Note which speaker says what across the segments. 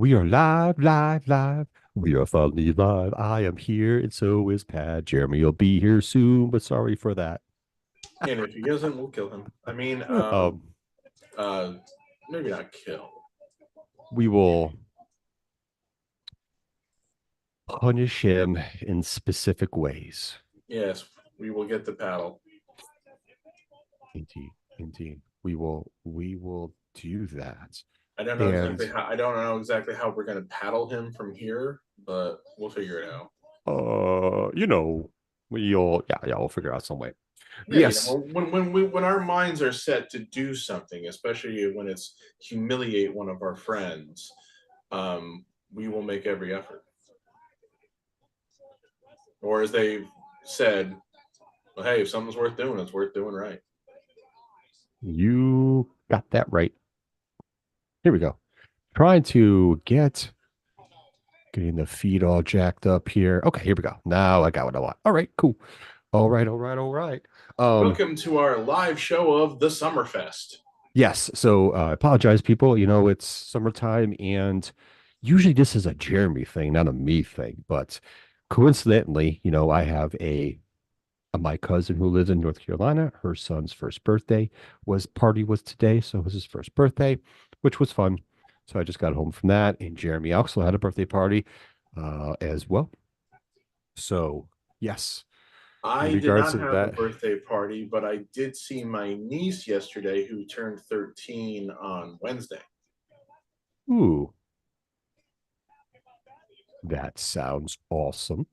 Speaker 1: We are live, live, live. We are finally live. I am here, and so is Pat. Jeremy will be here soon, but sorry for that.
Speaker 2: And if he isn't, we'll kill him. I mean,
Speaker 1: Um,
Speaker 2: uh, maybe not kill.
Speaker 1: we will punish him in specific ways.
Speaker 2: Yes, we will get the paddle.
Speaker 1: Indeed, indeed. We will do that.
Speaker 2: I don't know
Speaker 1: And
Speaker 2: exactly how. I don't know exactly how we're gonna paddle him from here, but we'll figure it out.
Speaker 1: you know, we'll figure out some way. But
Speaker 2: Yeah,
Speaker 1: yes,
Speaker 2: when our minds are set to do something, especially when it's humiliate one of our friends, we will make every effort. Or as they said, well, hey, if something's worth doing, it's worth doing right.
Speaker 1: you got that right. Here we go. Trying to getting the feed all jacked up here. Okay, here we go. Now I got what I want. All right, cool. All right, all right, all right. Um,
Speaker 2: Welcome to our live show of the Summerfest.
Speaker 1: yes. So I apologize, people. It's summertime, and usually this is a Jeremy thing, not a me thing. But coincidentally, I have a my cousin who lives in North Carolina. Her son's first birthday was today, so it was his first birthday, which was fun. So I just got home from that, and Jeremy also had a birthday party as well. So yes, in
Speaker 2: I did
Speaker 1: regards
Speaker 2: not
Speaker 1: to
Speaker 2: have a
Speaker 1: that,
Speaker 2: birthday party, but I did see my niece yesterday who turned 13 on Wednesday.
Speaker 1: ooh, that sounds awesome.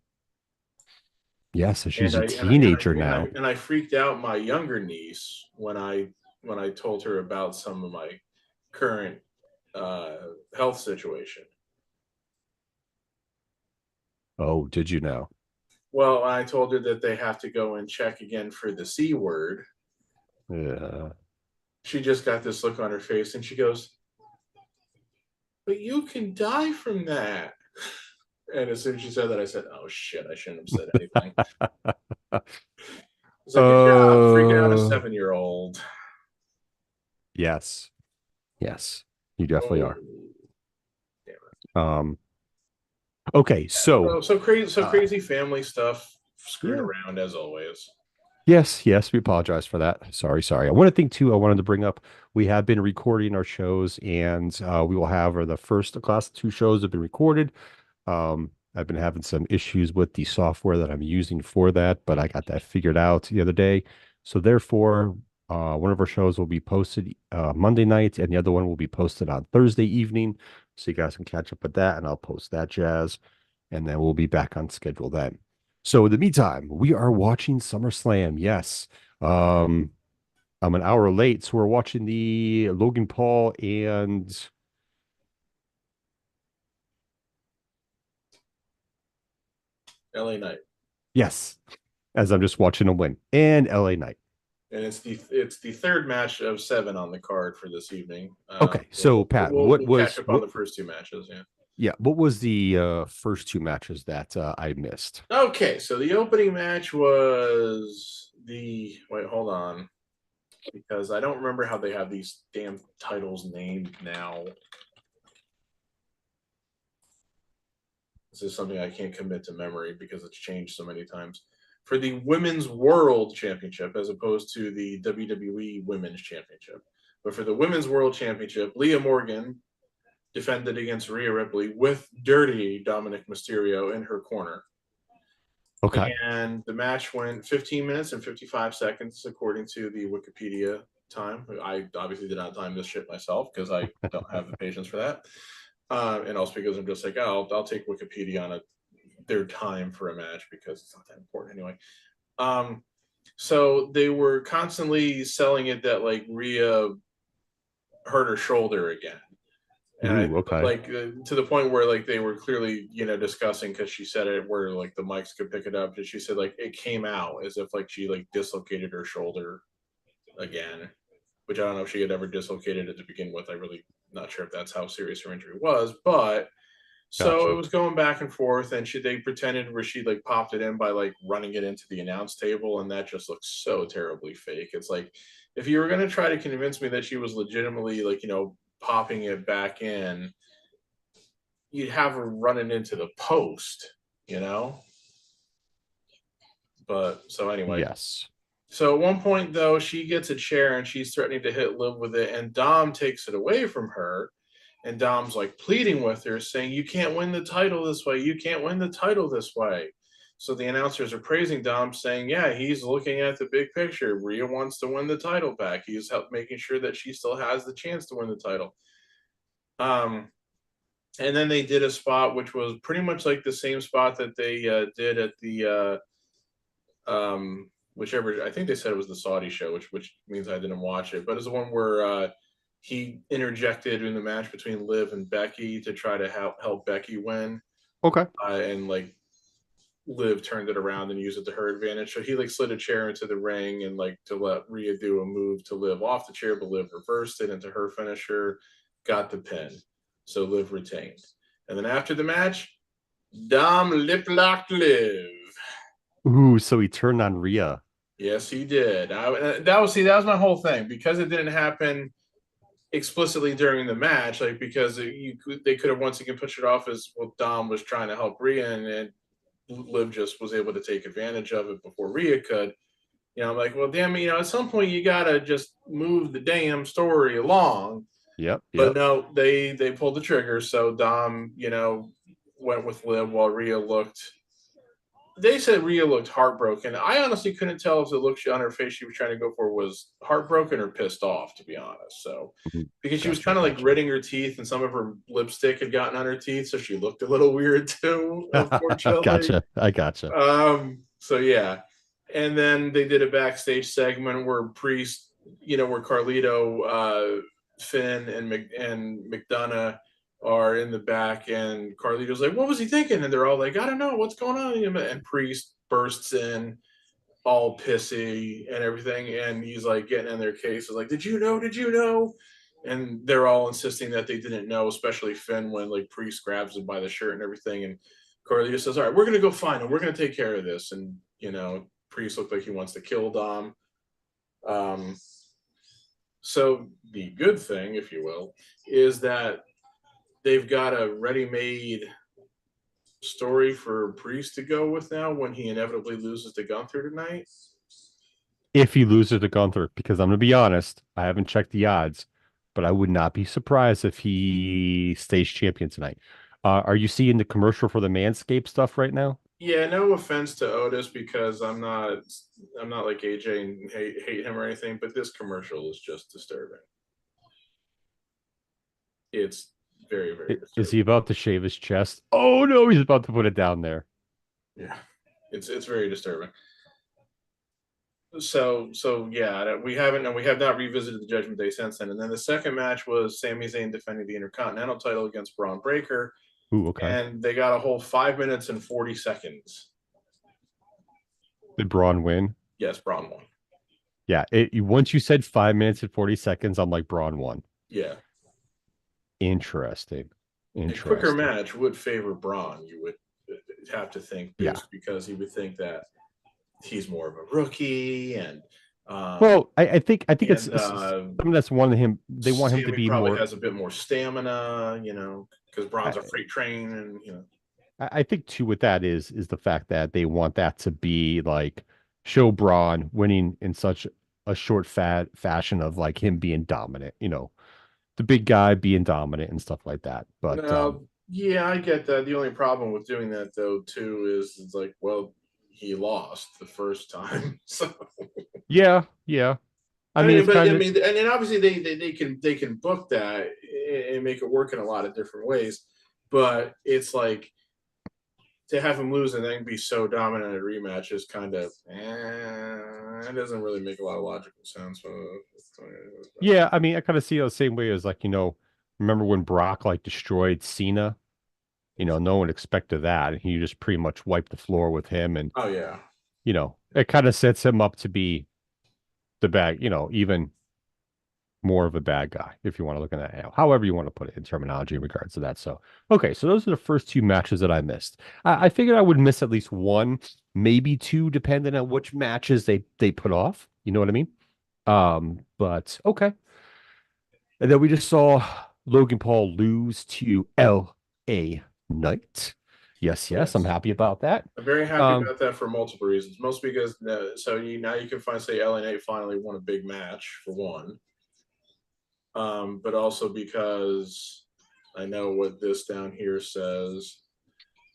Speaker 1: Yes, so
Speaker 2: And
Speaker 1: she's a
Speaker 2: I and I and
Speaker 1: teenager
Speaker 2: I and I
Speaker 1: now.
Speaker 2: and I freaked out my younger niece when I told her about some of my current uh, health situation.
Speaker 1: Oh, did you know?
Speaker 2: Well, I told her that they have to go and check again for the C word.
Speaker 1: Yeah.
Speaker 2: She just got this look on her face and she goes, "But you can die from that." And as soon as she said that, I said, "Oh shit, I shouldn't have said anything." It's like, good job freaking out a
Speaker 1: uh,
Speaker 2: 7-year-old.
Speaker 1: yes, yes, you definitely
Speaker 2: Oh,
Speaker 1: are.
Speaker 2: damn it.
Speaker 1: Um, okay, so
Speaker 2: So
Speaker 1: uh,
Speaker 2: crazy family stuff screwed
Speaker 1: yeah.
Speaker 2: around as always.
Speaker 1: Yes, yes, we apologize for that. Sorry, sorry. I want to think too, I wanted to bring up we have been recording our shows and we will have the first class of two shows have been recorded. I've been having some issues with the software that I'm using for that, but I got that figured out the other day. So therefore, one of our shows will be posted Monday night and the other one will be posted on Thursday evening. So you guys can catch up with that and I'll post that jazz. And then we'll be back on schedule then. So in the meantime, we are watching SummerSlam. Yes. Um, I'm an hour late, so we're watching the Logan Paul and
Speaker 2: LA Knight.
Speaker 1: yes, as I'm just watching them win and LA Knight.
Speaker 2: And it's the third match of 7 on the card for this evening.
Speaker 1: Okay, so Pat, what
Speaker 2: We'll catch
Speaker 1: was
Speaker 2: up on
Speaker 1: what?
Speaker 2: the first two matches. Yeah.
Speaker 1: Yeah, what was the first two matches that I missed?
Speaker 2: Okay, so the opening match was the wait, hold on, because I don't remember how they have these damn titles named now. This is something I can't commit to memory because it's changed so many times. For the Women's World Championship, as opposed to the WWE Women's Championship. But for the Women's World Championship, Leah Morgan defended against Rhea Ripley with dirty Dominic Mysterio in her corner.
Speaker 1: Okay,
Speaker 2: And the match went 15 minutes and 55 seconds, according to the Wikipedia time. I obviously did not time this shit myself because I don't have the patience for that. And also because I'm just like, oh, I'll take Wikipedia on their time for a match because it's not that important anyway. Um, so they were constantly selling it that like Rhea hurt her shoulder again. And I
Speaker 1: ooh, okay,
Speaker 2: like to the point where like they were clearly discussing because she said it where like the mics could pick it up and she said like it came out as if like she like dislocated her shoulder again, which I don't know if she had ever dislocated it to begin with. I really not sure if that's how serious her injury was, but so it
Speaker 1: gotcha.
Speaker 2: was going back and forth, and they pretended where she like popped it in by like running it into the announce table, and that just looks so terribly fake. It's like if you were gonna try to convince me that she was legitimately like popping it back in, you'd have her running into the post, you know. But so anyway,
Speaker 1: Yes.
Speaker 2: so at one point though, she gets a chair and she's threatening to hit Liv with it, and Dom takes it away from her. And Dom's like pleading with her, saying, "You can't win the title this way. You can't win the title this way." So the announcers are praising Dom, saying, "Yeah, he's looking at the big picture. Rhea wants to win the title back. He's helped making sure that she still has the chance to win the title." Um, and then they did a spot which was pretty much like the same spot that they did at the whichever, I think they said it was the Saudi show, which means I didn't watch it, but it's the one where he interjected in the match between Liv and Becky to try to help Becky win,
Speaker 1: Okay.
Speaker 2: and like Liv turned it around and used it to her advantage. So he like slid a chair into the ring and like to let Rhea do a move to Liv off the chair, but Liv reversed it into her finisher, got the pin. So Liv retained. And then after the match, Dom lip locked Liv.
Speaker 1: Ooh, so he turned on Rhea.
Speaker 2: Yes, he did. That was my whole thing, because it didn't happen explicitly during the match, like because they could have once again pushed it off as well. Dom was trying to help Rhea, and Liv just was able to take advantage of it before Rhea could. I'm like, well, damn it, at some point you gotta just move the damn story along.
Speaker 1: Yep,
Speaker 2: But
Speaker 1: yep.
Speaker 2: no, they pulled the trigger. So Dom, went with Liv while Rhea looked. They said Rhea looked heartbroken. I honestly couldn't tell if the look on her face she was trying to go for was heartbroken or pissed off, to be honest. So,
Speaker 1: Mhm.
Speaker 2: because she was
Speaker 1: Gotcha,
Speaker 2: kind of like
Speaker 1: gotcha.
Speaker 2: gritting her teeth and some of her lipstick had gotten on her teeth, so she looked a little weird too, unfortunately.
Speaker 1: Gotcha. I gotcha.
Speaker 2: So yeah. And then they did a backstage segment where Priest, where Carlito, Finn, and McDonough are in the back, and Carlito's like, "What was he thinking?" And they're all like, "I don't know, what's going on?" And Priest bursts in, all pissy and everything, and he's like getting in their case, like, "Did you know? Did you know?" And they're all insisting that they didn't know, especially Finn, when like Priest grabs him by the shirt and everything, and Carlito says, "All right, we're gonna go find him. We're gonna take care of this." And Priest looked like he wants to kill Dom. Um, so the good thing, if you will, is that they've got a ready-made story for Priest to go with now when he inevitably loses to Gunther tonight.
Speaker 1: If he loses to Gunther, because I'm gonna be honest, I haven't checked the odds, but I would not be surprised if he stays champion tonight. Are you seeing the commercial for the Manscaped stuff right now?
Speaker 2: Yeah, no offense to Otis, because I'm not like AJ and hate him or anything, but this commercial is just disturbing. It's very, very
Speaker 1: Is he
Speaker 2: disturbing.
Speaker 1: about to shave his chest? Oh no, he's about to put it down there.
Speaker 2: Yeah, it's very disturbing. So yeah, we have not revisited the Judgment Day since then. And then the second match was Sami Zayn defending the Intercontinental title against Braun Breaker,
Speaker 1: Ooh, okay.
Speaker 2: and they got a whole 5 minutes and 40 seconds.
Speaker 1: Did Braun win?
Speaker 2: Yes, Braun won.
Speaker 1: Yeah. Once you said 5 minutes and 40 seconds, I'm like Braun won.
Speaker 2: Yeah,
Speaker 1: Interesting.
Speaker 2: a quicker
Speaker 1: Interesting.
Speaker 2: match would favor Braun. You would have to think,
Speaker 1: Yeah.
Speaker 2: just because he would think that he's more of a rookie,
Speaker 1: Well, I think it's
Speaker 2: and
Speaker 1: something that's one of him. They want him to
Speaker 2: Sammy
Speaker 1: be
Speaker 2: probably
Speaker 1: more.
Speaker 2: has a bit more stamina, because Braun's a
Speaker 1: I,
Speaker 2: freight train, and
Speaker 1: I think too with that is the fact that they want that to be like show Braun winning in such a short fashion of like him being dominant, the big guy being dominant and stuff like that. But
Speaker 2: no, yeah, I get that. The only problem with doing that though too is it's like, well, he lost the first time, so
Speaker 1: yeah, yeah. I
Speaker 2: I
Speaker 1: mean,
Speaker 2: mean,
Speaker 1: it's
Speaker 2: but I
Speaker 1: kind of
Speaker 2: mean, and obviously they can book that and make it work in a lot of different ways, but it's like to have him lose and then be so dominant in a rematch is kind of it doesn't really make a lot of logical sense.
Speaker 1: yeah. I mean, I kind of see it the same way as like remember when Brock like destroyed Cena? No one expected that, and he just pretty much wiped the floor with him, and
Speaker 2: Oh yeah,
Speaker 1: it kind of sets him up to be the bad, even more of a bad guy, if you want to look at that, however you want to put it in terminology in regards to that. So, okay, so those are the first two matches that I missed. I figured I would miss at least one, maybe two, depending on which matches they put off. You know what I mean? But okay. And then we just saw Logan Paul lose to LA a night. Yes, yes, I'm
Speaker 2: Yes.
Speaker 1: happy about that.
Speaker 2: I'm very happy
Speaker 1: Um,
Speaker 2: about that for multiple reasons. Most because now you can finally say LA Knight finally won a big match for one, but also because I know what this down here says.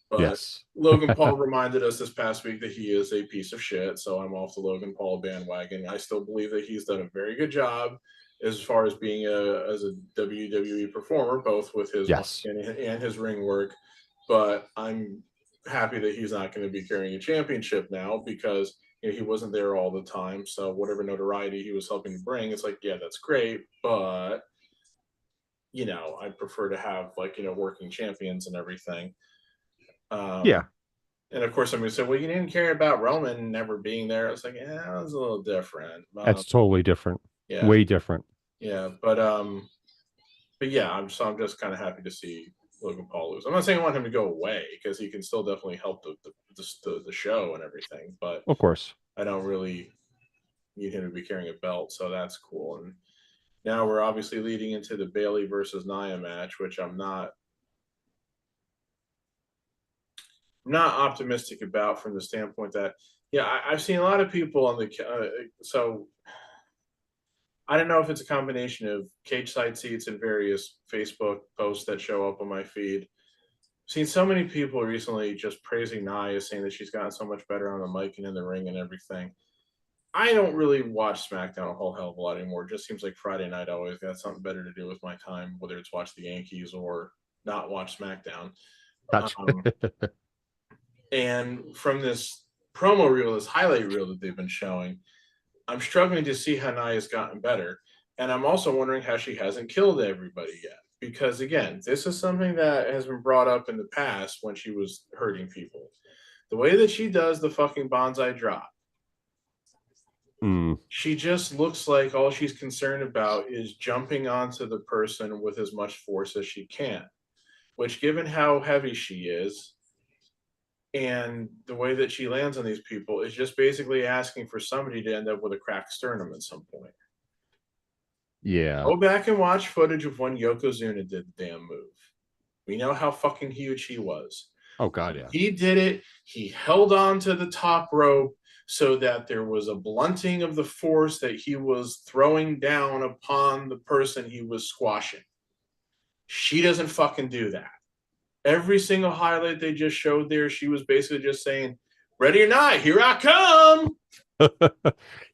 Speaker 2: But
Speaker 1: yes,
Speaker 2: Logan Paul reminded us this past week that he is a piece of shit. So I'm off the Logan Paul bandwagon. I still believe that he's done a very good job as far as being a WWE performer, both with his
Speaker 1: yes,
Speaker 2: mic and his ring work. But I'm happy that he's not going to be carrying a championship now because he wasn't there all the time. So whatever notoriety he was helping to bring, it's like, yeah, that's great, but I prefer to have working champions and everything. Um,
Speaker 1: yeah.
Speaker 2: and of course, I'm going to say, well, you didn't care about Roman never being there. It's like, yeah, it was a little different.
Speaker 1: That's totally different.
Speaker 2: Yeah,
Speaker 1: Way different.
Speaker 2: yeah, but yeah, I'm just kind of happy to see Logan Paul lose. I'm not saying I want him to go away because he can still definitely help the show and everything, but
Speaker 1: Of course.
Speaker 2: I don't really need him to be carrying a belt, so that's cool. And now we're obviously leading into the Bailey versus Nia match, which I'm not optimistic about from the standpoint that I've seen a lot of people on the so I don't know if it's a combination of cage side seats and various Facebook posts that show up on my feed. I've seen so many people recently just praising Nia, saying that she's gotten so much better on the mic and in the ring and everything. I don't really watch SmackDown a whole hell of a lot anymore. It just seems like Friday night I always got something better to do with my time, whether it's watch the Yankees or not watch SmackDown.
Speaker 1: Gotcha.
Speaker 2: Um, and from this promo reel, this highlight reel that they've been showing, I'm struggling to see how Nia's gotten better. And I'm also wondering how she hasn't killed everybody yet. Because again, this is something that has been brought up in the past when she was hurting people. The way that she does the fucking bonsai drop,
Speaker 1: Mm,
Speaker 2: she just looks like all she's concerned about is jumping onto the person with as much force as she can. Which, given how heavy she is, and the way that she lands on these people is just basically asking for somebody to end up with a cracked sternum at some point.
Speaker 1: yeah.
Speaker 2: Go back and watch footage of when Yokozuna did the damn move. We know how fucking huge he was.
Speaker 1: Oh God, yeah.
Speaker 2: He did it. He held on to the top rope so that there was a blunting of the force that he was throwing down upon the person he was squashing. She doesn't fucking do that. Every single highlight they just showed there, she was basically just saying, "Ready or not, here I come."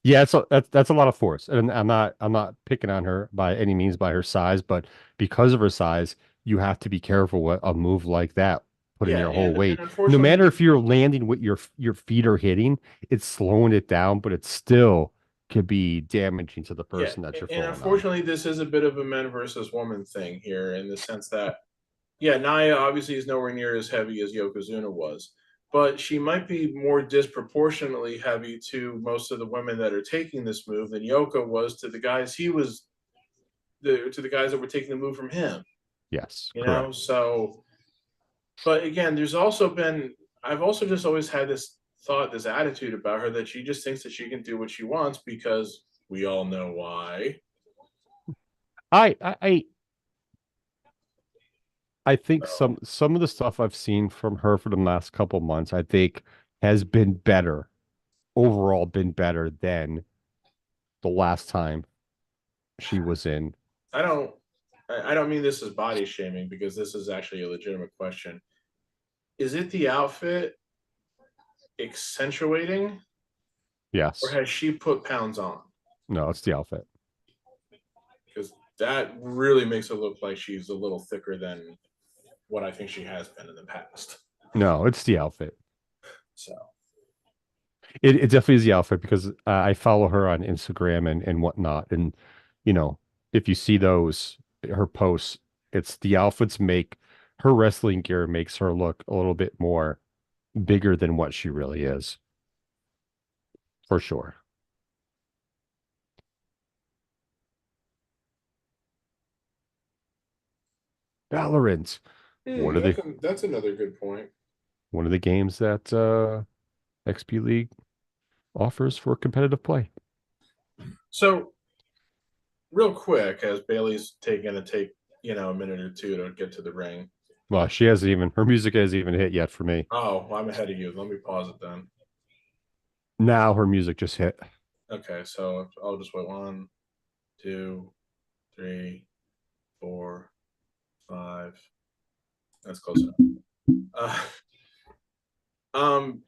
Speaker 1: Yeah, that's a lot of force. And I'm not picking on her by any means by her size, but because of her size, you have to be careful what a move like that putting
Speaker 2: Yeah,
Speaker 1: your whole
Speaker 2: and
Speaker 1: weight. No matter
Speaker 2: unfortunately,
Speaker 1: if you're landing with your feet are hitting, it's slowing it down, but it still could be damaging to the
Speaker 2: yeah,
Speaker 1: person that you're
Speaker 2: and
Speaker 1: falling on.
Speaker 2: unfortunately, this is a bit of a men versus woman thing here in the sense that Nia obviously is nowhere near as heavy as Yokozuna was, but she might be more disproportionately heavy to most of the women that are taking this move than Yoko was to the guys to the guys that were taking the move from him.
Speaker 1: Yes,
Speaker 2: You know,
Speaker 1: correct.
Speaker 2: so but again, I've also just always had this thought, this attitude about her that she just thinks that she can do what she wants because we all know why.
Speaker 1: I think
Speaker 2: So
Speaker 1: some of the stuff I've seen from her for the last couple months, I think has been better, overall been better than the last time she was in.
Speaker 2: I don't I don't mean this as body shaming because this is actually a legitimate question. Is it the outfit accentuating or
Speaker 1: Yes.
Speaker 2: has she put pounds on?
Speaker 1: No, it's the outfit.
Speaker 2: Because that really makes it look like she's a little thicker than what I think she has been in the past.
Speaker 1: No, it's the outfit.
Speaker 2: So
Speaker 1: It definitely is the outfit because I follow her on Instagram and whatnot. And, you know, if you see those, her posts, it's the outfits make her wrestling gear makes her look a little bit more bigger than what she really is, for sure. Valorant, one of the
Speaker 2: that's another good point.
Speaker 1: one of the games that XP League offers for competitive play.
Speaker 2: So real quick, as Bailey's taking a minute or two to get to the ring.
Speaker 1: Well, she hasn't even her music hasn't even hit yet for me.
Speaker 2: Oh, I'm ahead of you. Let me pause it then.
Speaker 1: Now her music just hit.
Speaker 2: Okay, so I'll just wait. One, two, three, four, five. That's close enough. Um,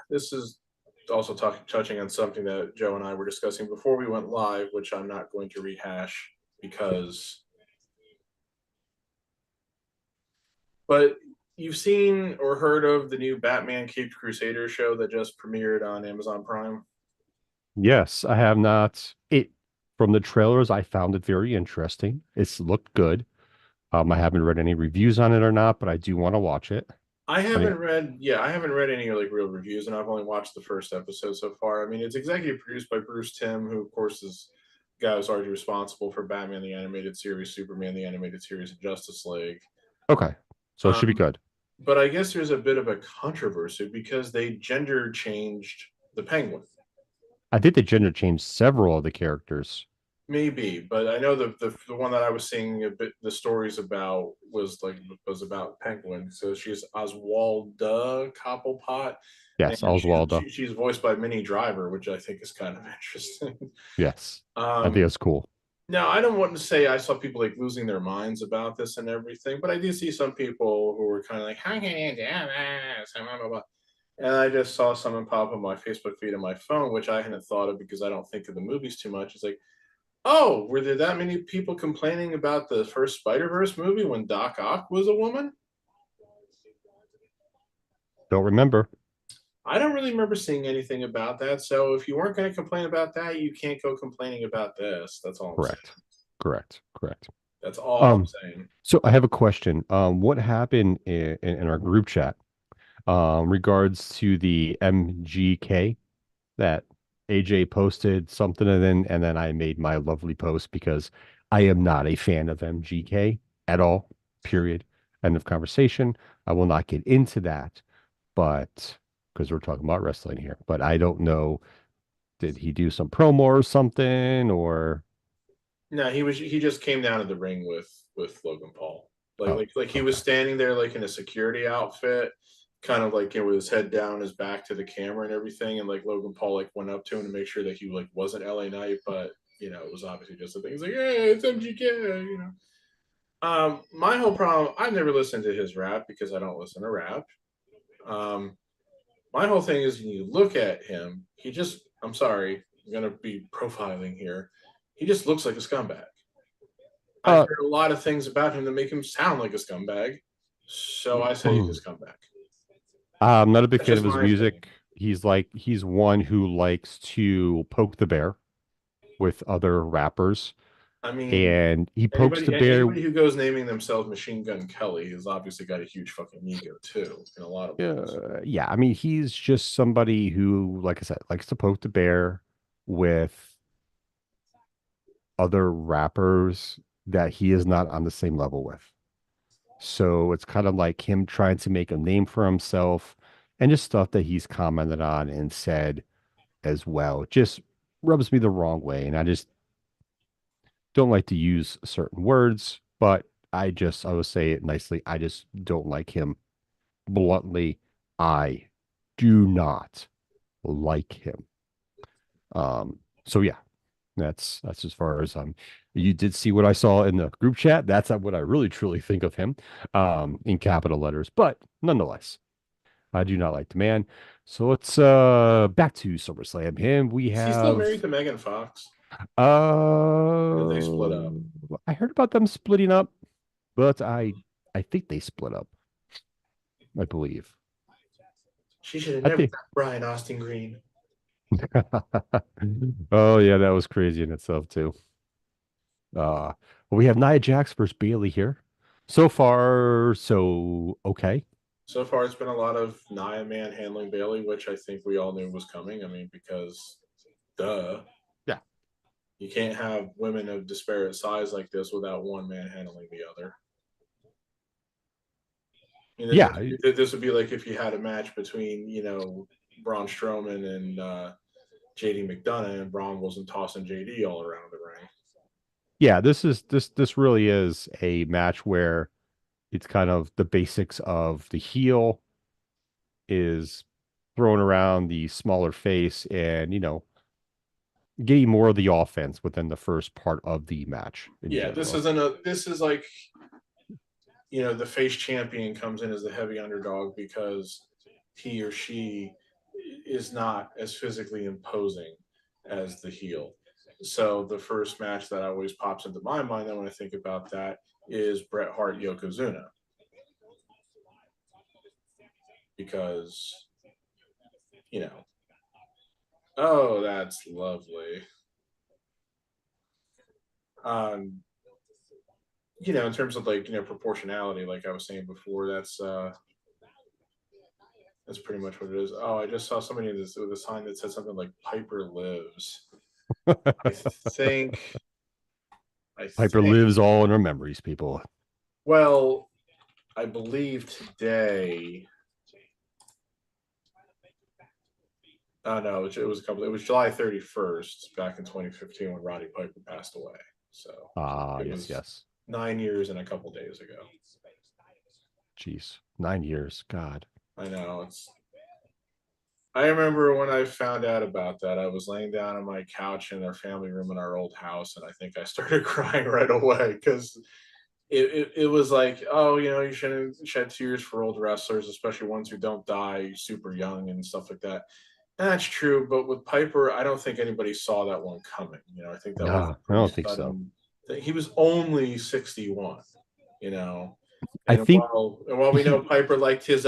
Speaker 2: this is also touching on something that Joe and I were discussing before we went live, which I'm not going to rehash because, but you've seen or heard of the new Batman Caped Crusader show that just premiered on Amazon Prime.
Speaker 1: Yes, I have not. It from the trailers, I found it very interesting. It's looked good. I haven't read any reviews on it or not, but I do want to watch it. I mean,
Speaker 2: I haven't read any like real reviews, and I've only watched the first episode so far. I mean, it's executive produced by Bruce Timm, who of course is the guy who's already responsible for Batman the Animated Series, Superman the Animated Series, and Justice League.
Speaker 1: okay, so it should be
Speaker 2: Um,
Speaker 1: good.
Speaker 2: but I guess there's a bit of a controversy because they gender changed the Penguin.
Speaker 1: I think the gender changed several of the characters.
Speaker 2: Maybe, but I know the one that I was seeing a bit the stories about was about Penguin. So she's Oswalda Cobblepot,
Speaker 1: Yes,
Speaker 2: and
Speaker 1: Oswaldo.
Speaker 2: she's voiced by Minnie Driver, which I think is kind of interesting.
Speaker 1: Yes, I think
Speaker 2: um,
Speaker 1: that's cool.
Speaker 2: Now I don't want to say I saw people like losing their minds about this and everything, but I did see some people who were kind of like, "How can you do this?" And blah, blah, blah. And I just saw someone pop on my Facebook feed on my phone, which I hadn't thought of because I don't think of the movies too much. It's like, oh, were there that many people complaining about the first Spider-Verse movie when Doc Ock was a woman?
Speaker 1: Don't remember.
Speaker 2: I don't really remember seeing anything about that. So if you weren't going to complain about that, you can't go complaining about this. That's all I'm saying.
Speaker 1: Correct. Correct. Correct.
Speaker 2: That's all
Speaker 1: Um,
Speaker 2: I'm saying.
Speaker 1: so I have a question. What happened in our group chat regards to the MGK that AJ posted something and then I made my lovely post because I am not a fan of MGK at all. Period. End of conversation. I will not get into that, but because we're talking about wrestling here. But I don't know, did he do some promo or something or
Speaker 2: No, he just came down to the ring with Logan Paul.
Speaker 1: oh,
Speaker 2: Like he was
Speaker 1: okay.
Speaker 2: standing there like in a security outfit, kind of like with his head down, his back to the camera and everything, and like Logan Paul like went up to him to make sure that he like wasn't LA Knight, but it was obviously just a thing. He's like, "Hey, it's MGK." My whole problem, I've never listened to his rap because I don't listen to rap. Um, my whole thing is when you look at him, I'm sorry, I'm gonna be profiling here. He just looks like a scumbag. I've
Speaker 1: Uh,
Speaker 2: heard a lot of things about him that make him sound like a scumbag. So I say he's a scumbag.
Speaker 1: I'm not a big
Speaker 2: That's
Speaker 1: fan of
Speaker 2: just
Speaker 1: his
Speaker 2: my opinion.
Speaker 1: music. He's one who likes to poke the bear with other rappers,
Speaker 2: I mean,
Speaker 1: and he pokes the bear.
Speaker 2: anybody who goes naming themselves Machine Gun Kelly has obviously got a huge fucking ego too, in a lot of ways.
Speaker 1: Yeah, I mean, he's just somebody who, like I said, likes to poke the bear with other rappers that he is not on the same level with. So it's kind of like him trying to make a name for himself and just stuff that he's commented on and said as well. It just rubs me the wrong way. And I just don't like to use certain words, but I will say it nicely. I just don't like him bluntly. I do not like him. So yeah, that's as far as you did see what I saw in the group chat. That's not what I really truly think of him in capital letters, but nonetheless, I do not like the man. So let's back to SummerSlam. Him we
Speaker 2: Is he still married
Speaker 1: have
Speaker 2: to Megan Fox? Did they split
Speaker 1: uh
Speaker 2: up?
Speaker 1: I heard about them splitting up, but I think they split up, I believe.
Speaker 2: She should have
Speaker 1: I
Speaker 2: never
Speaker 1: think
Speaker 2: left Brian Austin Green.
Speaker 1: Oh yeah, that was crazy in itself too. Uh, well, we have Nia Jax versus Bailey here. So far, so okay.
Speaker 2: So far, it's been a lot of Nia manhandling Bailey, which I think we all knew was coming. I mean, because duh,
Speaker 1: Yeah.
Speaker 2: you can't have women of disparate size like this without one man handling the other. I mean,
Speaker 1: Yeah.
Speaker 2: this would be like if you had a match between, Braun Strowman and JD McDonough, and Braun wasn't tossing JD all around the ring.
Speaker 1: yeah, this really is a match where it's kind of the basics of the heel is throwing around the smaller face and, getting more of the offense within the first part of the match in
Speaker 2: Yeah, this
Speaker 1: general.
Speaker 2: isn't a. This is like the face champion comes in as the heavy underdog because he or she is not as physically imposing as the heel. So the first match that always pops into my mind then when I think about that is Bret Hart Yokozuna because you know oh that's lovely. Um, in terms of like proportionality, like I was saying before, that's pretty much what it is. Oh, I just saw somebody with a sign that said something like "Piper lives." I think. I
Speaker 1: Piper
Speaker 2: think.
Speaker 1: lives all in our memories, people.
Speaker 2: Well, I believe today. Oh no, it was a couple. It was July 31st back in 2015 when Roddy Piper passed away. So
Speaker 1: Ah,
Speaker 2: it
Speaker 1: yes,
Speaker 2: was
Speaker 1: yes.
Speaker 2: 9 years and a couple days ago.
Speaker 1: Jeez, 9 years. God.
Speaker 2: I know it's. I remember when I found out about that. I was laying down on my couch in our family room in our old house, and I think I started crying right away because it was like, oh, you shouldn't shed tears for old wrestlers, especially ones who don't die super young and stuff like that. And that's true, but with Piper, I don't think anybody saw that one coming. I think that was a
Speaker 1: No, I
Speaker 2: pretty
Speaker 1: don't think so.
Speaker 2: sudden thing. He was only 61, you know.
Speaker 1: I
Speaker 2: And
Speaker 1: think
Speaker 2: while we know
Speaker 1: he,
Speaker 2: Piper liked his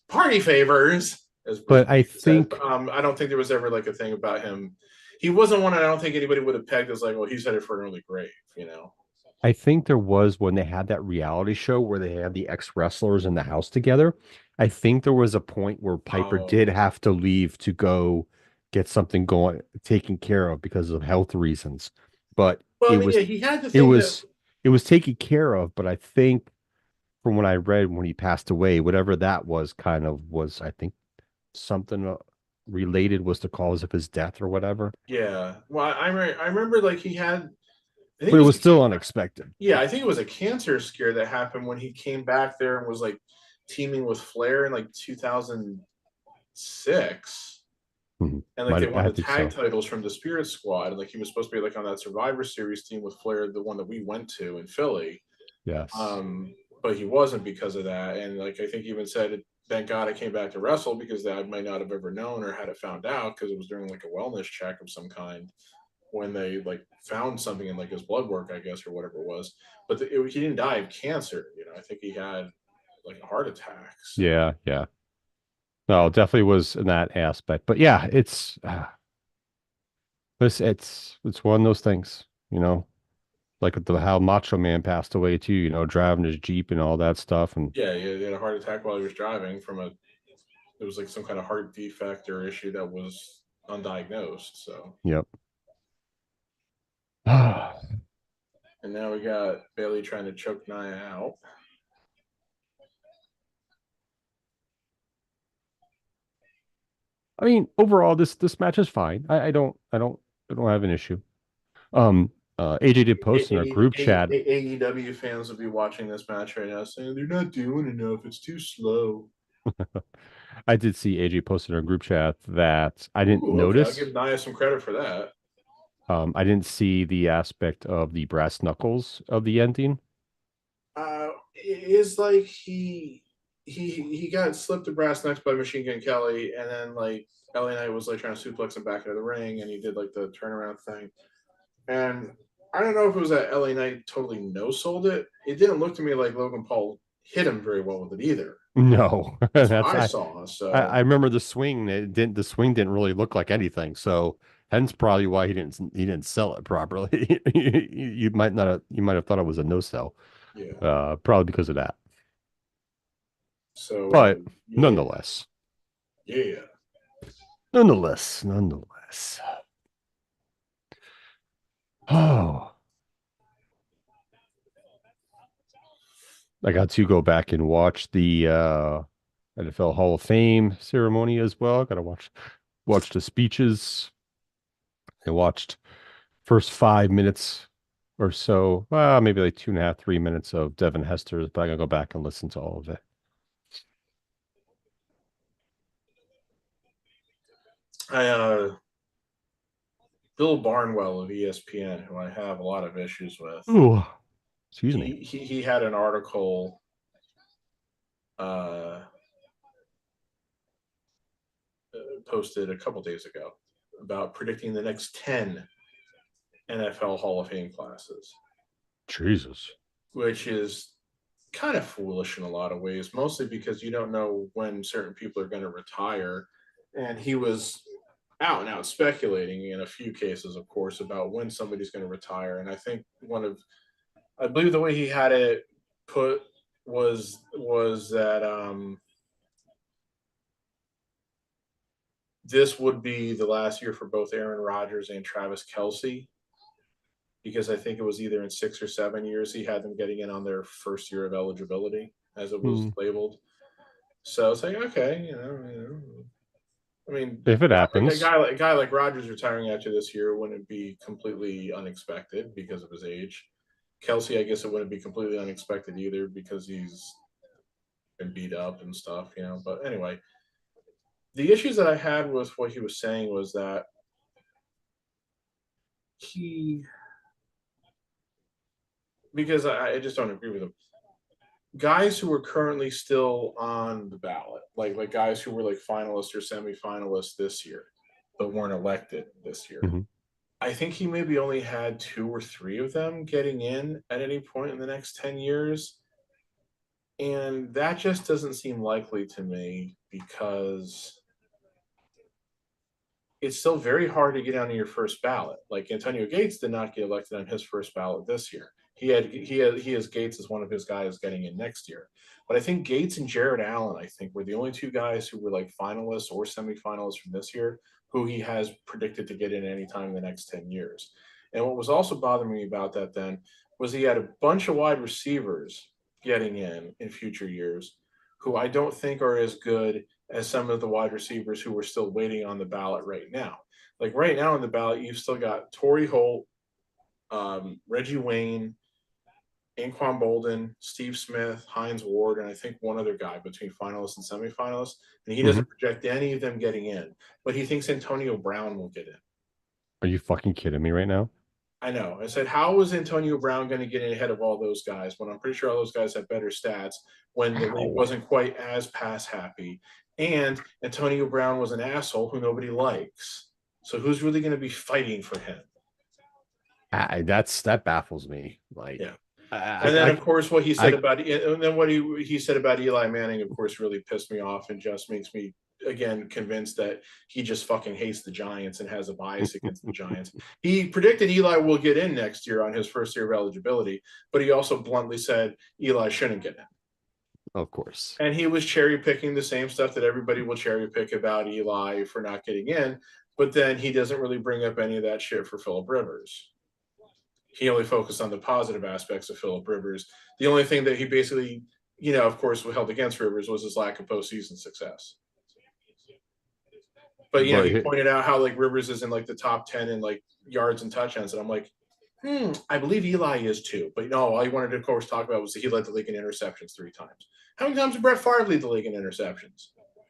Speaker 2: party favors, as
Speaker 1: but I
Speaker 2: Pete said,
Speaker 1: think
Speaker 2: I don't think there was ever like a thing about him. He wasn't one I don't think anybody would have pegged as like, well, he's headed for an early grave.
Speaker 1: I think there was when they had that reality show where they had the ex wrestlers in the house together. I think there was a point where Piper did
Speaker 2: Oh,
Speaker 1: have to leave to go get something going, taken care of because of health reasons. But it
Speaker 2: well,
Speaker 1: was,
Speaker 2: yeah, he had the
Speaker 1: it
Speaker 2: thing that,
Speaker 1: was, it was taken care of. But I think from what I read when he passed away, whatever that was kind of was, I think something related was the cause of his death or whatever.
Speaker 2: yeah. Well, I remember like he had, I think
Speaker 1: But
Speaker 2: it
Speaker 1: it
Speaker 2: was
Speaker 1: was still unexpected.
Speaker 2: yeah, I think it was a cancer scare that happened when he came back there and was like teaming with Flair in like 2006.
Speaker 1: Mhm.
Speaker 2: And like they
Speaker 1: Might,
Speaker 2: won
Speaker 1: I
Speaker 2: the
Speaker 1: think
Speaker 2: tag
Speaker 1: so.
Speaker 2: titles from the Spirit Squad. And like he was supposed to be like on that Survivor Series team with Flair, the one that we went to in Philly.
Speaker 1: Yes.
Speaker 2: But he wasn't because of that. And like I think he even said, thank God I came back to wrestle because I might not have ever known or had it found out because it was during like a wellness check of some kind when they like found something in like his blood work, I guess, or whatever it was. But he didn't die of cancer. I think he had like a heart attack. So
Speaker 1: Yeah, yeah. No, definitely was in that aspect. But yeah, it's one of those things, like with the how Macho Man passed away too, driving his Jeep and all that stuff. And
Speaker 2: yeah, he had a heart attack while he was driving from it was like some kind of heart defect or issue that was undiagnosed. So
Speaker 1: yep.
Speaker 2: and now we got Bailey trying to choke Nia out.
Speaker 1: I mean, overall, this match is fine. I don't have an issue. AJ did post in our group chat.
Speaker 2: AEW fans will be watching this match right now saying they're not doing enough. It's too slow.
Speaker 1: I did see AJ posted in our group chat that I didn't
Speaker 2: Ooh, okay. I'll give
Speaker 1: notice.
Speaker 2: Nia some credit for that.
Speaker 1: I didn't see the aspect of the brass knuckles of the ending.
Speaker 2: Is like he got slipped the brass knucks by Machine Gun Kelly, and then like LA Knight was like trying to suplex him back into the ring, and he did like the turnaround thing. And I don't know if it was that LA Knight totally no sold it. It didn't look to me like Logan Paul hit him very well with it either.
Speaker 1: No,
Speaker 2: That's what
Speaker 1: that's
Speaker 2: I
Speaker 1: I,
Speaker 2: saw.
Speaker 1: I
Speaker 2: So
Speaker 1: remember the swing. The swing didn't really look like anything. So hence probably why he didn't sell it properly. You might have thought it was a no sell.
Speaker 2: yeah.
Speaker 1: Probably because of that.
Speaker 2: So
Speaker 1: But
Speaker 2: yeah,
Speaker 1: nonetheless,
Speaker 2: yeah.
Speaker 1: nonetheless. Oh, I got to go back and watch the NFL Hall of Fame ceremony as well. Got to watch the speeches. I watched first 5 minutes or so. Well, maybe like 2.5, 3 minutes of Devin Hester's, but I'm gonna go back and listen to all of it.
Speaker 2: I Bill Barnwell of ESPN, who I have a lot of issues with.
Speaker 1: Ooh, excuse me.
Speaker 2: He had an article uh, posted a couple days ago about predicting the next 10 NFL Hall of Fame classes,
Speaker 1: Jesus.
Speaker 2: which is kind of foolish in a lot of ways, mostly because you don't know when certain people are going to retire. And he was out and out speculating in a few cases, of course, about when somebody's going to retire. And I think I believe the way he had it put was that this would be the last year for both Aaron Rodgers and Travis Kelsey, because I think it was either in 6 or 7 years he had them getting in on their first year of eligibility, as it was
Speaker 1: Hmm.
Speaker 2: labeled. So it's like, okay, I mean,
Speaker 1: If it happens,
Speaker 2: a guy like Rodgers retiring after this year wouldn't be completely unexpected because of his age. Kelsey, I guess it wouldn't be completely unexpected either because he's been beat up and stuff. But anyway, the issues that I had with what he was saying was that he, because I just don't agree with him. Guys who are currently still on the ballot, like guys who were like finalists or semifinalists this year, but weren't elected this year.
Speaker 1: mhm.
Speaker 2: I think he maybe only had 2 or 3 of them getting in at any point in the next 10 years. And that just doesn't seem likely to me because it's still very hard to get on your first ballot. Like Antonio Gates did not get elected on his first ballot this year. He has Gates as one of his guys getting in next year. But I think Gates and Jared Allen, I think, were the only 2 guys who were like finalists or semifinalists from this year who he has predicted to get in anytime in the next 10 years. And what was also bothering me about that then was he had a bunch of wide receivers getting in future years who I don't think are as good as some of the wide receivers who are still waiting on the ballot right now. Like right now on the ballot, you've still got Torrey Holt, Reggie Wayne, Anquan Bolden, Steve Smith, Hines Ward, and I think one other guy between finalists and semifinalists. And he
Speaker 1: Mhm.
Speaker 2: doesn't project any of them getting in, but he thinks Antonio Brown will get in.
Speaker 1: Are you fucking kidding me right now?
Speaker 2: I know. I said, how is Antonio Brown going to get in ahead of all those guys when I'm pretty sure all those guys have better stats when the league
Speaker 1: Ow.
Speaker 2: wasn't quite as pass happy? And Antonio Brown was an asshole who nobody likes. So who's really going to be fighting for him?
Speaker 1: That baffles me.
Speaker 2: Yeah.
Speaker 1: Like,
Speaker 2: And then, of course, what he said
Speaker 1: I
Speaker 2: about and then what he said about Eli Manning, of course, really pissed me off and just makes me again convinced that he just fucking hates the Giants and has a bias against the Giants. He predicted Eli will get in next year on his first year of eligibility, but he also bluntly said Eli shouldn't get in.
Speaker 1: of course.
Speaker 2: And he was cherry picking the same stuff that everybody will cherry pick about Eli for not getting in, but then he doesn't really bring up any of that shit for Philip Rivers. He only focused on the positive aspects of Philip Rivers. The only thing that he basically, of course, held against Rivers was his lack of postseason success. But
Speaker 1: But
Speaker 2: he pointed out how like Rivers is in like the top 10 in like yards and touchdowns, and I'm like, I believe Eli is too. But no, all he wanted to, of course, talk about was that he led the league in interceptions 3 times. How many times did Brett Favre lead the league in interceptions?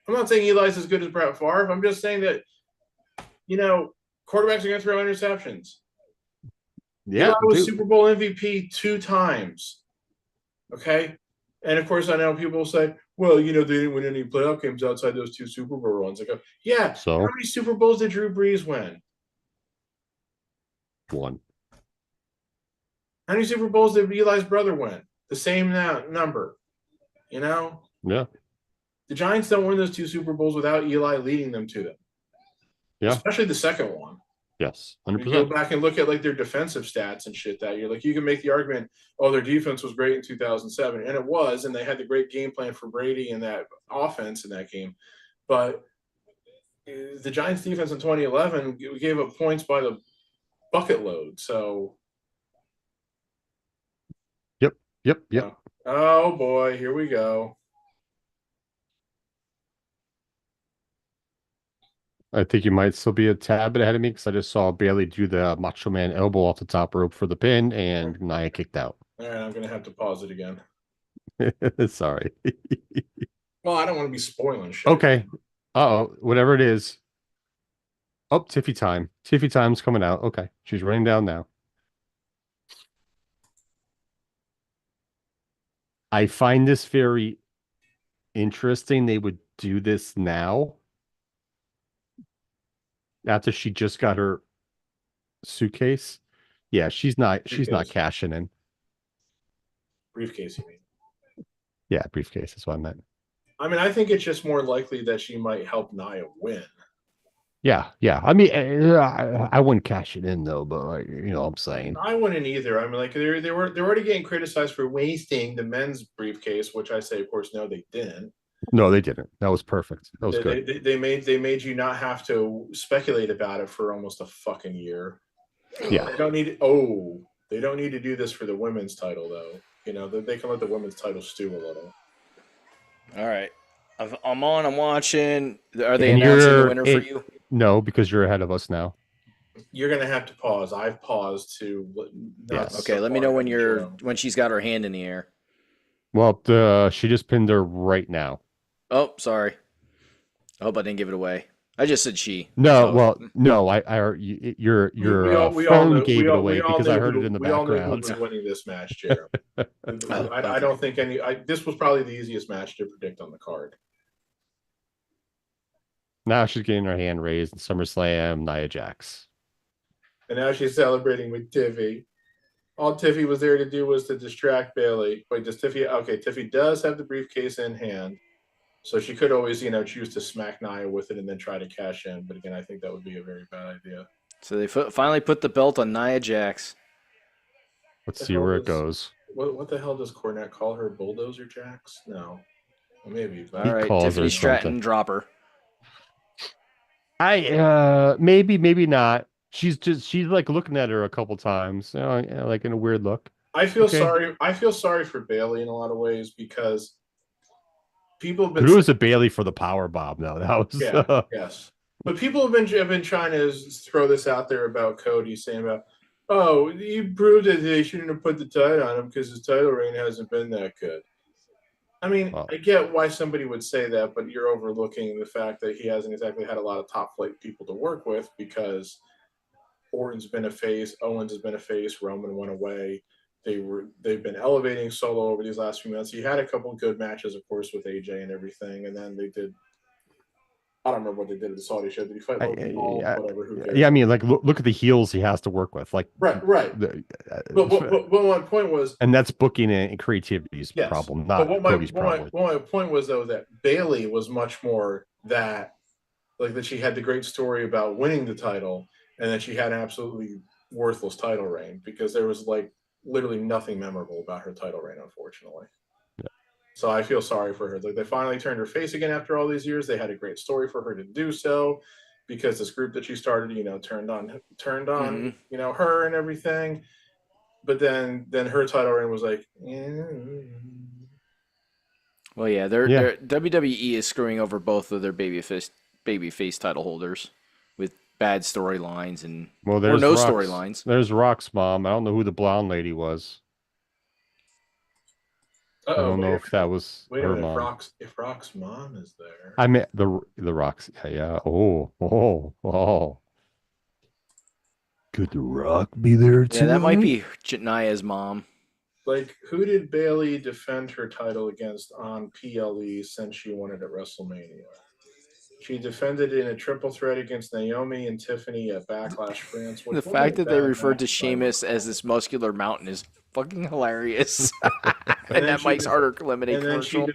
Speaker 2: I'm not saying Eli's as good as Brett Favre. I'm just saying that, quarterbacks are going to throw interceptions. Eli
Speaker 1: yeah,
Speaker 2: was
Speaker 1: dude.
Speaker 2: Super Bowl MVP 2 times. Okay. And of course, I know people will say, well, they didn't win any playoff games outside those 2 Super Bowl runs. I go, yeah. How
Speaker 1: So
Speaker 2: many Super Bowls did Drew Brees win?
Speaker 1: one.
Speaker 2: How many Super Bowls did Eli's brother win? The same number. You know,
Speaker 1: Yeah.
Speaker 2: the Giants don't win those 2 Super Bowls without Eli leading them to them,
Speaker 1: Yeah.
Speaker 2: especially the second one.
Speaker 1: Yes.
Speaker 2: You go
Speaker 1: 100%.
Speaker 2: back and look at like their defensive stats and shit that year. Like you can make the argument, oh, their defense was great in 2007, and it was, and they had the great game plan for Brady and that offense in that game. But the Giants defense in 2011 gave up points by the bucket load. So,
Speaker 1: Yep. Yep. Yep.
Speaker 2: oh boy, here we go.
Speaker 1: I think you might still be a tad bit ahead of me because I just saw Bailey do the Macho Man elbow off the top rope for the pin, and Nia kicked out.
Speaker 2: All right, I'm gonna have to pause it again.
Speaker 1: Sorry.
Speaker 2: Well, I don't want to be spoiling shit.
Speaker 1: Okay. Uh-oh. Whatever it is. Oh, Tiffy time. Tiffy time's coming out. Okay. She's running down now. I find this very interesting. They would do this now after she just got her suitcase. Yeah, she's not
Speaker 2: Briefcase.
Speaker 1: cashing in.
Speaker 2: Briefcase, you mean?
Speaker 1: Yeah, briefcase is what I meant.
Speaker 2: I mean, I think it's just more likely that she might help Nia win.
Speaker 1: Yeah, yeah. I mean, I wouldn't cash it in though, but like, you know what I'm saying.
Speaker 2: I wouldn't either. I mean, like they're already getting criticized for wasting the men's briefcase, which I say, of course, no, they didn't.
Speaker 1: No, they didn't. That was perfect. That was good.
Speaker 2: They made you not have to speculate about it for almost a fucking year.
Speaker 1: Yeah.
Speaker 2: They don't need. Oh, they don't need to do this for the women's title though. You know, they can let the women's title stew a little.
Speaker 3: All right. I'm on. I'm watching. Are they
Speaker 1: And
Speaker 3: announcing the winner for you?
Speaker 1: no, because you're ahead of us now.
Speaker 2: You're gonna have to pause. I've paused to not
Speaker 1: Yes.
Speaker 3: Okay.
Speaker 2: so
Speaker 3: Let me
Speaker 2: far
Speaker 3: know
Speaker 2: ahead
Speaker 3: when
Speaker 2: of the
Speaker 3: you're
Speaker 2: show.
Speaker 3: when she's got her hand in the air.
Speaker 1: Well, she just pinned her right now.
Speaker 3: Oh, sorry. I hope I didn't give it away. I just said she.
Speaker 1: No,
Speaker 3: So
Speaker 1: well, no, your phone gave it away because I heard it in the
Speaker 2: We all knew who
Speaker 1: background.
Speaker 2: was winning this match, Jared. I
Speaker 3: okay.
Speaker 2: don't think any. This was probably the easiest match to predict on the card.
Speaker 1: Now she's getting her hand raised in SummerSlam, Nia Jax.
Speaker 2: And now she's celebrating with Tiffy. All Tiffy was there to do was to distract Bailey. Wait, does Tiffy? Okay, Tiffy does have the briefcase in hand, so she could always, choose to smack Nia with it and then try to cash in. But again, I think that would be a very bad idea.
Speaker 3: So they finally put the belt on Nia Jax.
Speaker 1: Let's
Speaker 2: The
Speaker 1: see
Speaker 2: hell
Speaker 1: where it
Speaker 2: does
Speaker 1: goes.
Speaker 2: what the hell does Cornette call her? Bulldozer Jacks? No, well, maybe, but
Speaker 3: All
Speaker 1: He
Speaker 3: right,
Speaker 1: calls her
Speaker 3: Tiffany
Speaker 1: something.
Speaker 3: Stratton, drop her.
Speaker 1: Maybe not. She's like looking at her a couple times, yeah, like in a weird look.
Speaker 2: I feel
Speaker 1: Okay.
Speaker 2: sorry. I feel sorry for Bailey in a lot of ways because people have been
Speaker 1: But it
Speaker 2: saying,
Speaker 1: was a Bailey for the power bomb, though. That was
Speaker 2: yeah, yes, but people have been trying to throw this out there about Cody, saying about, oh, you proved that they shouldn't have put the title on him because his title reign hasn't been that good. I mean,
Speaker 1: well,
Speaker 2: I get why somebody would say that, but you're overlooking the fact that he hasn't exactly had a lot of top flight people to work with because Orton's been a face, Owens has been a face, Roman went away. They've been elevating Solo over these last few months. He had a couple of good matches, of course, with AJ and everything, and then they did. I don't remember what they did at the Saudi show. Did he fight Logan Paul?
Speaker 1: I,
Speaker 2: Whatever. Who cares?
Speaker 1: yeah, I mean, like look at the heels he has to work with, like
Speaker 2: Right, right.
Speaker 1: the,
Speaker 2: But my point was,
Speaker 1: and that's booking and creativity's
Speaker 2: yes.
Speaker 1: problem,
Speaker 2: But
Speaker 1: not Cody's problem.
Speaker 2: what my point was though that Bailey was much more that like that she had the great story about winning the title and that she had an absolutely worthless title reign because there was like literally nothing memorable about her title reign, unfortunately.
Speaker 1: Yeah.
Speaker 2: So I feel sorry for her. Like they finally turned her face again after all these years. They had a great story for her to do so because this group that she started, turned on, her and everything. But then her title reign was like,
Speaker 3: Well, yeah,
Speaker 1: Yeah.
Speaker 3: they're WWE is screwing over both of their babyface title holders with bad storylines and
Speaker 1: Well,
Speaker 3: or
Speaker 1: there's
Speaker 3: no
Speaker 1: Rock's.
Speaker 3: storylines.
Speaker 1: There's Rock's mom. I don't know who the blonde lady was. I
Speaker 2: uh-oh,
Speaker 1: don't know if that was
Speaker 2: wait a
Speaker 1: her
Speaker 2: minute.
Speaker 1: mom.
Speaker 2: If Rock's mom is there,
Speaker 1: I mean the Rock's. Yeah, yeah. Oh. Could the Rock be there
Speaker 3: Yeah, that might
Speaker 1: tonight?
Speaker 3: be Nia's mom.
Speaker 2: like, who did Bailey defend her title against on PLE since she won it at WrestleMania? She defended in a triple threat against Naomi and Tiffany at Backlash France,
Speaker 3: The
Speaker 2: which
Speaker 3: fact
Speaker 2: wasn't a
Speaker 3: that they
Speaker 2: bad
Speaker 3: referred to
Speaker 2: match, if I
Speaker 3: Sheamus as
Speaker 2: recall.
Speaker 3: this muscular mountain is fucking hilarious.
Speaker 2: And
Speaker 3: And
Speaker 2: then
Speaker 3: that
Speaker 2: she
Speaker 3: Mike's Harder Lemonade commercial.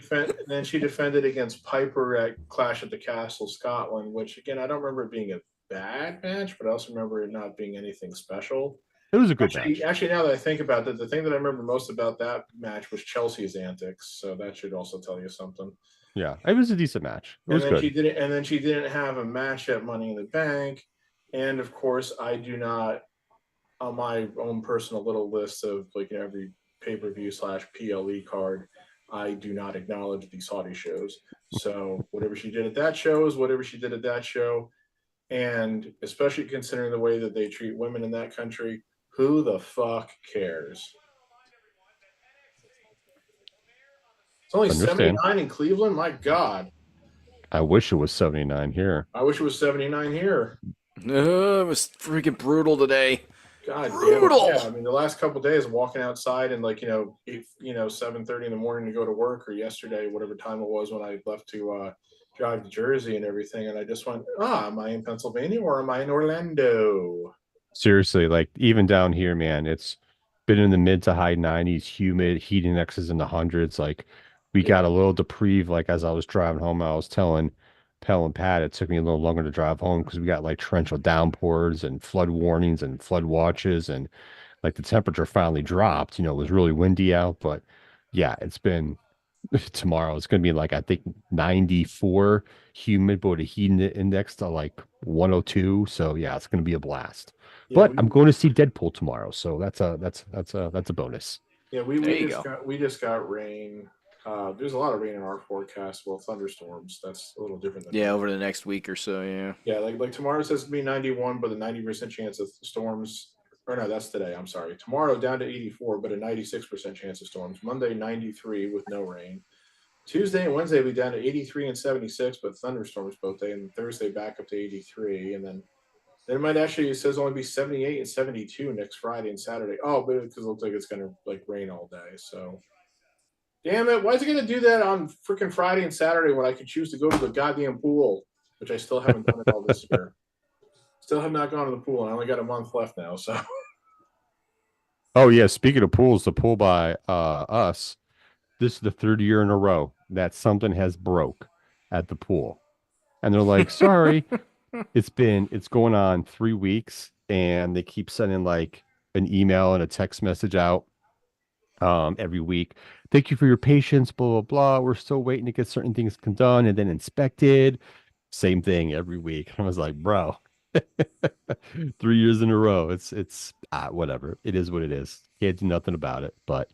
Speaker 2: then she defended against Piper at Clash at the Castle, Scotland, which again I don't remember it being a bad match, but I also remember it not being anything special.
Speaker 1: It was a good match.
Speaker 2: Actually, now that I think about it, the thing that I remember most about that match was Chelsea's antics. So that should also tell you something.
Speaker 1: Yeah, it was a decent match. It was good.
Speaker 2: And then she didn't have a match at Money in the Bank. And of course, I do not on my own personal little list of like every pay-per-view / PLE card, I do not acknowledge the Saudi shows. So whatever she did at that show is whatever she did at that show. And especially considering the way that they treat women in that country, who the fuck cares? It's only
Speaker 1: Understand.
Speaker 2: 79 in Cleveland. My God,
Speaker 1: I wish it was 79 here.
Speaker 2: I wish it was 79 here.
Speaker 3: It was freaking brutal today.
Speaker 2: God damn it! Yeah, I
Speaker 3: Brutal.
Speaker 2: mean, the last couple of days, walking outside and 7:30 in the morning to go to work, or yesterday, whatever time it was when I left to drive to Jersey and everything, and I just went, am I in Pennsylvania or am I in Orlando?
Speaker 1: Seriously, like even down here, man, it's been in the mid to high 90s, humid, heat indexes in the hundreds. Like we got
Speaker 2: Yeah,
Speaker 1: a little deprived. Like as I was driving home, I was telling Pell and Pat, it took me a little longer to drive home because we got like torrential downpours and flood warnings and flood watches, and like the temperature finally dropped. It was really windy out, but yeah, it's been tomorrow. It's going to be like, I think 94 humid, but a heat index to like 102. So yeah, it's going to be a blast.
Speaker 2: yeah,
Speaker 1: But I'm going to see Deadpool tomorrow, so that's a bonus.
Speaker 3: There
Speaker 2: we
Speaker 3: you
Speaker 2: just
Speaker 3: go.
Speaker 2: got rain. There's a lot of rain in our forecast. Well, thunderstorms. That's a little different than
Speaker 3: Yeah,
Speaker 2: rain.
Speaker 3: over the next week or so. Yeah.
Speaker 2: Yeah, like tomorrow says to be 91, but a 90% chance of storms. Or no, that's today. I'm sorry. Tomorrow down to 84, but a 96% chance of storms. Monday 93 with no rain. Tuesday and Wednesday will be down to 83 and 76, but thunderstorms both day. And Thursday back up to 83, and then it might actually, it says only be 78 and 72 next Friday and Saturday. Oh, but because it looks like it's gonna like rain all day. So damn it, why is it gonna do that on freaking Friday and Saturday when I could choose to go to the goddamn pool, which I still haven't done it all this year. Still have not gone to the pool, and I only got a month left now. So
Speaker 1: Oh yeah, speaking of pools, the pool by us, this is the third year in a row that something has broke at the pool. And they're like, sorry, it's going on 3 weeks, and they keep sending like an email and a text message out every week. Thank you for your patience, blah blah blah. We're still waiting to get certain things done and then inspected. Same thing every week. I was like, bro, 3 years in a row. It's whatever. It is what it is. Can't do nothing about it. But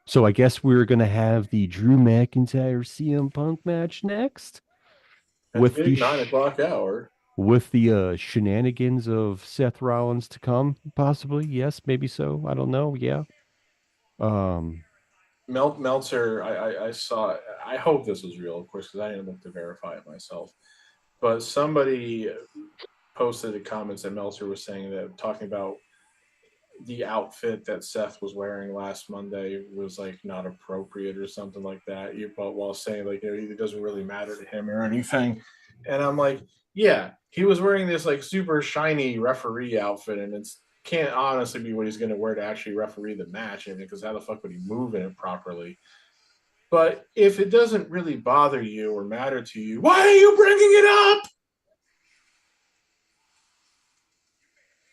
Speaker 1: so I guess we're gonna have the Drew McIntyre CM Punk match next
Speaker 2: at the
Speaker 1: with the
Speaker 2: big 9 o'clock hour,
Speaker 1: shenanigans of Seth Rollins to come, possibly. Yes, maybe so. I don't know. Yeah. Um,
Speaker 2: Meltzer, I saw. I hope this was real, of course, because I didn't look to verify it myself. But somebody posted the comments that Meltzer was saying that talking about the outfit that Seth was wearing last Monday was like not appropriate or something like that. But while saying like it doesn't really matter to him or anything, and I'm like, yeah, he was wearing this like super shiny referee outfit, and it's can't honestly be what he's going to wear to actually referee the match, and because how the fuck would he move in it properly? But if it doesn't really bother you or matter to you, why are you bringing it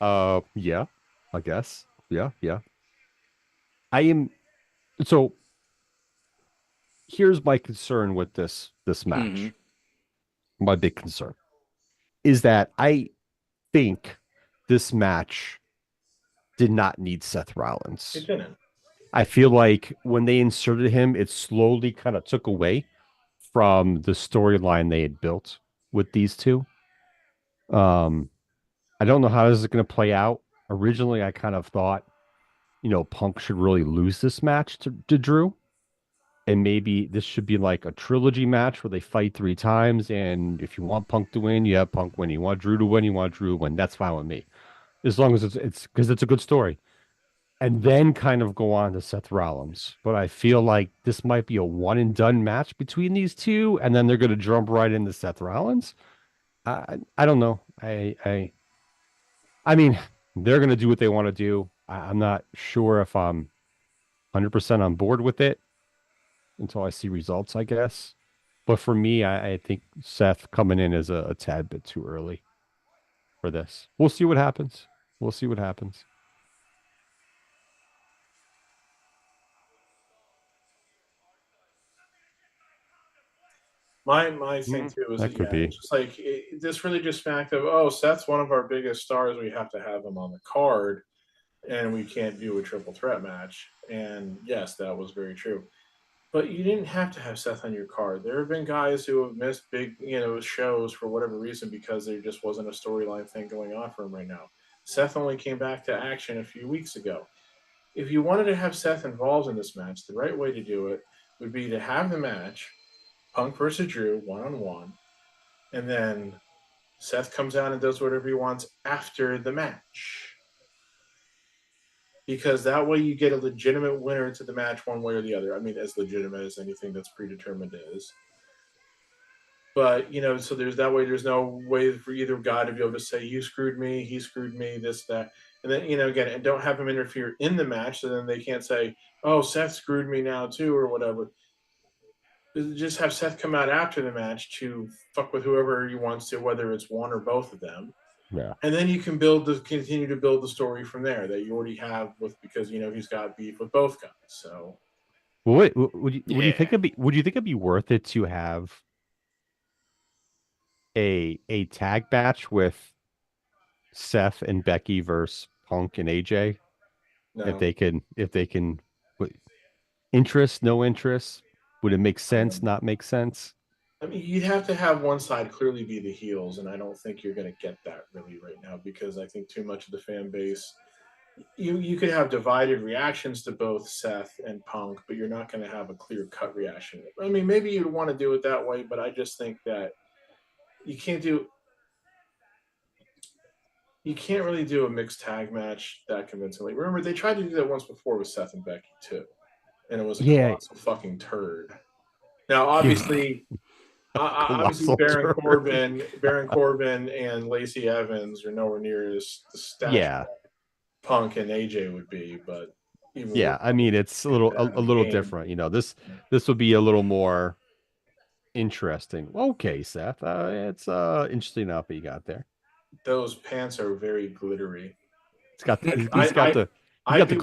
Speaker 2: up?
Speaker 1: yeah, I guess. Yeah, yeah. I am so here's my concern with this
Speaker 3: Mm-hmm.
Speaker 1: match. My big concern is that I think this match did not need Seth
Speaker 2: It
Speaker 1: Rollins.
Speaker 2: didn't.
Speaker 1: I feel like when they inserted him, it slowly kind of took away from the storyline they had built with these two. Um, I don't know how this is going to play out. Originally, I kind of thought, Punk should really lose this match to Drew. And maybe this should be like a trilogy match where they fight 3 times. And if you want Punk to win, you have Punk win. You want Drew to win, you want Drew to win. That's fine with me. As long as it's because it's a good story. And then kind of go on to Seth Rollins. But I feel like this might be a one and done match between these two, and then they're going to jump right into Seth Rollins. I don't know. I mean, they're going to do what they want to do. I'm not sure if I'm 100% on board with it until I see results, I guess. But for me, I think Seth coming in is a tad bit too early for this. We'll see what happens. We'll see what happens.
Speaker 2: My thing too is
Speaker 1: That
Speaker 2: that
Speaker 1: could
Speaker 2: yeah,
Speaker 1: be.
Speaker 2: it's just like this really just smacked of Seth's one of our biggest stars. We have to have him on the card, and we can't do a triple threat match. And yes, that was very true. But you didn't have to have Seth on your card. There have been guys who have missed big, shows for whatever reason because there just wasn't a storyline thing going on for him right now. Seth only came back to action a few weeks ago. If you wanted to have Seth involved in this match, the right way to do it would be to have the match, Punk versus Drew, 1-on-1, and then Seth comes out and does whatever he wants after the match. Because that way you get a legitimate winner to the match one way or the other. I mean, as legitimate as anything that's predetermined is. But, so there's that way, there's no way for either guy to be able to say, you screwed me, he screwed me, this, that. And then, again, and don't have him interfere in the match. So then they can't say, oh, Seth screwed me now too, or whatever. Just have Seth come out after the match to fuck with whoever he wants to, whether it's one or both of them.
Speaker 1: Yeah.
Speaker 2: And then you can continue to build the story from there that you already have with, because he's got beef with both guys. So
Speaker 1: Well, wait, would you think
Speaker 3: Yeah.
Speaker 1: it'd be worth it to have a tag match with Seth and Becky versus Punk and AJ? If
Speaker 2: no,
Speaker 1: they can, interest, no interest, would it make sense?
Speaker 2: um,
Speaker 1: Not make sense?
Speaker 2: I mean, you'd have to have one side clearly be the heels, and I don't think you're going to get that really right now because I think too much of the fan base. You could have divided reactions to both Seth and Punk, but you're not going to have a clear cut reaction. I mean, maybe you'd want to do it that way, but I just think that you can't do you can't really do a mixed tag match that convincingly. Remember, they tried to do that once before with Seth and Becky too, and it was a
Speaker 1: Yeah,
Speaker 2: colossal fucking turd. Now,
Speaker 1: yeah,
Speaker 2: obviously,
Speaker 1: colossal turd.
Speaker 2: Baron Corbin, and Lacey Evans are nowhere near as the stature
Speaker 1: Yeah,
Speaker 2: Punk and AJ would be, but even
Speaker 1: yeah.
Speaker 2: with
Speaker 1: I mean, it's
Speaker 2: that
Speaker 1: a
Speaker 2: in the
Speaker 1: little
Speaker 2: game,
Speaker 1: different. This would be a little more interesting. Okay, Seth. It's interesting outfit you got there.
Speaker 2: those pants are very glittery.
Speaker 1: It's got
Speaker 2: Like,
Speaker 1: he's
Speaker 2: I'd
Speaker 1: got the
Speaker 2: be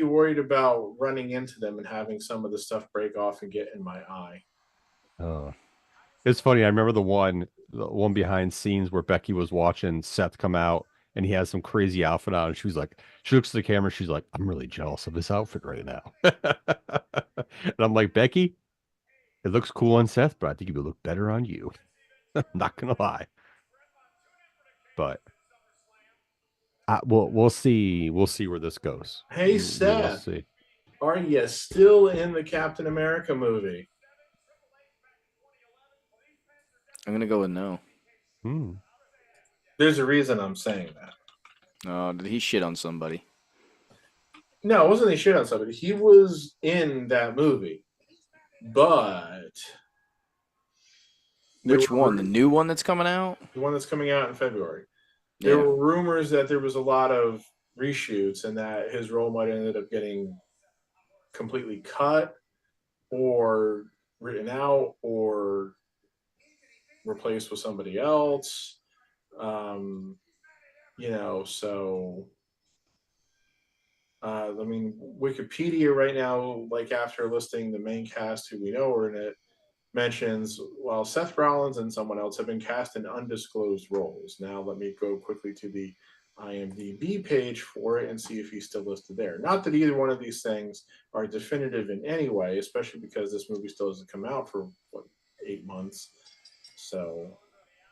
Speaker 2: worried
Speaker 1: glam.
Speaker 2: about running into them and having some of the stuff break off and get in my eye.
Speaker 1: Oh. It's funny. I remember the one behind scenes where Becky was watching Seth come out and he has some crazy outfit on. And she was like, she looks at the camera. She's like, I'm really jealous of this outfit right now. And I'm like, Becky, it looks cool on Seth, but I think it would look better on you. Not gonna lie. But we'll see. We'll see where this goes.
Speaker 2: Hey
Speaker 1: We will
Speaker 2: Seth,
Speaker 1: see.
Speaker 2: are you still in the Captain America movie?
Speaker 3: I'm gonna go with no.
Speaker 1: Hmm.
Speaker 2: There's a reason I'm saying that.
Speaker 3: Oh, did he shit on somebody?
Speaker 2: No, it wasn't a shit on somebody. He was in that movie, but there
Speaker 3: Which one?
Speaker 2: were
Speaker 3: The new one that's coming out?
Speaker 2: the one that's coming out in February. There
Speaker 3: Yeah.
Speaker 2: were rumors that there was a lot of reshoots and that his role might ended up getting completely cut or written out or replaced with somebody else. Um, so I mean, Wikipedia right now, like after listing the main cast who we know are in it, mentions while Seth Rollins and someone else have been cast in undisclosed roles. Now, let me go quickly to the IMDb page for it and see if he's still listed there. Not that either one of these things are definitive in any way, especially because this movie still hasn't come out for 8 months. So,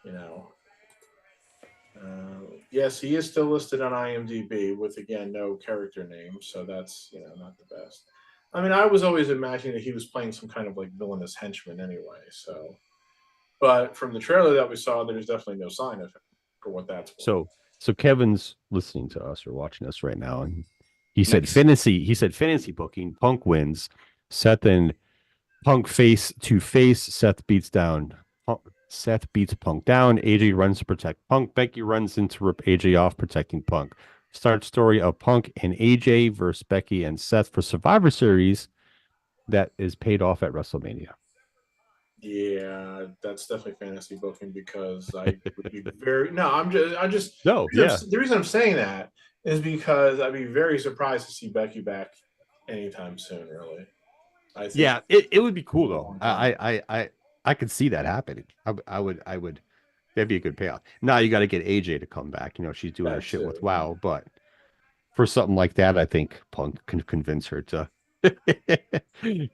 Speaker 2: you know, yes, he is still listed on IMDb with again no character name, so that's not the best. I mean, I was always imagining that he was playing some kind of like villainous henchman anyway. So, but from the trailer that we saw, there's definitely no sign of him for what that's worth.
Speaker 1: So Kevin's listening to us or watching us right now, and
Speaker 3: Next.
Speaker 1: He said fantasy booking. Punk wins. Seth and Punk face to face. Seth beats Punk down. AJ runs to protect Punk. Becky runs in to rip AJ off, protecting Punk. Start story of Punk and AJ versus Becky and Seth for Survivor Series that is paid off at WrestleMania.
Speaker 2: Yeah, that's definitely fantasy booking because I would be very no. I just
Speaker 1: No, yeah,
Speaker 2: the reason I'm saying that is because I'd be very surprised to see Becky back anytime soon. Really, I think
Speaker 1: yeah. It would be cool
Speaker 2: a
Speaker 1: though.
Speaker 2: long time.
Speaker 1: I could see that happening. I would. That'd be a good payoff. Now you got to get AJ to come back. She's doing her
Speaker 2: That
Speaker 1: shit with
Speaker 2: too. Yeah.
Speaker 1: WoW, but for something like that, I think Punk can convince her to.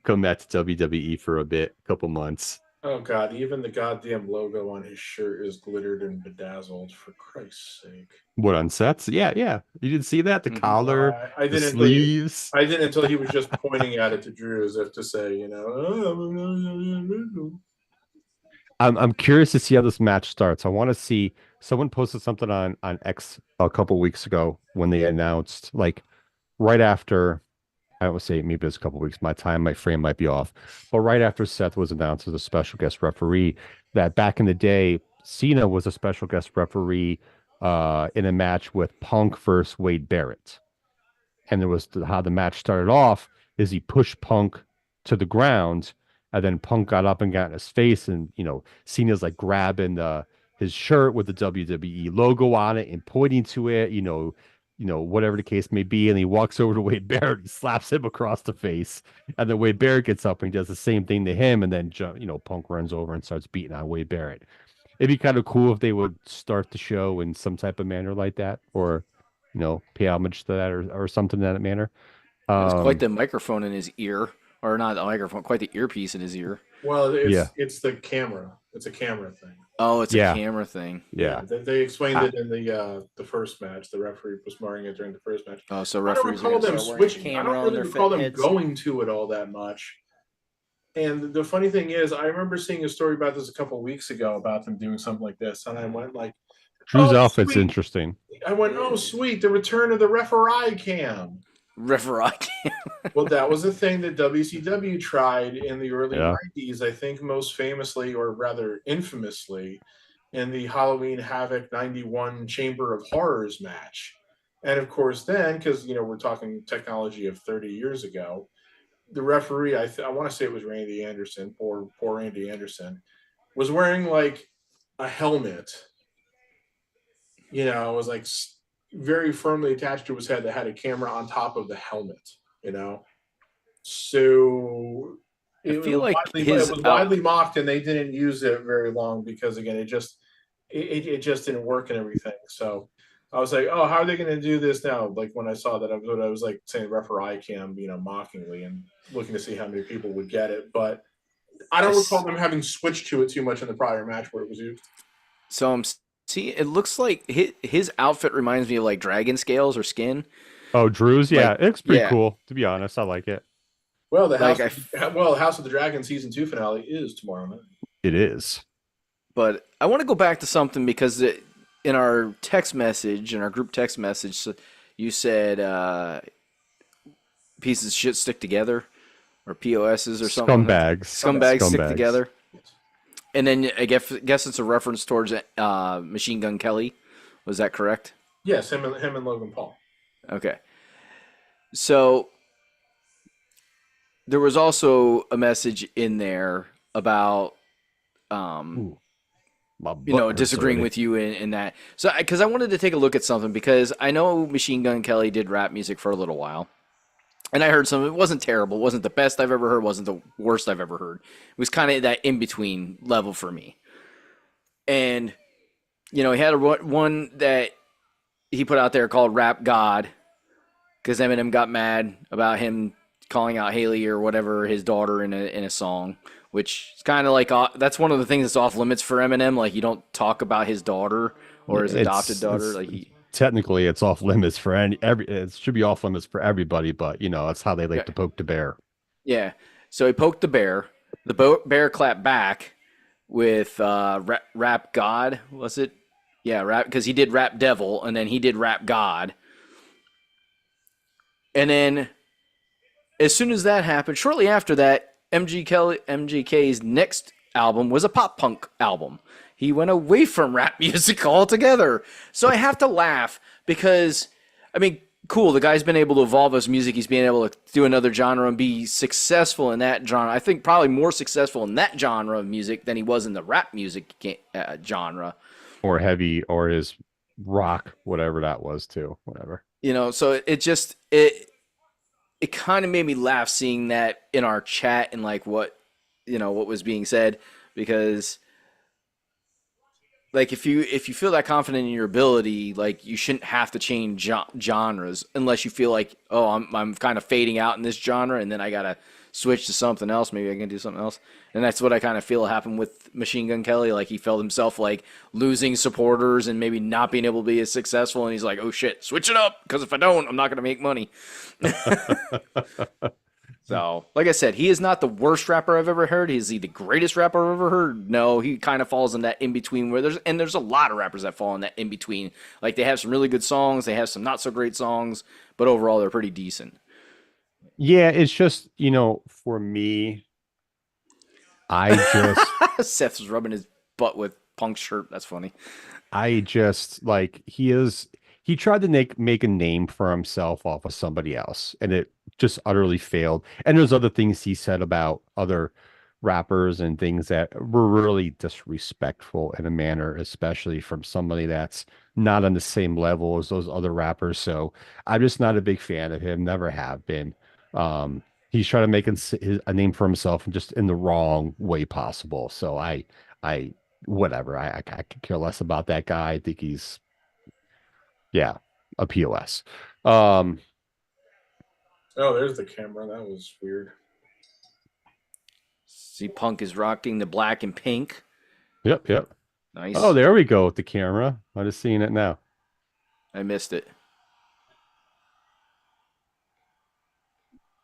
Speaker 1: Come back to WWE for a bit, a couple months.
Speaker 2: Oh God, even the goddamn logo on his shirt is glittered and bedazzled. For Christ's sake!
Speaker 1: What on sets? Yeah, yeah. You didn't see that? The
Speaker 3: Hmm.
Speaker 2: No,
Speaker 1: collar,
Speaker 2: I
Speaker 1: the
Speaker 2: didn't until
Speaker 1: sleeves.
Speaker 2: I didn't until he was just pointing at it to Drew as if to say,
Speaker 1: I'm curious to see how this match starts. I want to see someone posted something on X a couple weeks ago when they announced like right after I would say maybe it's a couple weeks. My frame might be off, but right after Seth was announced as a special guest referee, that back in the day, Cena was a special guest referee in a match with Punk versus Wade Barrett. And there was how the match started off is he pushed Punk to the ground, and then Punk got up and got in his face, and Cena's like grabbing his shirt with the WWE logo on it and pointing to it, whatever the case may be, and he walks over to Wade Barrett and slaps him across the face, and then Wade Barrett gets up and he does the same thing to him, and then Punk runs over and starts beating on Wade Barrett. It'd be kind of cool if they would start the show in some type of manner like that, or pay homage to that or something in that manner.
Speaker 3: It was quite
Speaker 1: Um,
Speaker 3: the microphone in his ear, or not a microphone, quite the earpiece in his ear.
Speaker 2: well,
Speaker 1: yeah,
Speaker 2: it's the camera. It's a camera thing.
Speaker 3: Oh, it's a
Speaker 1: yeah,
Speaker 3: camera thing.
Speaker 2: Yeah,
Speaker 1: yeah.
Speaker 2: they explained
Speaker 1: I,
Speaker 2: it in the first match. The referee was marking it during the first match.
Speaker 3: Oh, so
Speaker 2: I don't
Speaker 3: referees are
Speaker 2: recall
Speaker 3: going to
Speaker 2: them
Speaker 3: start wearing a
Speaker 2: switching. I
Speaker 3: camera
Speaker 2: don't
Speaker 3: on
Speaker 2: really
Speaker 3: their
Speaker 2: recall them
Speaker 3: heads.
Speaker 2: going to it all that much. And the funny thing is, I remember seeing a story about this a couple of weeks ago about them doing something like this, and I went like,
Speaker 1: Drew's
Speaker 2: "Oh,
Speaker 1: outfit's
Speaker 2: sweet!"
Speaker 1: interesting.
Speaker 2: I went, "Oh, sweet! The return of the referee cam."
Speaker 3: Referee.
Speaker 2: Well, that was a thing that WCW tried in the early
Speaker 1: Yeah,
Speaker 2: 90s, I think most famously, or rather infamously, in the Halloween Havoc 91 Chamber of Horrors match. And of course, then, because, we're talking technology of 30 years ago, the referee, I want to say it was Randy Anderson, poor Randy Anderson, was wearing like a helmet, it was like very firmly attached to his head that had a camera on top of the helmet, you know? So
Speaker 3: I
Speaker 2: it
Speaker 3: feel
Speaker 2: was
Speaker 3: like
Speaker 2: it
Speaker 3: his
Speaker 2: was
Speaker 3: out.
Speaker 2: widely mocked, and they didn't use it very long because again, it just didn't work and everything. So I was like, oh, how are they going to do this now? Like when I saw that episode, I was like saying referee cam, mockingly and looking to see how many people would get it. But I
Speaker 3: I
Speaker 2: don't recall
Speaker 3: s-
Speaker 2: them having switched to it too much in the prior match where it was used.
Speaker 3: so I'm see. It looks like his outfit reminds me of like dragon scales or skin.
Speaker 1: Oh, Drew's, yeah,
Speaker 3: Like
Speaker 1: it looks pretty
Speaker 3: yeah,
Speaker 1: cool, to be honest. I like it.
Speaker 2: Well,
Speaker 3: like
Speaker 2: House of the Dragon season 2 finale is tomorrow night.
Speaker 1: It is.
Speaker 3: But I want to go back to something because in our text message, in our group text message, you said pieces of shit stick together, or POSs or something.
Speaker 1: Scumbags.
Speaker 3: Scumbags stick
Speaker 1: Scumbags.
Speaker 3: together. And then I guess it's a reference towards Machine Gun Kelly. Was that correct?
Speaker 2: Yes, him and Logan Paul.
Speaker 3: Okay. So there was also a message in there about
Speaker 1: Ooh, my butt hurts
Speaker 3: disagreeing
Speaker 1: already.
Speaker 3: with you in that. So because I wanted to take a look at something because I know Machine Gun Kelly did rap music for a little while. And I heard some. It wasn't terrible. It wasn't the best I've ever heard. Wasn't the worst I've ever heard. It was kind of that in between level for me. And he had one that he put out there called "Rap God" because Eminem got mad about him calling out Haley or whatever his daughter in a song, which is kind of like that's one of the things that's off limits for Eminem. Like you don't talk about his daughter or his adopted daughter. Like he.
Speaker 1: Technically it's off limits for every it should be off limits for everybody, but that's how they like to poke the bear.
Speaker 3: Yeah. So he poked the bear. The bear clapped back with Rap God, was it? Yeah, rap because he did Rap Devil and then he did Rap God. And then as soon as that happened, shortly after that, MGK's next album was a pop punk album. He went away from rap music altogether. So I have to laugh because, I mean, cool. The guy's been able to evolve his music. He's been able to do another genre and be successful in that genre. I think probably more successful in that genre of music than he was in the rap music genre.
Speaker 1: Or heavy or his rock, whatever that was too. Whatever.
Speaker 3: So it kind of made me laugh seeing that in our chat and like what was being said because like if you feel that confident in your ability, like you shouldn't have to change genres unless you feel like, oh, I'm kind of fading out in this genre, and then I gotta switch to something else. Maybe I can do something else, and that's what I kind of feel happened with Machine Gun Kelly. Like he felt himself like losing supporters and maybe not being able to be as successful, and he's like, oh shit, switch it up because if I don't, I'm not gonna make money. So, like I said, he is not the worst rapper I've ever heard. Is he the greatest rapper I've ever heard? No, he kind of falls in that in between where there's a lot of rappers that fall in that in between. Like they have some really good songs, they have some not so great songs, but overall they're pretty decent.
Speaker 1: Yeah, it's just, for me, I just
Speaker 3: Seth's rubbing his butt with Punk's shirt. That's funny.
Speaker 1: I just like he tried to make a name for himself off of somebody else, and it just utterly failed. And there's other things he said about other rappers and things that were really disrespectful in a manner, especially from somebody that's not on the same level as those other rappers. So I'm just not a big fan of him, never have been. He's trying to make a name for himself just in the wrong way possible. So I whatever. I could care less about that guy. I think he's, yeah, a POS. Um,
Speaker 2: Oh, there's the camera. That was weird.
Speaker 3: See, Punk is rocking the black and pink.
Speaker 1: yep, yep. Oh,
Speaker 3: Nice.
Speaker 1: there we go with the camera. I'm just seeing it now.
Speaker 3: I missed it.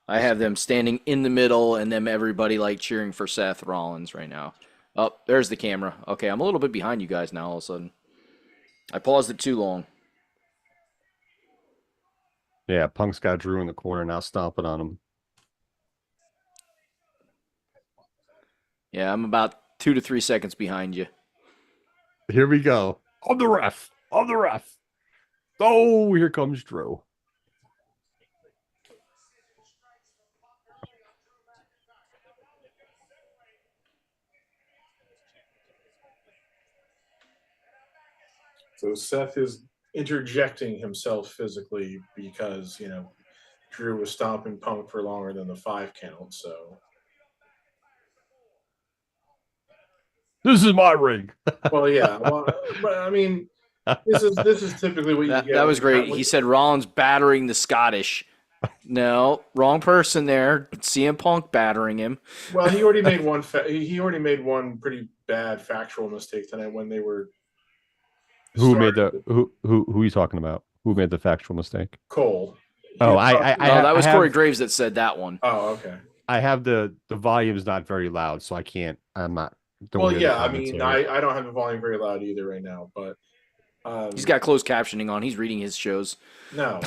Speaker 3: I have them standing in the middle and them everybody like cheering for Seth Rollins right now. Oh, there's the camera. Okay, I'm a little bit behind you guys now all of a sudden. I paused it too long.
Speaker 1: Yeah, Punk's got Drew in the corner now, stomping on him.
Speaker 3: Yeah, I'm about 2 to 3 seconds behind you.
Speaker 1: Here we go. On the ref. On the ref. Oh, here comes Drew.
Speaker 2: So Seth is interjecting himself physically because, Drew was stomping Punk for longer than the 5 count. So,
Speaker 1: This is my ring.
Speaker 2: well, yeah. Well, but I mean, this is typically what you
Speaker 3: That
Speaker 2: get.
Speaker 3: was great. He said Rollins battering the Scottish. No, wrong person there. CM Punk battering him.
Speaker 2: Well, he already made one. He already made one pretty bad factual mistake tonight when they were
Speaker 1: Who made the
Speaker 2: starting
Speaker 1: who are you talking about? Who made the factual mistake?
Speaker 2: Cole. He
Speaker 1: Oh,
Speaker 2: had
Speaker 1: I
Speaker 2: talked-
Speaker 1: I,
Speaker 3: No,
Speaker 1: I,
Speaker 3: that
Speaker 1: I
Speaker 3: was Corey
Speaker 1: have
Speaker 3: Graves that said that one.
Speaker 2: Oh, okay.
Speaker 1: I have the volume's not very loud, so I can't. I'm not. Don't
Speaker 2: Well,
Speaker 1: hear the
Speaker 2: yeah. I mean,
Speaker 1: commentary.
Speaker 2: I don't have the volume very loud either right now, but
Speaker 3: He's got closed captioning on. He's reading his shows.
Speaker 2: no.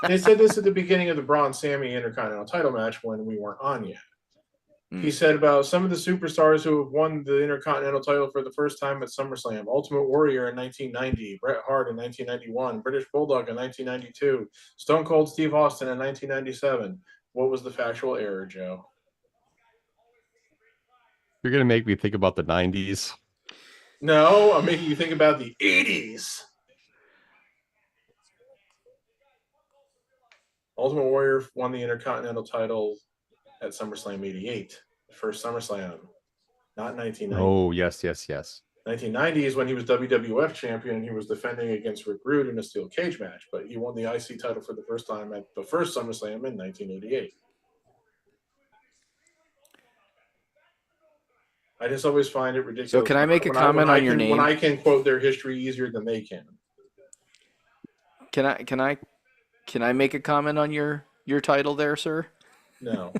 Speaker 2: They said this at the beginning of the Braun Sammy Intercontinental title match when we weren't on yet. He said about some of the superstars who have won the Intercontinental title for the first time at SummerSlam: Ultimate Warrior in 1990, Bret Hart in 1991, British Bulldog in 1992, Stone Cold Steve Austin in 1997. What was the factual error, Joe?
Speaker 1: You're gonna make me think about the '90s.
Speaker 2: No, I'm making you think about the 80s. Ultimate Warrior won the Intercontinental title at SummerSlam '88, the first SummerSlam, not 1990.
Speaker 1: Oh, yes, yes, yes.
Speaker 2: 1990 is when he was WWF champion and he was defending against Rick Rude in a steel cage match, but he won the IC title for the first time at the first SummerSlam in 1988. I just always find it ridiculous.
Speaker 3: So can I make a comment on your name?
Speaker 2: When I can quote their history easier than they can.
Speaker 3: Can I make a comment on your title there, sir?
Speaker 2: No.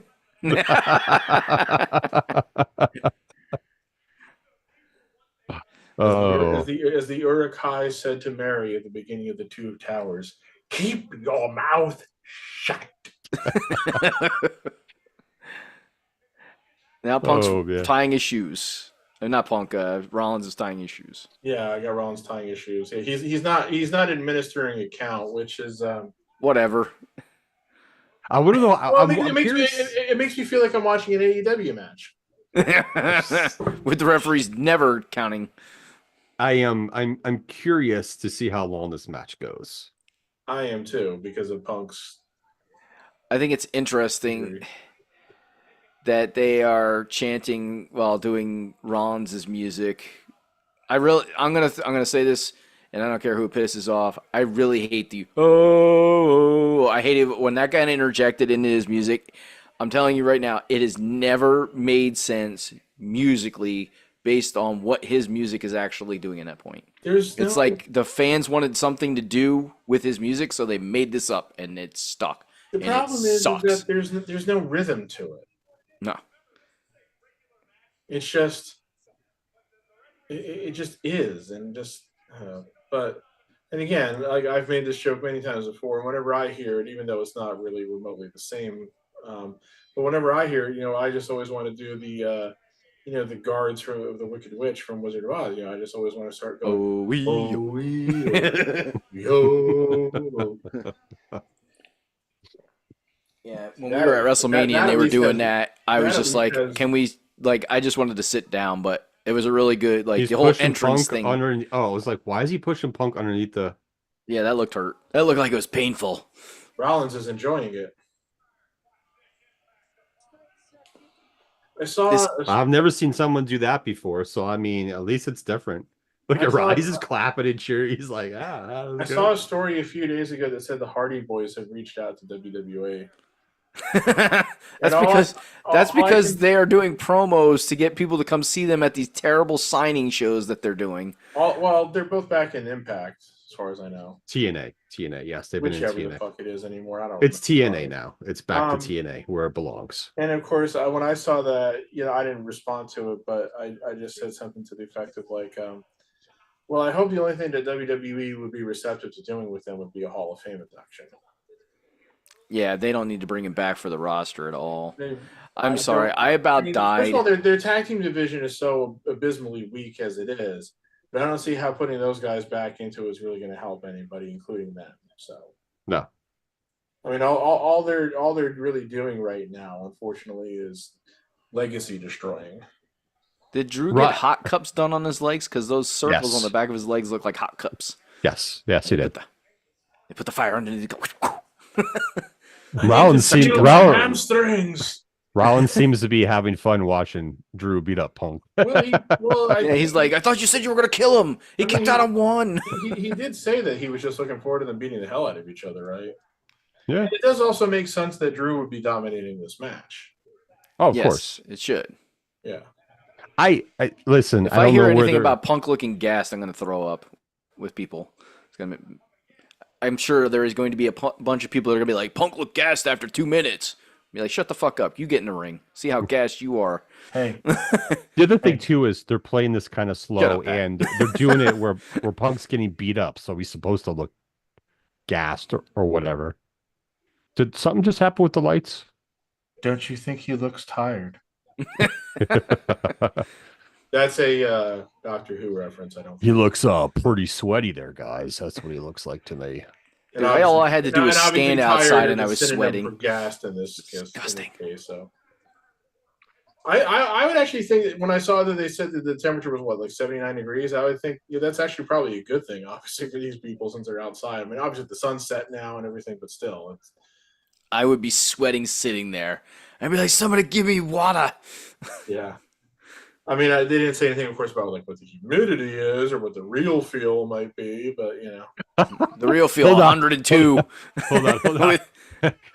Speaker 1: Oh,
Speaker 2: As the Uruk-hai said to Mary at the beginning of the Two Towers, keep your mouth shut.
Speaker 3: Now Punk's
Speaker 1: yeah.
Speaker 3: tying his shoes. Not Punk. Rollins is tying his shoes.
Speaker 2: Yeah, I got Rollins tying his shoes. Yeah, he's not administering a count, which is
Speaker 3: Whatever.
Speaker 1: I wouldn't know.
Speaker 2: well, it makes me feel like I'm watching an AEW match.
Speaker 3: With the referees never counting.
Speaker 1: I'm curious to see how long this match goes.
Speaker 2: I am too, because of Punk's.
Speaker 3: I think it's interesting that they are chanting while doing Rollins' music I'm gonna say this, and I don't care who it pisses off. I really hate the oh. I hate it when that guy interjected into his music. I'm telling you right now, it has never made sense musically based on what his music is actually doing in that point. It's like the fans wanted something to do with his music, so they made this up, and it's stuck.
Speaker 2: The problem is that there's no rhythm to it.
Speaker 3: No.
Speaker 2: It's just it just is, and just but and again, like I've made this joke many times before. Whenever I hear it, even though it's not really remotely the same, but whenever I hear it, I just always want to do the guards from the Wicked Witch from Wizard of Oz. I just always want to start going,
Speaker 3: Oh, we.
Speaker 2: yo.
Speaker 3: Yeah, when we were at WrestleMania and they were doing that, I was just like, can we, I just wanted to sit down, but it was a really good, the whole entrance thing.
Speaker 1: It was like, why is he pushing Punk underneath the...
Speaker 3: Yeah, that looked hurt. That looked like it was painful.
Speaker 2: Rollins is enjoying it.
Speaker 1: I've never seen someone do that before, so I mean, at least it's different. Look at Rise is clapping and cheering. He's like,
Speaker 2: I saw a story a few days ago that said the Hardy Boys have reached out to WWE.
Speaker 3: that's because they are doing promos to get people to come see them at these terrible signing shows that they're doing.
Speaker 2: Well, they're both back in Impact, as far as I know.
Speaker 1: TNA, yes, they've been in TNA.
Speaker 2: Whichever the fuck it is anymore, I don't.
Speaker 1: It's TNA now. It's back to TNA where it belongs.
Speaker 2: And of course, when I saw that, I didn't respond to it, but I just said something to the effect of well, I hope the only thing that WWE would be receptive to doing with them would be a Hall of Fame induction.
Speaker 3: Yeah, they don't need to bring him back for the roster at all. I'm sorry. I about died.
Speaker 2: First of all, their tag team division is so abysmally weak as it is, but I don't see how putting those guys back into it is really going to help anybody, including them. So
Speaker 1: no.
Speaker 2: I mean, all they're really doing right now, unfortunately, is legacy destroying.
Speaker 3: Did Drew get hot cups done on his legs? Because those circles on the back of his legs look like hot cups.
Speaker 1: Yes, he did.
Speaker 3: They put the fire underneath.
Speaker 1: Rollins seems to be having fun watching Drew beat up Punk.
Speaker 3: He's like, I thought you said you were going to kill him. He kicked out on one.
Speaker 2: He did say that he was just looking forward to them beating the hell out of each other, right?
Speaker 1: Yeah.
Speaker 2: And it does also make sense that Drew would be dominating this match.
Speaker 1: Oh, of course.
Speaker 3: It should.
Speaker 2: Yeah.
Speaker 1: I listen.
Speaker 3: If I hear anything about Punk looking gassed, I'm going to throw up with people. I'm sure there is going to be a bunch of people that are going to be like, Punk looked gassed after 2 minutes. Be like, shut the fuck up. You get in the ring. See how gassed you are.
Speaker 2: Hey.
Speaker 1: The other thing, too, is they're playing this kind of slow, and they're doing it where Punk's getting beat up, so he's supposed to look gassed or whatever. Did something just happen with the lights?
Speaker 2: Don't you think he looks tired? That's a Doctor Who reference.
Speaker 1: He looks pretty sweaty there, guys. That's what he looks like to me.
Speaker 3: Dude, all I had to do was stand outside, and I was sweating.
Speaker 2: Gassed in this
Speaker 3: disgusting.
Speaker 2: Case, so I would actually think that when I saw that they said that the temperature was like 79 degrees, I would think that's actually probably a good thing, obviously, for these people since they're outside. I mean, obviously the sun's set now and everything, but still,
Speaker 3: I would be sweating sitting there. I'd be like, somebody give me water.
Speaker 2: Yeah. I mean, they didn't say anything, of course, about what the humidity is or what the real feel might be, but
Speaker 3: the real feel 102.
Speaker 1: Hold on.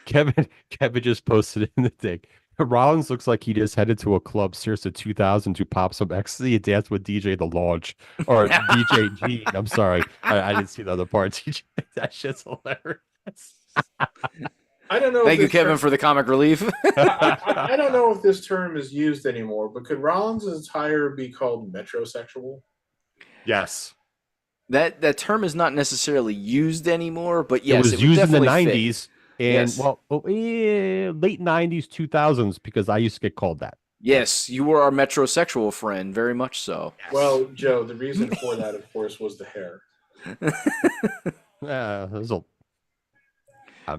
Speaker 1: Kevin just posted in the thing. Rollins looks like he just headed to a club, Sears of 2000 to pop some ecstasy and dance with DJ The Launch or DJ G. I'm sorry, I didn't see the other part. DJ, that shit's hilarious.
Speaker 2: I don't know.
Speaker 3: Thank you, Kevin, for the comic relief.
Speaker 2: I don't know if this term is used anymore, but could Rollins' attire be called metrosexual?
Speaker 1: Yes.
Speaker 3: That term is not necessarily used anymore, but yes,
Speaker 1: it was used in the
Speaker 3: 90s.
Speaker 1: And late 90s, 2000s, because I used to get called that.
Speaker 3: Yes, you were our metrosexual friend, very much so.
Speaker 2: Yes. Well, Joe, the reason for that, of course, was the hair.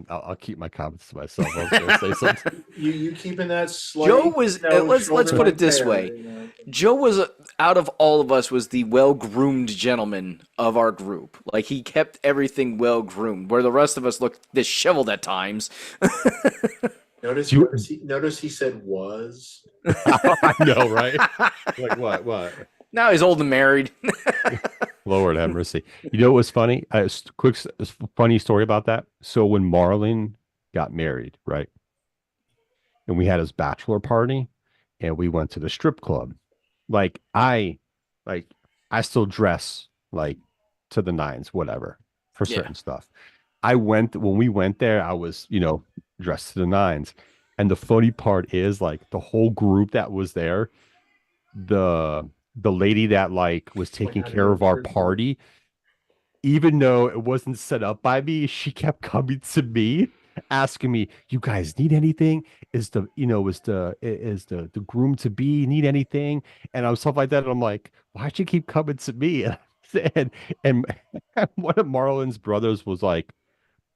Speaker 1: I'll keep my comments to myself. I was going to say something.
Speaker 2: You keeping that slight?
Speaker 3: Joe was. Let's put it this way. Joe was out of all of us was the well-groomed gentleman of our group. Like he kept everything well-groomed, where the rest of us looked disheveled at times.
Speaker 2: Notice he said was.
Speaker 1: I know, right? Like what?
Speaker 3: Now he's old and married.
Speaker 1: Lord have mercy. You know what was funny? Funny story about that. So when Marlon got married, right, and we had his bachelor party, and we went to the strip club. Like like I still dress like to the nines, whatever, for
Speaker 3: Yeah.
Speaker 1: certain stuff. I went when we went there, I was, dressed to the nines. And the funny part is like the whole group that was there, the lady that like was
Speaker 2: Like
Speaker 1: taking
Speaker 2: not
Speaker 1: care
Speaker 2: even
Speaker 1: of our
Speaker 2: truthful.
Speaker 1: party, even though it wasn't set up by me, she kept coming to me asking me, "You guys need anything? Is the groom to be need anything?" And I was stuff like that. And I'm like, "Why'd you keep coming to me?" And and one of Marlon's brothers was like,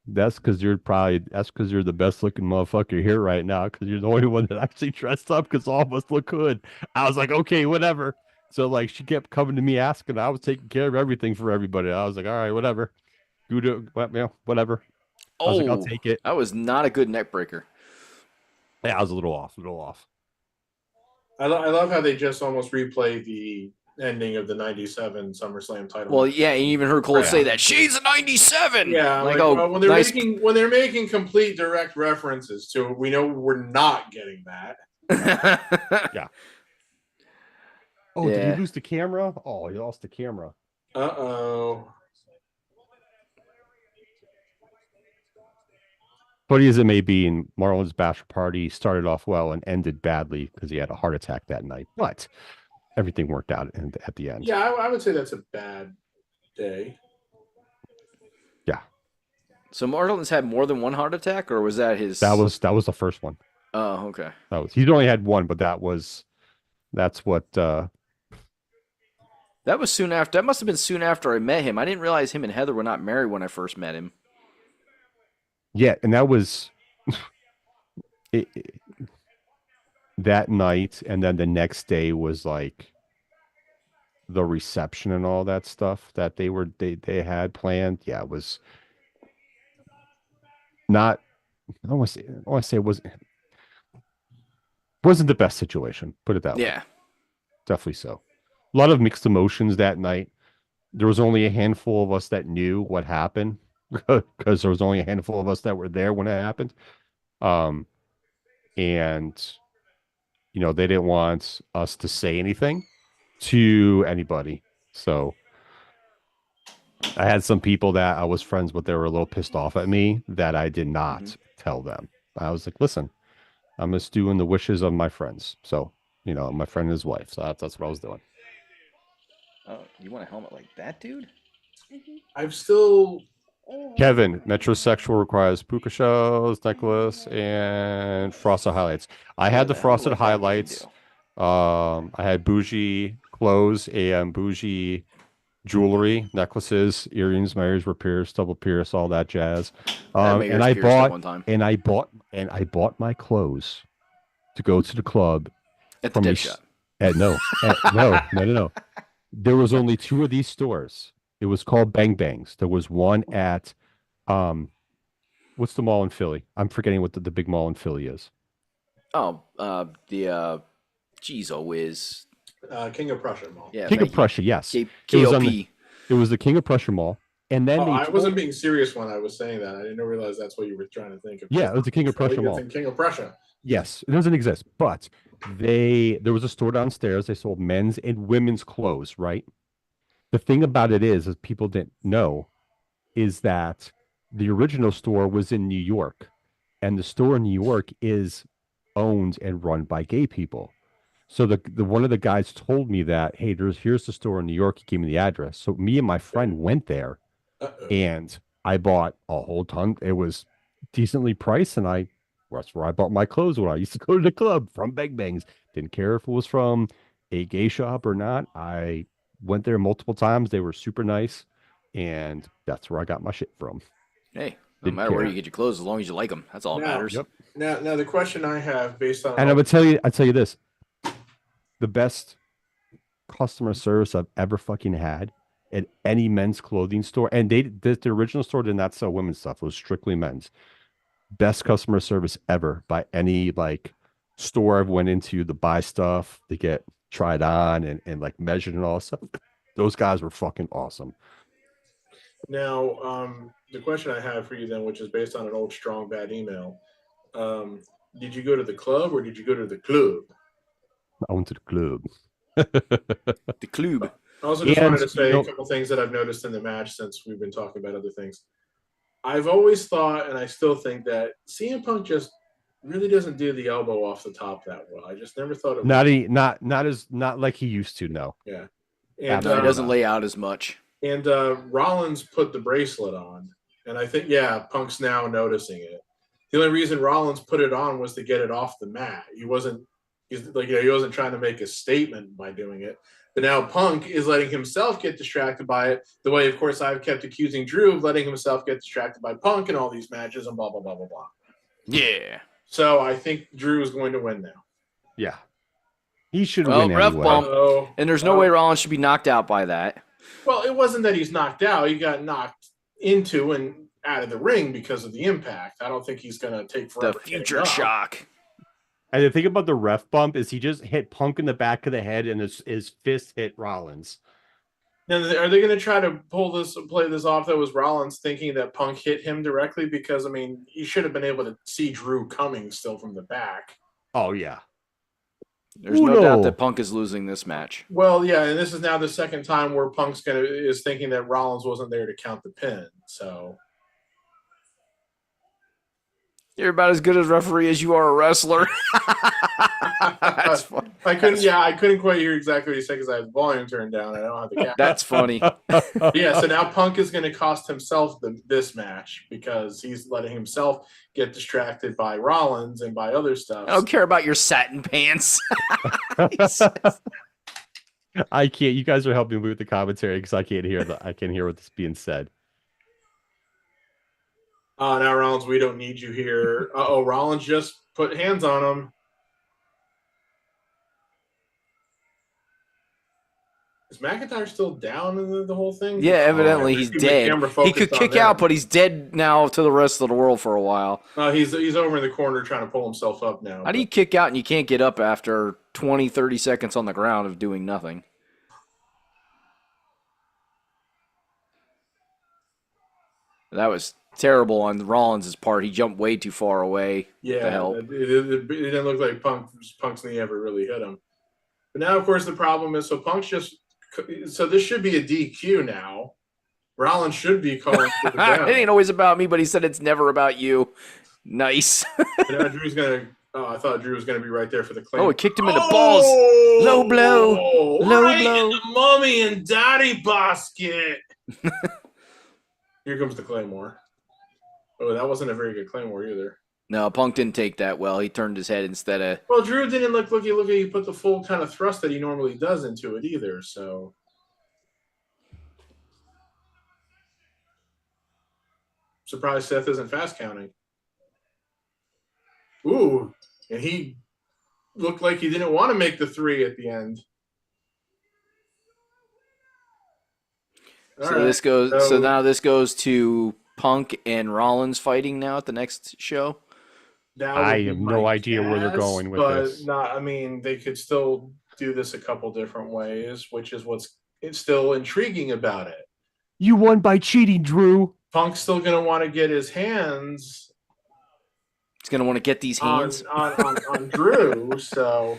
Speaker 1: that's because you're the best looking motherfucker here right now because you're the only one that actually dressed up because all of us look good. I was like, okay, whatever. So like she kept coming to me asking. I was taking care of everything for everybody. I was like, all right, whatever. Do it, whatever. I was like, I'll
Speaker 3: Oh,
Speaker 1: take it.
Speaker 3: that was not a good neck breaker.
Speaker 1: Yeah, I was a little off, a little off.
Speaker 2: I love how they just almost replay the ending of the '97 SummerSlam title
Speaker 3: Well,
Speaker 2: match.
Speaker 3: yeah, you even heard Cole
Speaker 2: Right
Speaker 3: say
Speaker 1: Yeah.
Speaker 3: that she's a 97.
Speaker 2: Yeah,
Speaker 3: Like,
Speaker 2: like
Speaker 3: oh,
Speaker 2: well,
Speaker 3: nice.
Speaker 2: when they're making complete direct references to it, we know we're not getting that.
Speaker 1: Yeah. Oh, did he
Speaker 3: Yeah.
Speaker 1: lose the camera? Oh, he lost the camera.
Speaker 2: Uh-oh.
Speaker 1: Funny as it may be, in Marlon's bachelor party started off well and ended badly because he had a heart attack that night. But everything worked out at the end.
Speaker 2: Yeah, I would say that's a bad day.
Speaker 1: Yeah.
Speaker 3: So Martin's had more than one heart attack, or was that
Speaker 1: That
Speaker 3: his?
Speaker 1: was that was the first one.
Speaker 3: Oh, okay.
Speaker 1: He's only had one, but that's what
Speaker 3: That was soon after. That must have been soon after I met him. I didn't realize him and Heather were not married when I first met him.
Speaker 1: yeah, and that was it, that night, and then the next day was like the reception and all that stuff that they had planned. Yeah, it was not. I don't want to say it wasn't the best situation. Put it that way.
Speaker 3: Yeah.
Speaker 1: Definitely so. A lot of mixed emotions that night. There was only a handful of us that knew what happened because there was only a handful of us that were there when it happened. Um, and they didn't want us to say anything to anybody. So I had some people that I was friends with that were a little pissed off at me that I did
Speaker 3: Hmm.
Speaker 1: not tell them. I was like, listen, I'm just doing the wishes of my friends. So, my friend and his wife. So that's what I was doing.
Speaker 3: Oh, you want a helmet like that, dude?
Speaker 2: I've still
Speaker 1: Kevin, metrosexual requires puka shells, necklace, and frosted highlights. I had
Speaker 3: Whatever
Speaker 1: the
Speaker 3: the hell
Speaker 1: frosted
Speaker 3: like that we can do.
Speaker 1: highlights. I had bougie clothes and bougie jewelry, necklaces, earrings. My ears were pierced, double pierced, all that jazz.
Speaker 3: I had my
Speaker 1: And
Speaker 3: ears
Speaker 1: I
Speaker 3: pierced at
Speaker 1: bought
Speaker 3: one time
Speaker 1: and I bought my clothes to go to the club
Speaker 3: at the
Speaker 1: from
Speaker 3: Dead Shot.
Speaker 1: no, no. There was only two of these stores. It was called Bang Bangs. There was one at um, what's the mall in Philly? I'm forgetting what the big mall in Philly is.
Speaker 3: Oh, geez, oh whiz.
Speaker 2: King of Prussia Mall.
Speaker 3: Yeah,
Speaker 1: King of
Speaker 3: thank you.
Speaker 1: Prussia, yes. It was on the
Speaker 3: KOP.
Speaker 1: it was the King of Prussia Mall. And then
Speaker 2: Oh,
Speaker 1: they
Speaker 2: I wasn't
Speaker 1: told
Speaker 2: being serious when I was saying that. I didn't realize that's what you were trying to think of.
Speaker 1: yeah, it was the King of
Speaker 2: Philly,
Speaker 1: Prussia
Speaker 2: you're
Speaker 1: Mall.
Speaker 2: thinking King of Prussia.
Speaker 1: Yes, it doesn't exist, but there was a store downstairs. They sold men's and women's clothes, right? The thing about it is people didn't know, is that the original store was in New York, and the store in New York is owned and run by gay people. So the one of the guys told me that, hey, here's the store in New York. He gave me the address. So me and my friend went there,
Speaker 2: Uh-oh.
Speaker 1: and I bought a whole ton. It was decently priced, and that's where I bought my clothes when I used to go to the club from Bang Bangs. Didn't care if it was from a gay shop or not. I went there multiple times. They were super nice, and that's where I got my shit from.
Speaker 3: Hey, no
Speaker 1: Didn't
Speaker 3: matter where
Speaker 1: care.
Speaker 3: you get your clothes, as long as you like them, that's all that
Speaker 2: Now,
Speaker 3: matters.
Speaker 1: Yep.
Speaker 2: now, the question I have, based on
Speaker 1: And
Speaker 2: all,
Speaker 1: I tell you this, the best customer service I've ever fucking had at any men's clothing store, and the original store did not sell women's stuff. It was strictly men's. Best customer service ever by any like store I've went into to buy stuff to get tried on and like measured and all that stuff. Those guys were fucking awesome.
Speaker 2: Now, the question I have for you then, which is based on an old strong bad email, um, did you go to the club or did you go to the club?
Speaker 1: I went to the club.
Speaker 3: The club.
Speaker 2: I also just wanted
Speaker 1: And
Speaker 2: to say a couple things that I've noticed in the match since we've been talking about other things. I've always thought, and I still think, that CM Punk just really doesn't do the elbow off the top that well. I just never thought it was.
Speaker 1: not like he used to. No,
Speaker 2: Yeah. And
Speaker 3: No, he doesn't lay out as much.
Speaker 2: And Rollins put the bracelet on, and I think Punk's now noticing it. The only reason Rollins put it on was to get it off the mat. He wasn't trying to make a statement by doing it. But now Punk is letting himself get distracted by it. The way, of course, I've kept accusing Drew of letting himself get distracted by Punk in all these matches and blah blah blah blah blah.
Speaker 3: Yeah.
Speaker 2: So I think Drew is going to win now.
Speaker 1: Yeah, he should win
Speaker 3: ref
Speaker 1: anyway.
Speaker 3: bump, and there's no way Rollins should be knocked out by that.
Speaker 2: Well, it wasn't that he's knocked out. He got knocked into and out of the ring because of the impact. I don't think he's going to take forever.
Speaker 3: The future shock.
Speaker 1: And the thing about the ref bump is he just hit Punk in the back of the head and his fist hit Rollins.
Speaker 2: Now, are they going to try to play this off that was Rollins thinking that Punk hit him directly? Because, I mean, you should have been able to see Drew coming still from the back.
Speaker 1: Oh, yeah.
Speaker 3: There's no doubt that Punk is losing this match.
Speaker 2: Well, yeah, and this is now the second time where Punk's is thinking that Rollins wasn't there to count the pin. So
Speaker 3: you're about as good as referee as you are a wrestler. That's funny.
Speaker 2: I couldn't quite hear exactly what you said because I had the volume turned down. I don't have the camera.
Speaker 3: That's funny.
Speaker 2: Yeah, so now Punk is going to cost himself this match because he's letting himself get distracted by Rollins and by other stuff.
Speaker 3: I don't care about your satin pants.
Speaker 1: I can't. You guys are helping me with the commentary because I can't hear what's being said.
Speaker 2: Now Rollins, we don't need you here. Rollins just put hands on him. Is McIntyre still down in the whole thing?
Speaker 3: Yeah, evidently he's dead. He could kick out, but he's dead now to the rest of the world for a while.
Speaker 2: He's over in the corner trying to pull himself up now.
Speaker 3: How do you kick out and you can't get up after 20, 30 seconds on the ground of doing nothing? That was terrible on Rollins' part. He jumped way too far away to help.
Speaker 2: It didn't look like Punk's knee ever really hit him. But now, of course, the problem is, so this should be a DQ now. Rollins should be calling for the down.
Speaker 3: It ain't always about me, but he said it's never about you. Nice.
Speaker 2: Now Drew's going to I thought Drew was going to be right there for the claim.
Speaker 3: Oh, it kicked him in the balls. Low blow. Low blow.
Speaker 2: In the mummy and daddy basket. Here comes the Claymore. Oh, that wasn't a very good Claymore either.
Speaker 3: No, Punk didn't take that well. He turned his head instead of...
Speaker 2: Well, Drew didn't look he put the full kind of thrust that he normally does into it either, so... Surprised Seth isn't fast counting. Ooh, and he looked like he didn't want to make the 3 at the end.
Speaker 3: So now this goes to Punk and Rollins fighting now at the next show.
Speaker 1: I have no idea where they're going with this.
Speaker 2: But I mean, they could still do this a couple different ways, which is it's still intriguing about it.
Speaker 1: You won by cheating, Drew.
Speaker 2: Punk's still going to want to get his hands.
Speaker 3: He's going to want to get these hands
Speaker 2: on Drew. So,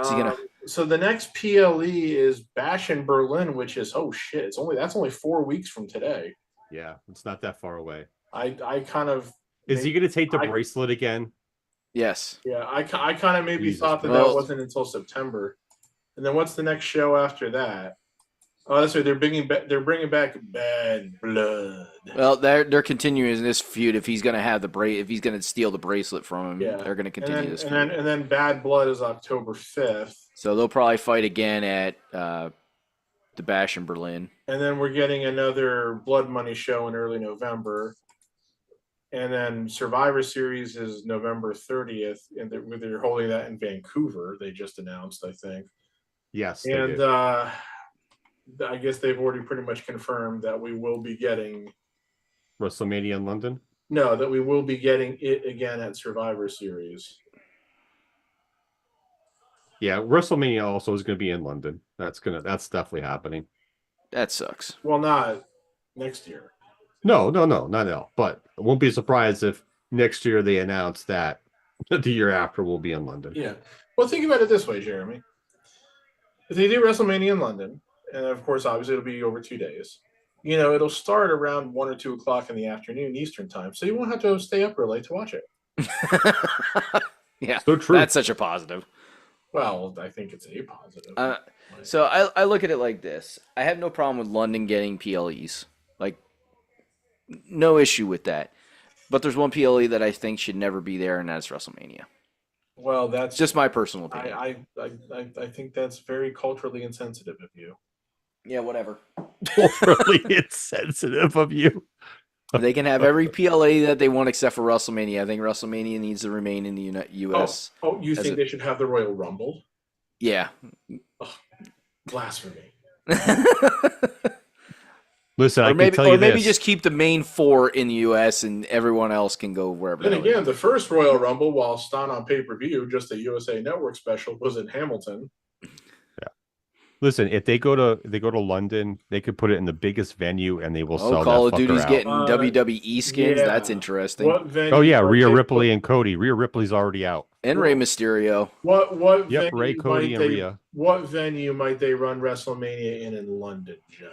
Speaker 2: so the next PLE is Bash in Berlin, which is that's only 4 weeks from today.
Speaker 1: Yeah, it's not that far away.
Speaker 2: I kind of.
Speaker 1: Is he going to take the bracelet again?
Speaker 3: Yes.
Speaker 2: Yeah, I kind of maybe thought that wasn't until September. And then what's the next show after that? Oh, that's right. They're bringing back Bad Blood.
Speaker 3: Well, they're continuing this feud. If he's going to have if he's going to steal the bracelet from him, they're going to continue this feud.
Speaker 2: And then Bad Blood is October 5th.
Speaker 3: So they'll probably fight again at the Bash in Berlin.
Speaker 2: And then we're getting another Blood Money show in early November. And then Survivor Series is November 30th, and they're holding that in Vancouver. They just announced, I think.
Speaker 1: Yes.
Speaker 2: And I guess they've already pretty much confirmed that we will be getting
Speaker 1: WrestleMania in London.
Speaker 2: No, that we will be getting it again at Survivor Series.
Speaker 1: Yeah, WrestleMania also is going to be in London. That's definitely happening.
Speaker 3: That sucks.
Speaker 2: Well, not next year.
Speaker 1: No, no, no, not at all. But I won't be surprised if next year they announce that the year after will be in London.
Speaker 2: Yeah. Well, think about it this way, Jeremy. If they do WrestleMania in London, and of course, obviously, it'll be over 2 days. It'll start around 1 or 2 o'clock in the afternoon Eastern time, so you won't have to stay up real late to watch it.
Speaker 3: Yeah,
Speaker 1: So true.
Speaker 3: that's such a positive.
Speaker 2: Well, I think it's a positive.
Speaker 3: So I look at it like this. I have no problem with London getting PLEs. Like, no issue with that. But there's one PLE that I think should never be there, and that's WrestleMania.
Speaker 2: Well, that's
Speaker 3: It's just my personal opinion.
Speaker 2: I think that's very culturally insensitive of you.
Speaker 3: Yeah, whatever.
Speaker 1: Really insensitive of you.
Speaker 3: They can have every PLA that they want except for WrestleMania. I think WrestleMania needs to remain in the U.S.
Speaker 2: Oh, you think they should have the Royal Rumble?
Speaker 3: Yeah.
Speaker 2: Oh, blasphemy.
Speaker 1: Listen,
Speaker 3: or maybe just keep the main four in the U.S. and everyone else can go wherever.
Speaker 2: Then again, the first Royal Rumble, whilst not on pay-per-view, just a USA Network special, was in Hamilton.
Speaker 1: Yeah. Listen, if they go to London, they could put it in the biggest venue and they will sell
Speaker 3: Call
Speaker 1: that
Speaker 3: of Duty's
Speaker 1: out.
Speaker 3: getting WWE skins.
Speaker 2: Yeah.
Speaker 3: That's interesting.
Speaker 1: Oh yeah, Rhea Ripley and Cody. Rhea Ripley's already out.
Speaker 3: And Rey Mysterio.
Speaker 2: What
Speaker 1: Yep,
Speaker 2: venue
Speaker 1: Ray, Cody, and Rhea.
Speaker 2: What venue might they run WrestleMania in London, Joe?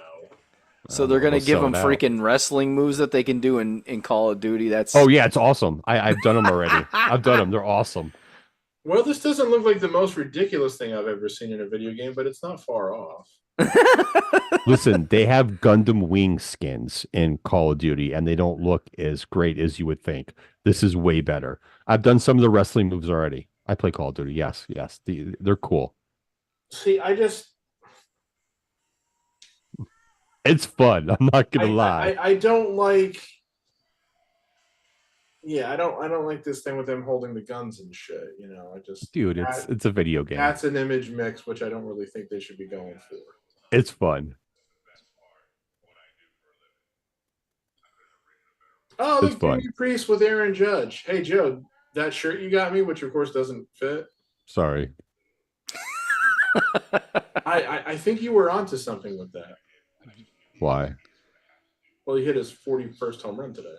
Speaker 3: So they're gonna give them freaking wrestling moves that they can do in Call of Duty. That's
Speaker 1: yeah, it's awesome. I've done them already. I've done them. They're awesome.
Speaker 2: Well, this doesn't look like the most ridiculous thing I've ever seen in a video game, but it's not far off.
Speaker 1: Listen, they have Gundam wing skins in Call of Duty, and they don't look as great as you would think. This is way better. I've done some of the wrestling moves already. I play Call of Duty. Yes. They're cool.
Speaker 2: See,
Speaker 1: it's fun. I'm not gonna lie.
Speaker 2: I don't like. Yeah, I don't like this thing with them holding the guns and shit.
Speaker 1: Dude, it's a video game.
Speaker 2: That's an image mix, which I don't really think they should be going for.
Speaker 1: It's fun.
Speaker 2: Oh, look, Jamie Priest with Aaron Judge. Hey, Joe, that shirt you got me, which of course doesn't fit.
Speaker 1: Sorry.
Speaker 2: I think you were onto something with that.
Speaker 1: Why?
Speaker 2: Well, he hit his 41st home run today.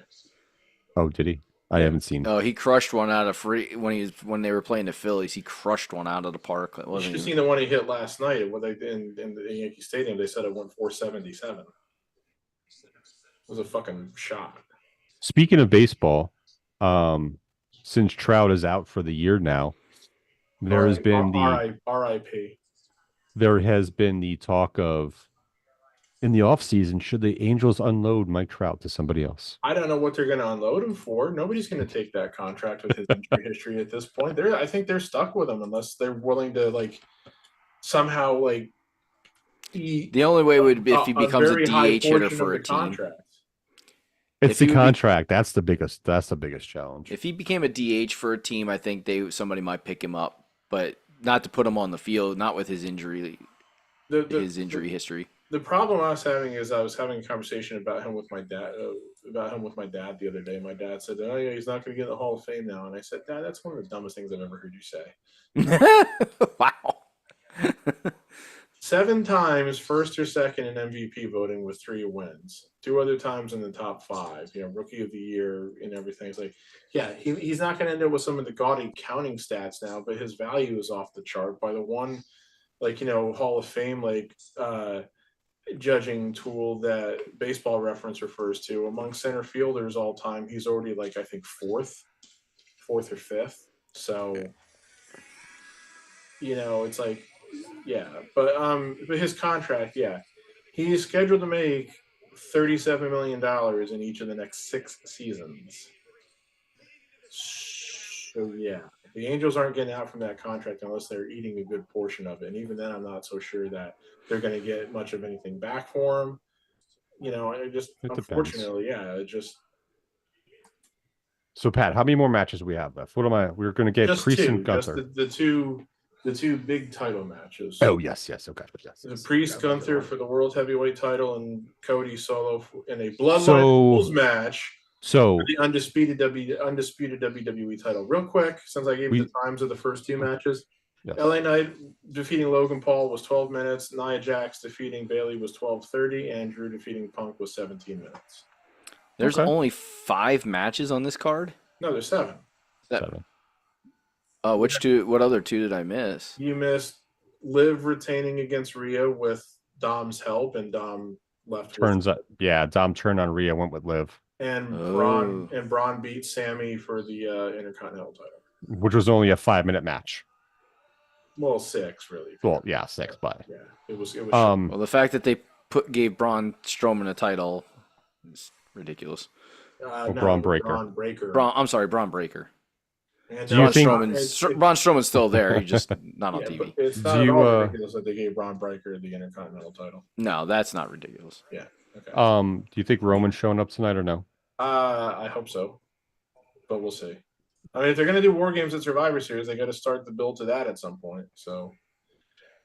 Speaker 1: Oh, did he? I haven't seen.
Speaker 3: Oh, he crushed one out of free when they were playing the Phillies. He crushed one out of the park.
Speaker 2: You should have seen the one he hit last night. When they in the Yankee Stadium, they said it went 477. It was a fucking shot.
Speaker 1: Speaking of baseball, since Trout is out for the year now, there has been
Speaker 2: RIP.
Speaker 1: There has been the talk of, in the offseason, should the Angels unload Mike Trout to somebody else?
Speaker 2: I don't know what they're going to unload him for. Nobody's going to take that contract with his injury history at this point. I think they're stuck with him unless they're willing to somehow
Speaker 3: The only way would be if he becomes a DH hitter for a team.
Speaker 2: Contract.
Speaker 1: It's the contract. That's the biggest challenge.
Speaker 3: If he became a DH for a team, I think somebody might pick him up, but not to put him on the field, not with his injury history.
Speaker 2: The problem I was having is I was having a conversation about him with my dad the other day. My dad said, "Oh yeah, he's not going to get in the Hall of Fame now." And I said, "Dad, that's one of the dumbest things I've ever heard you say."
Speaker 3: Wow.
Speaker 2: 7 times first or second in MVP voting with 3 wins. 2 other times in the top 5. Rookie of the year and everything. It's like, yeah, he's not going to end up with some of the gaudy counting stats now, but his value is off the chart by the one, Hall of Fame, judging tool that Baseball Reference refers to. Among center fielders all time, he's already I think fourth or fifth. So it's yeah, but his contract, yeah, he's scheduled to make $37 million in each of the next 6 seasons. So yeah, the Angels aren't getting out from that contract unless they're eating a good portion of it. And even then, I'm not so sure that they're going to get much of anything back for him. Unfortunately, yeah, it just.
Speaker 1: So Pat, how many more matches we have left? We're going to get Priest and Gunther.
Speaker 2: Just the two big title matches.
Speaker 1: Oh yes, okay, yes.
Speaker 2: The Priest Gunther for the World Heavyweight title and Cody Solo in a Bloodline Rules match.
Speaker 1: So
Speaker 2: the undisputed WWE title. Real quick, since I gave the times of the first 2 matches.
Speaker 1: Yes.
Speaker 2: LA Knight defeating Logan Paul was 12 minutes. Nia Jax defeating Bailey was 12:30, and Drew defeating Punk was 17 minutes.
Speaker 3: There's
Speaker 1: Okay.
Speaker 3: only 5 matches on this card.
Speaker 2: No, there's 7.
Speaker 3: That,
Speaker 1: 7.
Speaker 3: which two? What other 2 did I miss?
Speaker 2: You missed Liv retaining against Rhea with Dom's help, and Dom left.
Speaker 1: Turns up. Yeah, Dom turned on Rhea, went with Liv.
Speaker 2: And
Speaker 3: Oh.
Speaker 2: Braun beat Sammy for the Intercontinental title.
Speaker 1: Which was only a 5-minute match.
Speaker 2: Well, 6 really.
Speaker 1: Well, yeah, 6, but
Speaker 2: yeah, it was.
Speaker 3: Well, the fact that they gave Braun Strowman a title is ridiculous.
Speaker 1: no, Braun Breaker.
Speaker 2: Braun Breaker.
Speaker 3: I'm sorry, Braun Breaker.
Speaker 2: And
Speaker 1: Do you think
Speaker 3: Braun Strowman's still there? He's just not on TV.
Speaker 2: It's not at all ridiculous that they gave Braun Breaker the Intercontinental title.
Speaker 3: No, that's not ridiculous.
Speaker 2: Yeah. Okay.
Speaker 1: Do you think Roman's showing up tonight or no?
Speaker 2: I hope so, but we'll see. I mean, if they're going to do War Games at Survivor Series, they got to start the build to that at some point. So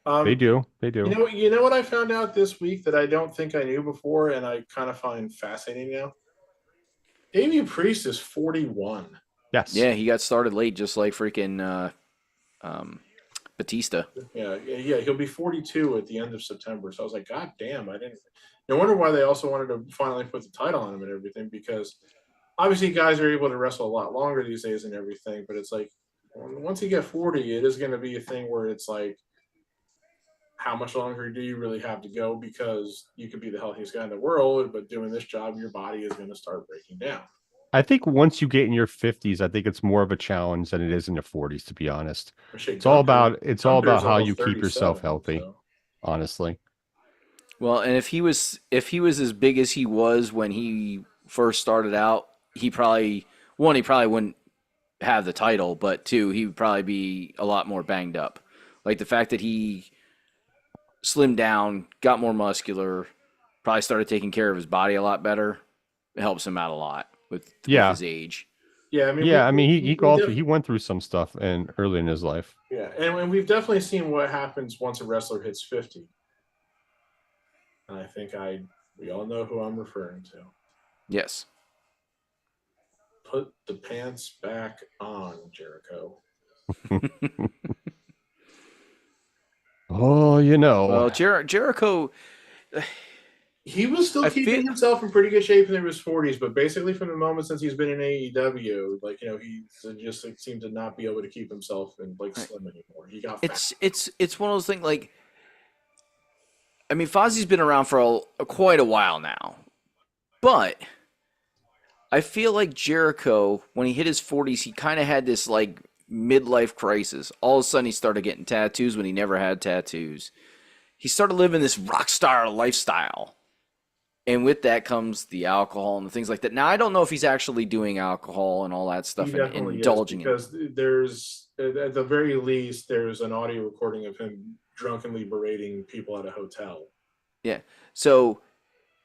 Speaker 1: They do.
Speaker 2: You know what I found out this week that I don't think I knew before, and I kind of find fascinating now. Damian Priest is 41.
Speaker 1: Yes.
Speaker 3: Yeah, he got started late, just like freaking Batista.
Speaker 2: Yeah, he'll be 42 at the end of September. So I was like, God damn, I didn't. No wonder why they also wanted to finally put the title on him and everything, because obviously guys are able to wrestle a lot longer these days and everything. But it's like, once you get 40, it is going to be a thing where it's like, how much longer do you really have to go? Because you could be the healthiest guy in the world, but doing this job, your body is going to start breaking down.
Speaker 1: I think once you get in your 50s, I think it's more of a challenge than it is in your 40s, to be honest. It's all about how you keep yourself healthy,
Speaker 2: so.
Speaker 1: Honestly.
Speaker 3: Well, and if he was as big as he was when he first started out, he probably wouldn't have the title, but 2, he would probably be a lot more banged up. Like the fact that he slimmed down, got more muscular, probably started taking care of his body a lot better. It helps him out a lot with his age.
Speaker 2: Yeah, I mean,
Speaker 1: he went through some stuff early in his life.
Speaker 2: Yeah, and we've definitely seen what happens once a wrestler hits 50. And I think we all know who I'm referring to.
Speaker 3: Yes.
Speaker 2: Put the pants back on, Jericho.
Speaker 1: Oh,
Speaker 3: Well, Jericho.
Speaker 2: He was still keeping himself in pretty good shape in his 40s, but basically from the moment since he's been in AEW, he just seemed to not be able to keep himself in slim anymore. He got fat.
Speaker 3: It's one of those things. Like, I mean, Fozzie's been around for quite a while now, but I feel like Jericho, when he hit his 40s, he kind of had this midlife crisis. All of a sudden, he started getting tattoos when he never had tattoos. He started living this rock star lifestyle. And with that comes the alcohol and the things like that. Now, I don't know if he's actually doing alcohol and all that stuff and indulging in it.
Speaker 2: Because there's, at the very least, there's an audio recording of him drunkenly berating people at a hotel.
Speaker 3: Yeah. So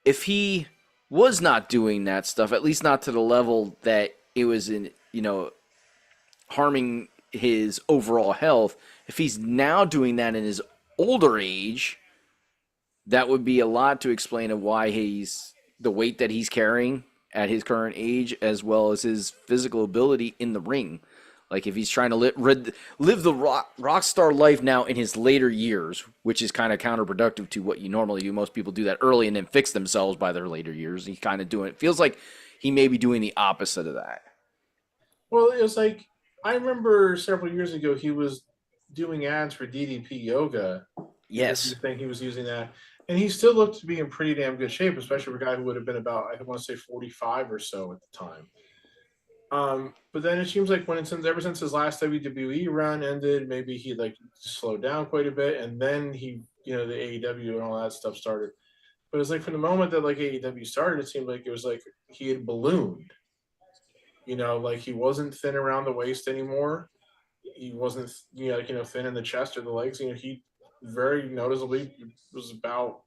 Speaker 3: if he was not doing that stuff, at least not to the level that it was harming his overall health, if he's now doing that in his older age, that would be a lot to explain of why he's the weight that he's carrying at his current age, as well as his physical ability in the ring. Like if he's trying to live the rock star life now in his later years, which is kind of counterproductive to what you normally do. Most people do that early and then fix themselves by their later years. He's kind of doing it. Feels like he may be doing the opposite of that.
Speaker 2: Well, it was like, I remember several years ago, he was doing ads for DDP Yoga.
Speaker 3: Yes.
Speaker 2: I think he was using that. And he still looked to be in pretty damn good shape, especially for a guy who would have been about, I want to say 45 or so at the time. But then it seems like ever since his last WWE run ended, maybe he slowed down quite a bit, and then he, the AEW and all that stuff started. But it's like from the moment that AEW started, it seemed like it was like he had ballooned. He wasn't thin around the waist anymore. He wasn't thin in the chest or the legs. He very noticeably was about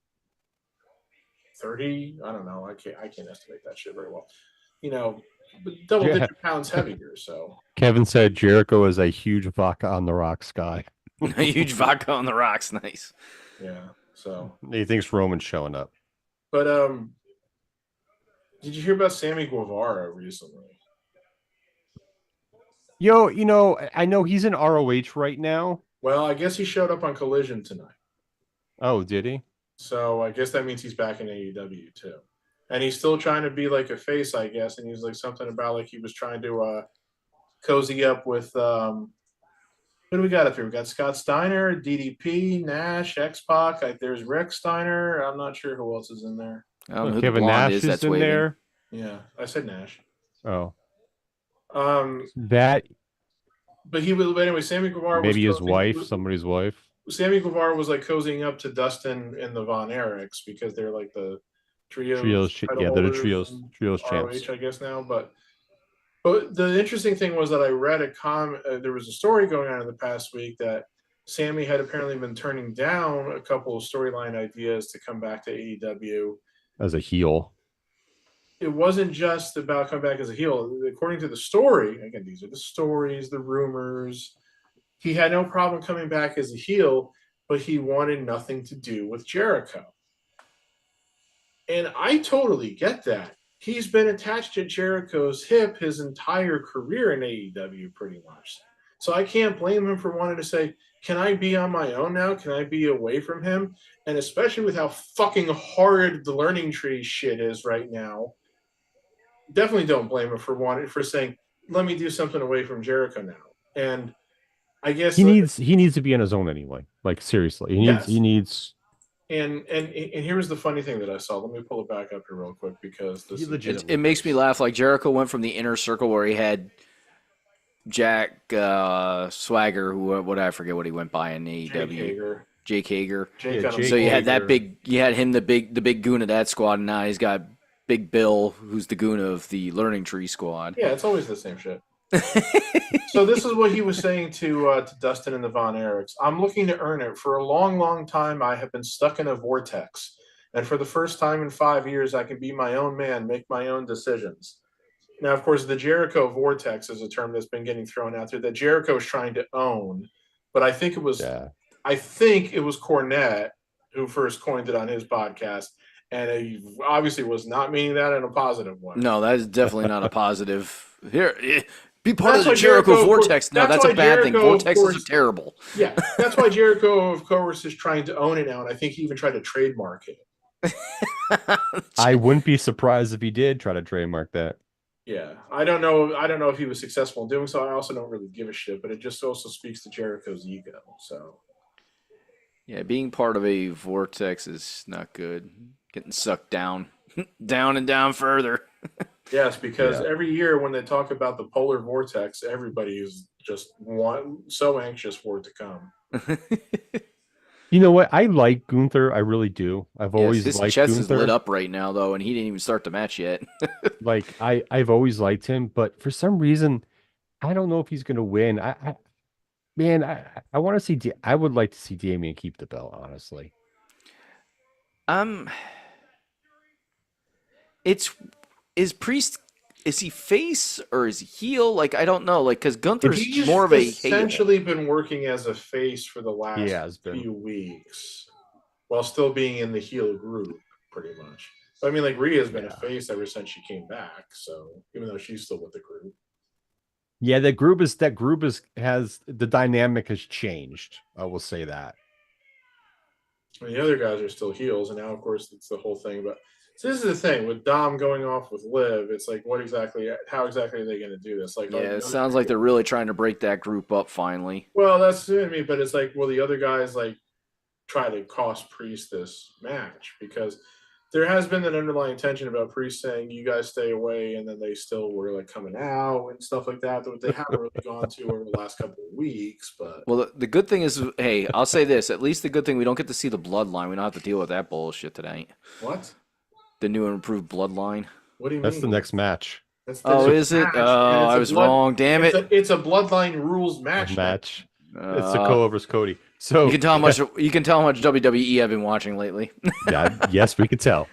Speaker 2: 30. I don't know. I can't estimate that shit very well. Double-digit pounds heavier. So
Speaker 1: Kevin said Jericho is a huge vodka on the rocks guy.
Speaker 3: A huge vodka on the rocks. Nice.
Speaker 2: Yeah. So
Speaker 1: he thinks Roman's showing up.
Speaker 2: But did you hear about Sammy Guevara recently?
Speaker 1: I know he's in ROH right now.
Speaker 2: Well, I guess he showed up on Collision tonight.
Speaker 1: Oh, did he?
Speaker 2: So I guess that means he's back in AEW too. And he's still trying to be like a face, I guess. And he's like something about like he was trying to cozy up with who do we got up here? We got Scott Steiner, DDP, Nash, X-Pac. There's Rick Steiner. I'm not sure who else is in there.
Speaker 3: Who the
Speaker 1: Kevin
Speaker 3: blonde
Speaker 1: Nash is
Speaker 3: that's
Speaker 1: in
Speaker 3: waving.
Speaker 1: there.
Speaker 2: Yeah, I said Nash.
Speaker 1: Oh,
Speaker 2: But he was. But anyway, Sammy Guevara
Speaker 1: maybe
Speaker 2: was
Speaker 1: his wife, somebody's wife.
Speaker 2: Sammy Guevara was like cozying up to Dustin and the Von Erichs because they're like the trios
Speaker 1: Yeah, they're the trios champs.
Speaker 2: ROH, I guess now. But the interesting thing was that I read there was a story going on in the past week that Sammy had apparently been turning down a couple of storyline ideas to come back to AEW
Speaker 1: as a heel.
Speaker 2: It wasn't just about coming back as a heel. According to the story, again, these are the stories, the rumors. He had no problem coming back as a heel, but he wanted nothing to do with Jericho. And I totally get that. He's been attached to Jericho's hip his entire career in AEW, pretty much. So I can't blame him for wanting to say, can I be on my own now? Can I be away from him? And especially with how fucking hard the learning tree shit is right now, definitely don't blame him for saying, let me do something away from Jericho now. And I guess
Speaker 1: he needs to be on his own anyway. Like seriously, he needs.
Speaker 2: And here's the funny thing that I saw. Let me pull it back up here real quick because
Speaker 3: it makes me laugh. Like Jericho went from the inner circle where he had Jack Swagger, I forget what he went by in AEW. Jake Hager. So you had that big. You had him the big goon of that squad, and now he's got Big Bill, who's the goon of the Learning Tree squad.
Speaker 2: Yeah, it's always the same shit. So this is what he was saying to Dustin and the Von Erichs. I'm looking to earn it. For a long, long time, I have been stuck in a vortex. And for the first time in 5 years, I can be my own man, make my own decisions. Now, of course, the Jericho vortex is a term that's been getting thrown out there that Jericho is trying to own. But I think it was Cornette who first coined it on his podcast. And he obviously was not meaning that in a positive way.
Speaker 3: No, that is definitely not a positive. Here, be part of the Jericho vortex. No, that's a bad thing. Vortexes are terrible.
Speaker 2: Yeah, that's why Jericho, of course, is trying to own it now, and I think he even tried to trademark it.
Speaker 1: I wouldn't be surprised if he did try to trademark that.
Speaker 2: Yeah, I don't know if he was successful in doing so. I also don't really give a shit, but it just also speaks to Jericho's ego. So,
Speaker 3: yeah, being part of a vortex is not good. Getting sucked down, down and down further.
Speaker 2: Yes, because every year when they talk about the polar vortex, everybody is just so anxious for it to come.
Speaker 1: You know what? I like Gunther. I really do. I've always liked
Speaker 3: Gunther. His chest is lit up right now, though, and he didn't even start the match yet.
Speaker 1: Like I've always liked him, but for some reason, I don't know if he's going to win. I want to see. I would like to see Damian keep the belt, honestly.
Speaker 3: Is Priest, is he face or is he heel? Like, I don't know. Like, because Gunther's more of a
Speaker 2: essentially been working as a face for the last few weeks while still being in the heel group, pretty much. But I mean, like, Rhea's been a face ever since she came back. So even though she's still with the group.
Speaker 1: Yeah, that group has the dynamic has changed. I will say that.
Speaker 2: And the other guys are still heels, and now, of course, it's the whole thing about. So this is the thing with Dom going off with Liv. It's like, how exactly are they going to do this? Like,
Speaker 3: yeah, it sounds like they're really trying to break that group up finally.
Speaker 2: Well, that's what I mean, but it's like, will the other guys like try to cost Priest this match? Because there has been an underlying tension about Priest saying, "You guys stay away," and then they still were like coming out and stuff like that. That they haven't really gone to over the last couple of weeks. But
Speaker 3: well, the good thing is, hey, I'll say this: at least the good thing we don't get to see the bloodline. We don't have to deal with that bullshit tonight.
Speaker 2: What?
Speaker 3: The new and improved bloodline.
Speaker 2: What do you mean?
Speaker 1: That's the next match.
Speaker 3: Is it? Oh, I was wrong. Damn it!
Speaker 2: It's a bloodline rules match.
Speaker 1: It's Sikoa versus Cody. So
Speaker 3: you can tell how much WWE I've been watching lately.
Speaker 1: Yes, we can tell.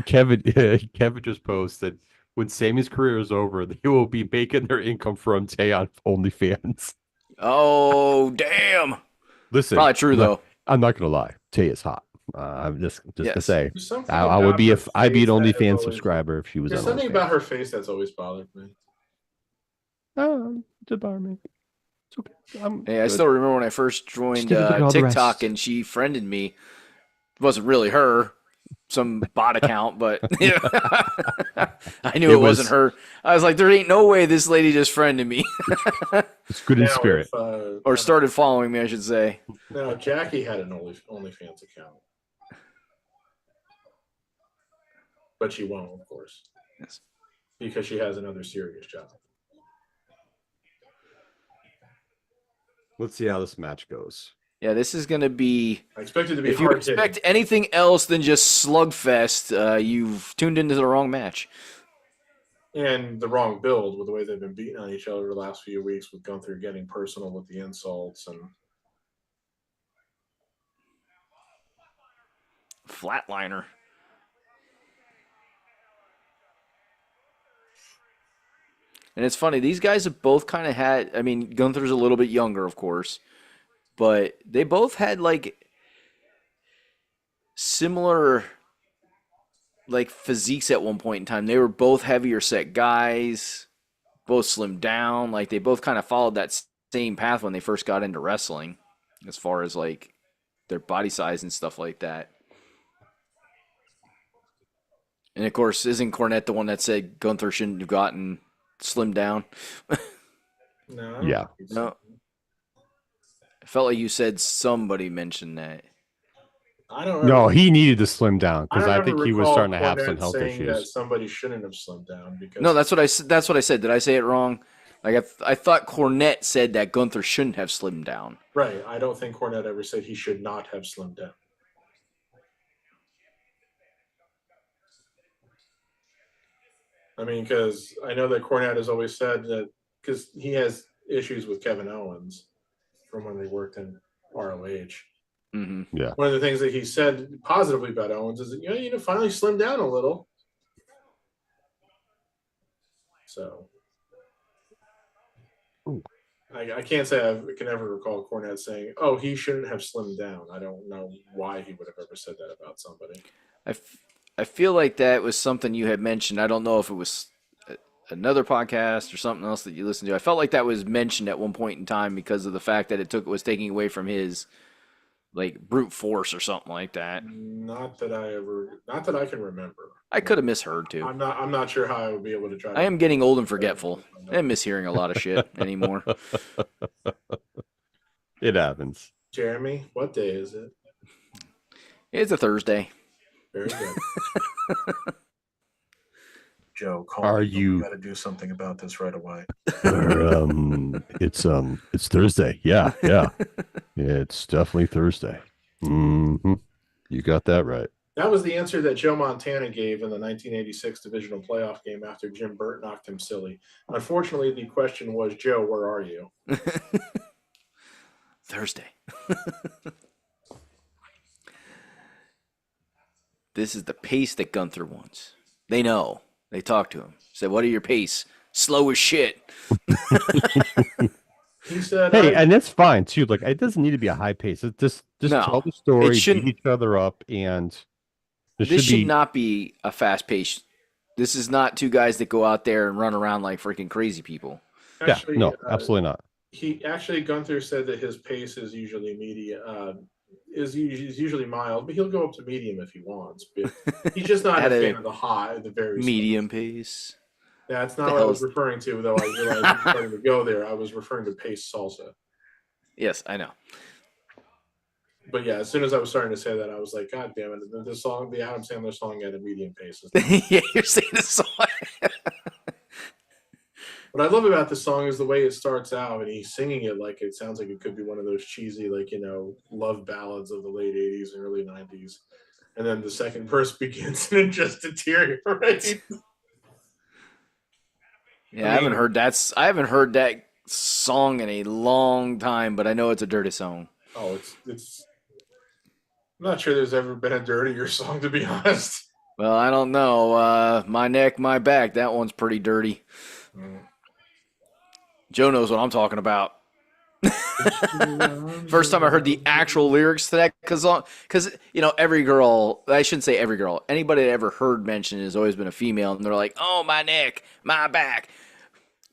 Speaker 1: Kevin just posted when Sammy's career is over, they will be making their income from Tay on OnlyFans.
Speaker 3: Oh, damn!
Speaker 1: Listen,
Speaker 3: probably true though.
Speaker 1: I'm not gonna lie. Tay is hot. I'm just to say, I'd be an OnlyFans subscriber if she was.
Speaker 2: There's something about her face that's always bothered me.
Speaker 1: Oh, to bother me. It's okay. I'm
Speaker 3: Hey, I
Speaker 1: good.
Speaker 3: still remember when I first joined
Speaker 1: take a look at all the
Speaker 3: TikTok
Speaker 1: rest.
Speaker 3: and she friended me. It wasn't really her, some bot account, but I knew
Speaker 1: It
Speaker 3: it wasn't
Speaker 1: was.
Speaker 3: her. I was like, there ain't no way this lady just friended me
Speaker 1: It's good in
Speaker 2: Now,
Speaker 1: spirit.
Speaker 3: or started following me, I should say.
Speaker 2: now Jackie had an OnlyFans account, but she won't, of course,
Speaker 3: Yes.
Speaker 2: because she has another serious job.
Speaker 1: Let's see how this match goes.
Speaker 3: Yeah, this is going to be.
Speaker 2: I expect it to be
Speaker 3: If you
Speaker 2: hard
Speaker 3: expect
Speaker 2: hitting.
Speaker 3: anything else than just slugfest, you've tuned into the wrong match.
Speaker 2: And the wrong build with the way they've been beating on each other the last few weeks with Gunther getting personal with the insults and
Speaker 3: Flatliner. And it's funny, these guys have both kind of had. I mean, Gunther's a little bit younger, of course, but they both had like similar like physiques at one point in time. They were both heavier set guys, both slimmed down. Like they both kind of followed that same path when they first got into wrestling, as far as like their body size and stuff like that. And of course, isn't Cornette the one that said Gunther shouldn't have gotten slimmed down?
Speaker 2: no,
Speaker 1: Yeah.
Speaker 3: No. I felt like you said somebody mentioned that.
Speaker 2: I don't
Speaker 1: No,
Speaker 2: remember.
Speaker 1: he needed to slim down
Speaker 2: I
Speaker 1: because
Speaker 2: don't
Speaker 1: I
Speaker 2: ever
Speaker 1: think he was
Speaker 2: recall
Speaker 1: starting to have some
Speaker 2: Cornette
Speaker 1: health
Speaker 2: saying that
Speaker 1: issues.
Speaker 2: somebody shouldn't have slimmed down because
Speaker 3: No, that's what I said. That's what I said. Did I say it wrong? Like I thought Cornette said that Gunther shouldn't have slimmed down.
Speaker 2: right. I don't think Cornette ever said he should not have slimmed down. I mean, because I know that Cornette has always said that because he has issues with Kevin Owens from when they worked in ROH.
Speaker 3: Mm-hmm.
Speaker 1: Yeah.
Speaker 2: One of the things that he said positively about Owens is that you know finally slimmed down a little. So I can't say I can ever recall Cornette saying, "Oh, he shouldn't have slimmed down." I don't know why he would have ever said that about somebody.
Speaker 3: I feel like that was something you had mentioned. I don't know if it was another podcast or something else that you listened to. I felt like that was mentioned at one point in time because of the fact that it was taking away from his like brute force or something like that.
Speaker 2: Not that I can remember.
Speaker 3: I could have misheard too.
Speaker 2: I'm not sure how I would be able to try.
Speaker 3: I am getting old and forgetful. I miss hearing a lot of shit anymore.
Speaker 1: It happens.
Speaker 2: Jeremy, what day is it?
Speaker 3: It's a Thursday.
Speaker 2: Very good. Joe, call
Speaker 1: Are
Speaker 2: me.
Speaker 1: you-
Speaker 2: We got to do something about this right away.
Speaker 1: It's Thursday. Yeah. It's definitely Thursday. Mm-hmm. You got that right.
Speaker 2: That was the answer that Joe Montana gave in the 1986 divisional playoff game after Jim Burt knocked him silly. Unfortunately, the question was, Joe, where are you?
Speaker 3: Thursday. This is the pace that Gunther wants. They know. They talk to him. Said, "What are your pace? Slow as shit."
Speaker 2: He said,
Speaker 1: Hey, and that's fine too. Like it doesn't need to be a high pace. It's just
Speaker 3: No,
Speaker 1: tell the story,
Speaker 3: it
Speaker 1: beat
Speaker 3: shouldn't-
Speaker 1: each other up, and
Speaker 3: This should not be a fast pace. This is not two guys that go out there and run around like freaking crazy people.
Speaker 2: actually,
Speaker 1: no, absolutely not.
Speaker 2: Gunther said that his pace is usually medium, is usually mild, but he'll go up to medium if he wants. But he's just not a
Speaker 3: At a
Speaker 2: fan of the high, the very slow.
Speaker 3: Medium pace.
Speaker 2: That's
Speaker 3: The
Speaker 2: not what I
Speaker 3: hell
Speaker 2: was
Speaker 3: is-
Speaker 2: referring to, though. I realized I was starting to go there. I was referring to pace salsa.
Speaker 3: Yes, I know.
Speaker 2: But yeah, as soon as I was starting to say that, I was like, God damn it! The song, the Adam Sandler song, at a medium pace.
Speaker 3: Yeah, you're saying this song.
Speaker 2: What I love about this song is the way it starts out, and he's singing it like it sounds like it could be one of those cheesy, like love ballads of the late '80s and early '90s. And then the second verse begins, and it just deteriorates.
Speaker 3: Yeah, I haven't heard that. I haven't heard that song in a long time, but I know it's a dirty song.
Speaker 2: Oh, it's. I'm not sure there's ever been a dirtier song, to be honest.
Speaker 3: Well, I don't know. My neck, my back. That one's pretty dirty. Joe knows what I'm talking about. First time I heard the actual lyrics to that, because every girl, I shouldn't say every girl, anybody that ever heard mentioned has always been a female, and they're like, "Oh, my neck, my back,"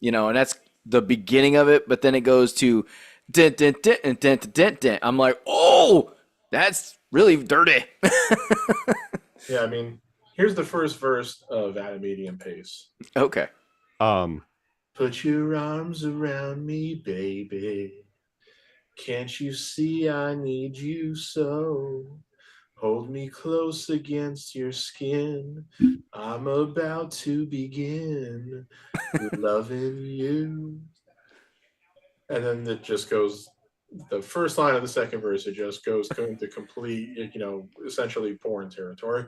Speaker 3: and the beginning of it, but then it goes to dun, dun, dun, dun, dun, dun, dun, dun. I'm like, oh, that's really dirty.
Speaker 2: Yeah, I mean, here's the first verse of At a Medium Pace.
Speaker 3: Okay.
Speaker 1: Um,
Speaker 2: Put your arms around me, baby. Can't you see I need you so? Hold me close against your skin. I'm about to begin loving you. And then it just goes, the first line of the second verse, it just goes into complete, essentially porn territory.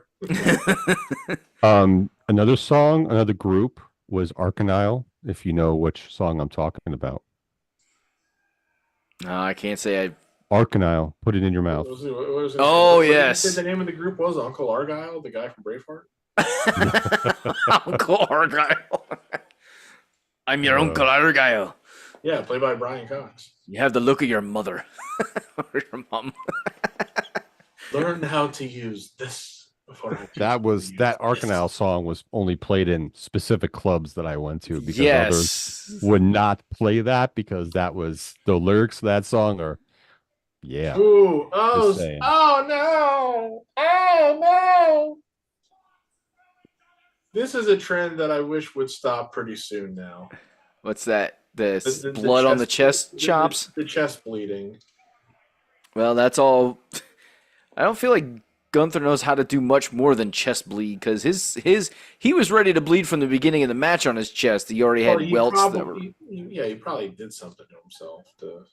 Speaker 1: another song, another group was Arcanile, if you know which song I'm talking about.
Speaker 3: No, I can't say I.
Speaker 1: Arcanile, put it in your
Speaker 2: What
Speaker 1: mouth.
Speaker 2: was it? What was it?
Speaker 3: Oh,
Speaker 2: What did you say
Speaker 3: yes.
Speaker 2: the name of the group was? Uncle Argyle, the guy from Braveheart?
Speaker 3: Uncle Argyle. I'm your Uncle Argyle.
Speaker 2: Yeah, played by Brian Cox.
Speaker 3: You have the look of your mother or your mom.
Speaker 2: Learn how to use this before I
Speaker 1: That Arcanile song was only played in specific clubs that I went to because others
Speaker 3: Yes.
Speaker 1: would not play that because that was the lyrics of that song are yeah.
Speaker 2: Ooh,
Speaker 1: Just saying.
Speaker 2: oh no, oh no. This is a trend that I wish would stop pretty soon now.
Speaker 3: What's that? This
Speaker 2: The
Speaker 3: blood on the chest chops?
Speaker 2: The chest bleeding.
Speaker 3: Well, that's all. I don't feel like Gunther knows how to do much more than chest bleed because he was ready to bleed from the beginning of the match on his chest. He already had welts that were.
Speaker 2: He probably did something to himself to,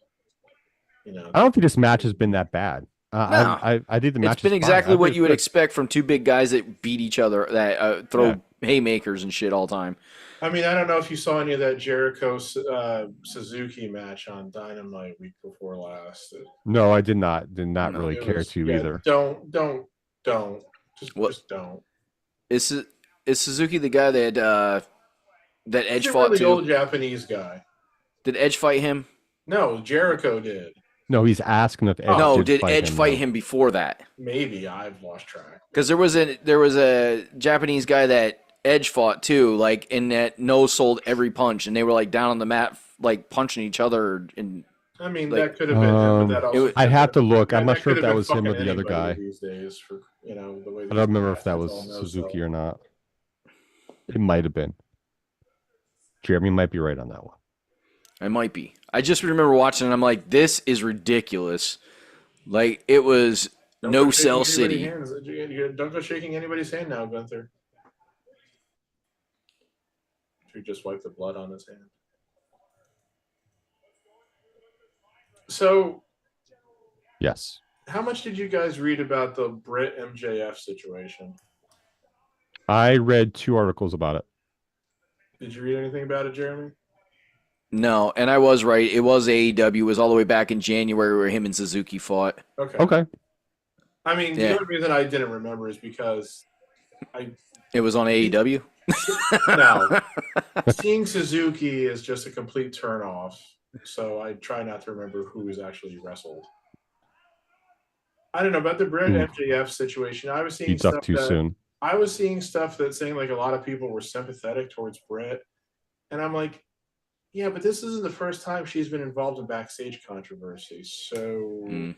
Speaker 1: I don't think this match has been that bad.
Speaker 3: No.
Speaker 1: I think the match
Speaker 3: It's been
Speaker 1: is
Speaker 3: exactly
Speaker 1: fine.
Speaker 3: what you would expect from two big guys that beat each other, that throw haymakers and shit all the time.
Speaker 2: I mean, I don't know if you saw any of that Jericho Suzuki match on Dynamite week before last.
Speaker 1: No, I did not. Did not really
Speaker 2: It
Speaker 1: care
Speaker 2: was-
Speaker 1: to
Speaker 2: yeah,
Speaker 1: either.
Speaker 2: Don't. Just don't.
Speaker 3: Is Suzuki the guy that Edge
Speaker 2: He's a
Speaker 3: fought
Speaker 2: really
Speaker 3: too?
Speaker 2: old Japanese guy.
Speaker 3: Did Edge fight him?
Speaker 2: No, Jericho did.
Speaker 1: No, he's asking if Edge
Speaker 3: No,
Speaker 1: did
Speaker 3: did
Speaker 1: fight
Speaker 3: Edge
Speaker 1: him,
Speaker 3: fight
Speaker 1: though.
Speaker 3: him before that?
Speaker 2: Maybe I've lost track.
Speaker 3: Because there was a Japanese guy that Edge fought too, like in that no sold every punch, and they were like down on the mat, like punching each other. And
Speaker 2: I mean,
Speaker 3: like,
Speaker 2: that could have been him, but that also.
Speaker 1: I'd have to look. I'm not sure if
Speaker 2: could
Speaker 1: that
Speaker 2: have
Speaker 1: was
Speaker 2: been
Speaker 1: him or
Speaker 2: fucking
Speaker 1: the other
Speaker 2: anybody
Speaker 1: guy.
Speaker 2: these days. For the way
Speaker 1: I don't remember if that was Suzuki or not. It might have been. Jeremy might be right on that one.
Speaker 3: it might be. I just remember watching, and I'm like, this is ridiculous. Like it was No Cell City.
Speaker 2: Don't go shaking anybody's hand now, Gunther. Should just wipe the blood on his hand. So,
Speaker 1: Yes.
Speaker 2: how much did you guys read about the Britt MJF situation?
Speaker 1: I read 2 articles about it.
Speaker 2: Did you read anything about it, Jeremy?
Speaker 3: No, and I was right. It was AEW. It was all the way back in January where him and Suzuki fought.
Speaker 1: Okay.
Speaker 2: I mean, the only reason I didn't remember is because
Speaker 3: it was on AEW.
Speaker 2: Now, seeing Suzuki is just a complete turnoff. So I try not to remember who was actually wrestled. I don't know about the Britt MJF situation. I was seeing stuff
Speaker 1: too soon.
Speaker 2: I was seeing stuff that saying like a lot of people were sympathetic towards Britt, and I'm like, yeah, but this isn't the first time she's been involved in backstage controversy. So,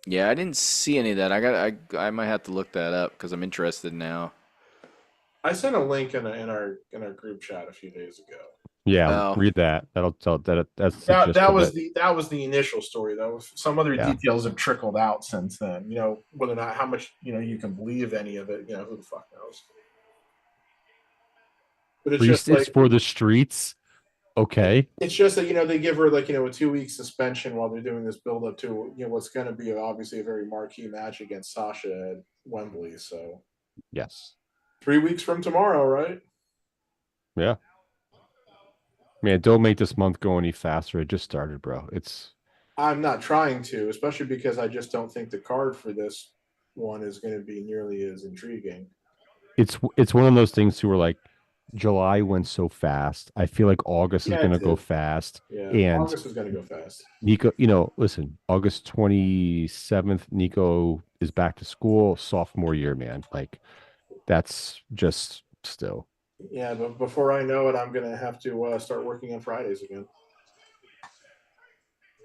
Speaker 3: yeah, I didn't see any of that. I might have to look that up because I'm interested now.
Speaker 2: I sent a link in our group chat a few days ago.
Speaker 1: Yeah, read that. That'll tell that
Speaker 2: that was the initial story though. Some other details have trickled out since then. Whether or not how much you can believe any of it. Who the fuck knows? But it's just
Speaker 1: it's for the streets. Okay.
Speaker 2: It's just that they give her like a 2-week suspension while they're doing this build up to what's going to be obviously a very marquee match against Sasha at Wembley. So
Speaker 1: yes,
Speaker 2: 3 weeks from tomorrow, right?
Speaker 1: Yeah. Man, don't make this month go any faster. It just started, bro.
Speaker 2: I'm not trying to, especially because I just don't think the card for this one is going to be nearly as intriguing.
Speaker 1: It's one of those things too where like July went so fast. I feel like August is going to go fast.
Speaker 2: Yeah,
Speaker 1: and
Speaker 2: August is going to go fast.
Speaker 1: Nico, listen, August 27th, Nico is back to school, sophomore year, man. Like that's just still.
Speaker 2: Yeah, but before I know it, I'm gonna have to start working on Fridays again.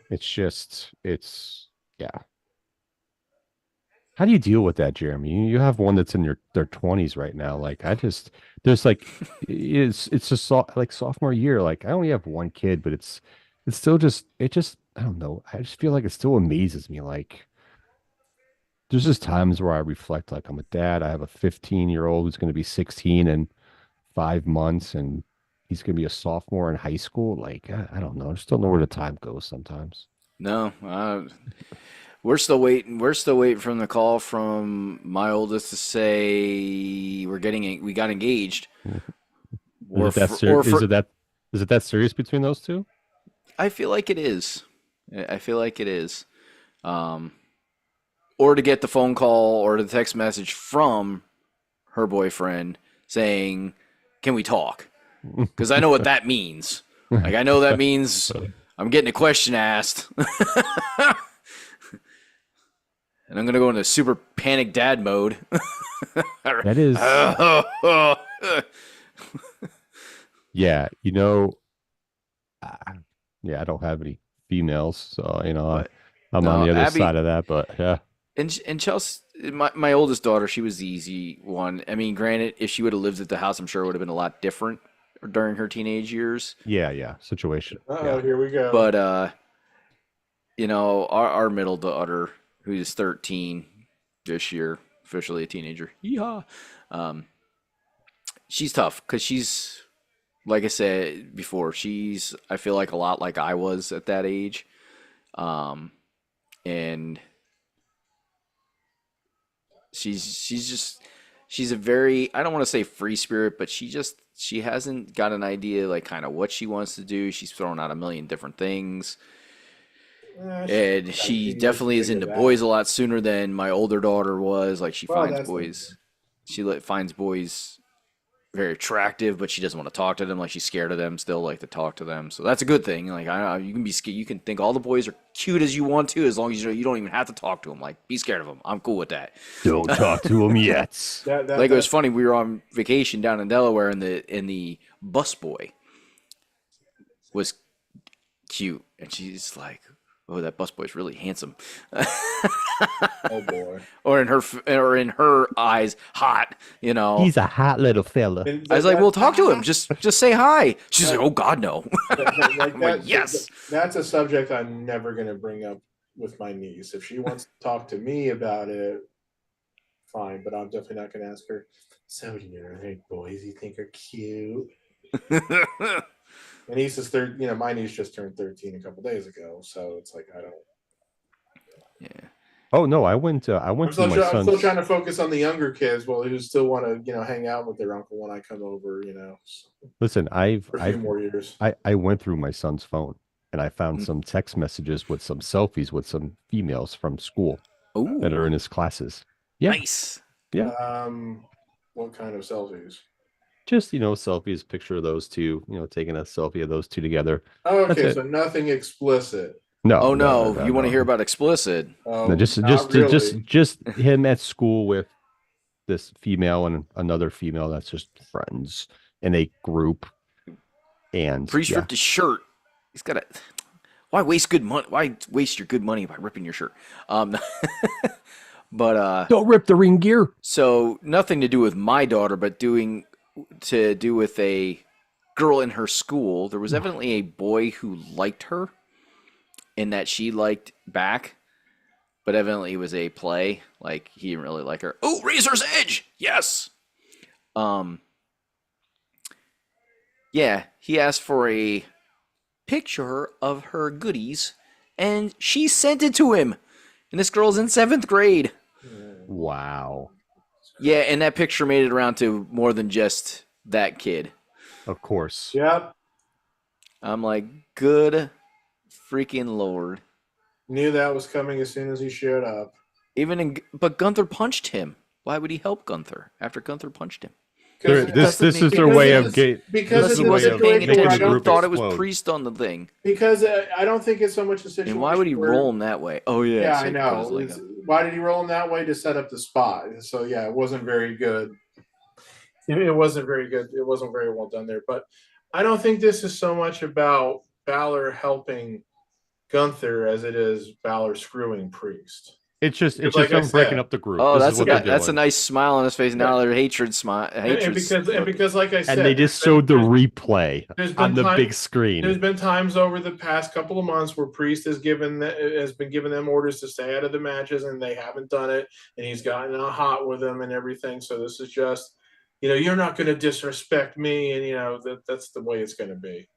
Speaker 1: It's yeah. How do you deal with that, Jeremy? You have one that's in their 20s right now. Like I just there's like it's just like sophomore year. Like I only have one kid, but it's still just it just I don't know. I just feel like it still amazes me. Like there's just times where I reflect like I'm a dad. I have a 15-year-old who's going to be 16 in 5 months, and he's going to be a sophomore in high school. Like I don't know. I just don't know where the time goes sometimes.
Speaker 3: No, we're still waiting. We're still waiting from the call from my oldest to say we got engaged.
Speaker 1: Is
Speaker 3: Or
Speaker 1: it that
Speaker 3: for, or for
Speaker 1: is it that serious between those two?
Speaker 3: I feel like it is. I feel like it is. Um, or to get the phone call or the text message from her boyfriend saying, "Can we talk?" Because I know what that means. Like I know that means I'm getting a question asked, and I'm gonna go into super panic dad mode.
Speaker 1: That is, yeah, yeah, I don't have any females, so
Speaker 3: But
Speaker 1: I'm on
Speaker 3: no,
Speaker 1: the other
Speaker 3: Abby
Speaker 1: side of that. But yeah,
Speaker 3: and Chelsea, my oldest daughter, she was the easy one. I mean, granted, if she would have lived at the house, I'm sure it would have been a lot different during her teenage years.
Speaker 1: yeah, situation,
Speaker 2: Oh,
Speaker 1: yeah.
Speaker 2: here we go.
Speaker 3: But our middle daughter, who's 13 this year, officially a teenager. Yeah. Um, she's tough because she's like I said before, I feel like a lot like I was at that age. Um, and she's a very, I don't want to say free spirit, but she hasn't got an idea like kind of what she wants to do. She's throwing out a million different things.
Speaker 2: She's
Speaker 3: And
Speaker 2: got a
Speaker 3: she
Speaker 2: few years to
Speaker 3: definitely is
Speaker 2: figure
Speaker 3: into
Speaker 2: that.
Speaker 3: boys a lot sooner than my older daughter was. Like
Speaker 2: Well, that's the
Speaker 3: finds boys very attractive, but she doesn't want to talk to them. Like she's scared of them still, like to talk to them. So that's a good thing. Like you can be you can think all the boys are cute as you want to, as long as you don't even have to talk to them. Like be scared of them. I'm cool with that.
Speaker 1: Don't talk to him yet.
Speaker 3: Like it was funny. We were on vacation down in Delaware, and the bus boy was cute, and she's like, "Oh, that bus boy's really handsome."
Speaker 2: oh boy.
Speaker 3: or in her eyes, hot.
Speaker 1: He's a hot little fella.
Speaker 2: And
Speaker 3: I was like, "Well, talk to him. Just say hi." She's like, "Oh God, no." I'm like, "Yes."
Speaker 2: That's a subject I'm never going to bring up with my niece. If she wants to talk to me about it, fine, but I'm definitely not going to ask her. So, do you know any boys you think are cute? My niece is third. My niece just turned 13 a couple days ago, so it's like I don't.
Speaker 3: Yeah.
Speaker 1: Oh no, I went through my
Speaker 2: I'm still
Speaker 1: son's.
Speaker 2: trying to focus on the younger kids, who still want to, hang out with their uncle when I come over,
Speaker 1: Listen,
Speaker 2: for a few more years.
Speaker 1: I went through my son's phone and I found some text messages with some selfies with some females from school that are
Speaker 3: Ooh,
Speaker 1: in his classes. Yeah,
Speaker 3: nice.
Speaker 1: yeah.
Speaker 2: What kind of selfies?
Speaker 1: Just, selfies, picture of those two, taking a selfie of those two together.
Speaker 2: Oh,
Speaker 1: That's
Speaker 2: okay,
Speaker 1: it.
Speaker 2: so nothing explicit.
Speaker 1: No,
Speaker 3: Oh
Speaker 1: no, no,
Speaker 3: no,
Speaker 1: no,
Speaker 3: you want to hear
Speaker 1: no.
Speaker 3: about explicit?
Speaker 1: No,
Speaker 2: Oh,
Speaker 1: just
Speaker 2: not really.
Speaker 1: just him at school with this female and another female that's just friends in a group. And yeah.
Speaker 3: Pre-stripped his shirt. He's got a. Why waste good money? Why waste your good money by ripping your shirt? But
Speaker 1: Don't rip the ring gear.
Speaker 3: so nothing to do with my daughter, but to do with a girl in her school. There was evidently a boy who liked her, and that she liked back, but evidently it was a play. Like he didn't really like her. Oh, Razor's Edge, yes. Um, yeah, he asked for a picture of her goodies, and she sent it to him. And this girl's in 7th grade.
Speaker 1: Wow.
Speaker 3: Yeah, and that picture made it around to more than just that kid.
Speaker 1: Of course.
Speaker 2: Yep.
Speaker 3: I'm like, good freaking Lord.
Speaker 2: Knew that was coming as soon as he showed up.
Speaker 3: But Gunther punched him. Why would he help Gunther after Gunther punched him?
Speaker 1: This is their way of getting.
Speaker 2: Because
Speaker 3: He
Speaker 2: it's a
Speaker 3: wasn't paying
Speaker 2: situation where I
Speaker 3: attention. He
Speaker 2: don't
Speaker 3: thought it was
Speaker 1: explode.
Speaker 3: Priest on the thing.
Speaker 2: because I don't think it's so much a situation.
Speaker 3: And why would he
Speaker 2: where-
Speaker 3: roll him that way? Oh yeah,
Speaker 2: Yeah,
Speaker 3: so
Speaker 2: I
Speaker 3: he put
Speaker 2: know.
Speaker 3: his leg up.
Speaker 2: Why did he roll him that way to set up the spot? So yeah, it wasn't very good. it wasn't very good. It wasn't very well done there. But I don't think this is so much about Balor helping Gunther as it is Balor screwing Priest.
Speaker 1: It's just
Speaker 2: Because like I
Speaker 1: them breaking
Speaker 2: said,
Speaker 1: up the group.
Speaker 3: Oh,
Speaker 1: This is what they're
Speaker 3: that's a
Speaker 1: doing.
Speaker 3: nice smile on his face. Now their hatred smile,
Speaker 2: and because like I said,
Speaker 1: And they just showed the replay on the big screen.
Speaker 2: There's been times over the past couple of months where Priest has been giving them orders to stay out of the matches, and they haven't done it, and he's gotten hot with them and everything. So this is just, you're not going to disrespect me, and that's the way it's going to be.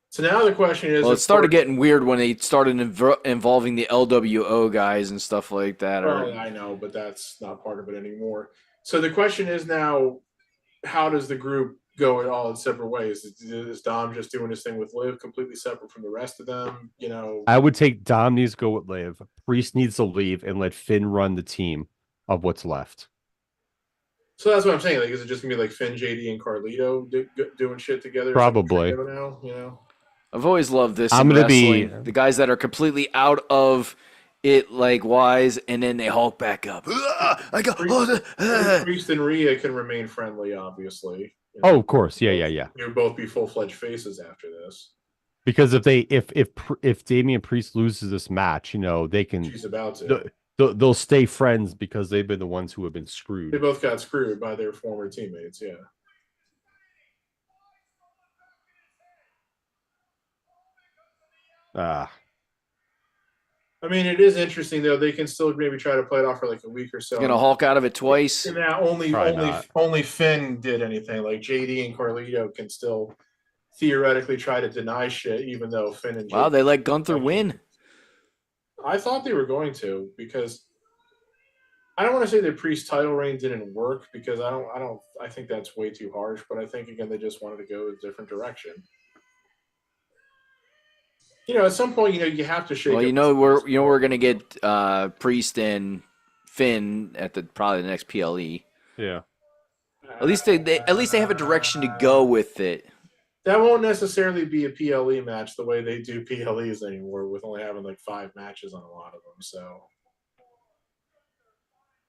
Speaker 2: So now the question is,
Speaker 3: well, it started getting weird when they started involving the LWO guys and stuff like that.
Speaker 2: Well, I know, but that's not part of it anymore. So the question is now, how does the group go in all in separate ways? Is Dom just doing his thing with Liv completely separate from the rest of them?
Speaker 1: I would take Dom needs to go with Liv. Priest needs to leave and let Finn run the team of what's left.
Speaker 2: So that's what I'm saying. Like, is it just gonna be like Finn, JD, and Carlito doing shit together?
Speaker 1: Probably.
Speaker 2: Now.
Speaker 3: I've always loved this. I'm gonna be the guys that are completely out of it, like wise, and then they hulk back up.
Speaker 2: Priest and Rhea can remain friendly, obviously.
Speaker 1: Oh, of course, yeah.
Speaker 2: You'll both be full-fledged faces after this.
Speaker 1: Because if Damian Priest loses this match, they can.
Speaker 2: She's about to.
Speaker 1: They'll stay friends because they've been the ones who have been screwed.
Speaker 2: They both got screwed by their former teammates. Yeah. I mean, it is interesting though. They can still maybe try to play it off for like a week or so.
Speaker 3: Gonna Hulk out of it twice.
Speaker 2: And now only Finn did anything. Like JD and Carlito can still theoretically try to deny shit, even though Finn and
Speaker 3: they let Gunther win.
Speaker 2: I thought they were going to, because I don't want to say the Priest title reign didn't work, because I think that's way too harsh. But I think again they just wanted to go a different direction. At some point, you have to shake.
Speaker 3: Well, we're gonna get Priest and Finn at probably the next PLE.
Speaker 1: Yeah.
Speaker 3: At least they have a direction to go with it.
Speaker 2: That won't necessarily be a PLE match the way they do PLEs anymore, with only having like 5 matches on a lot of them. So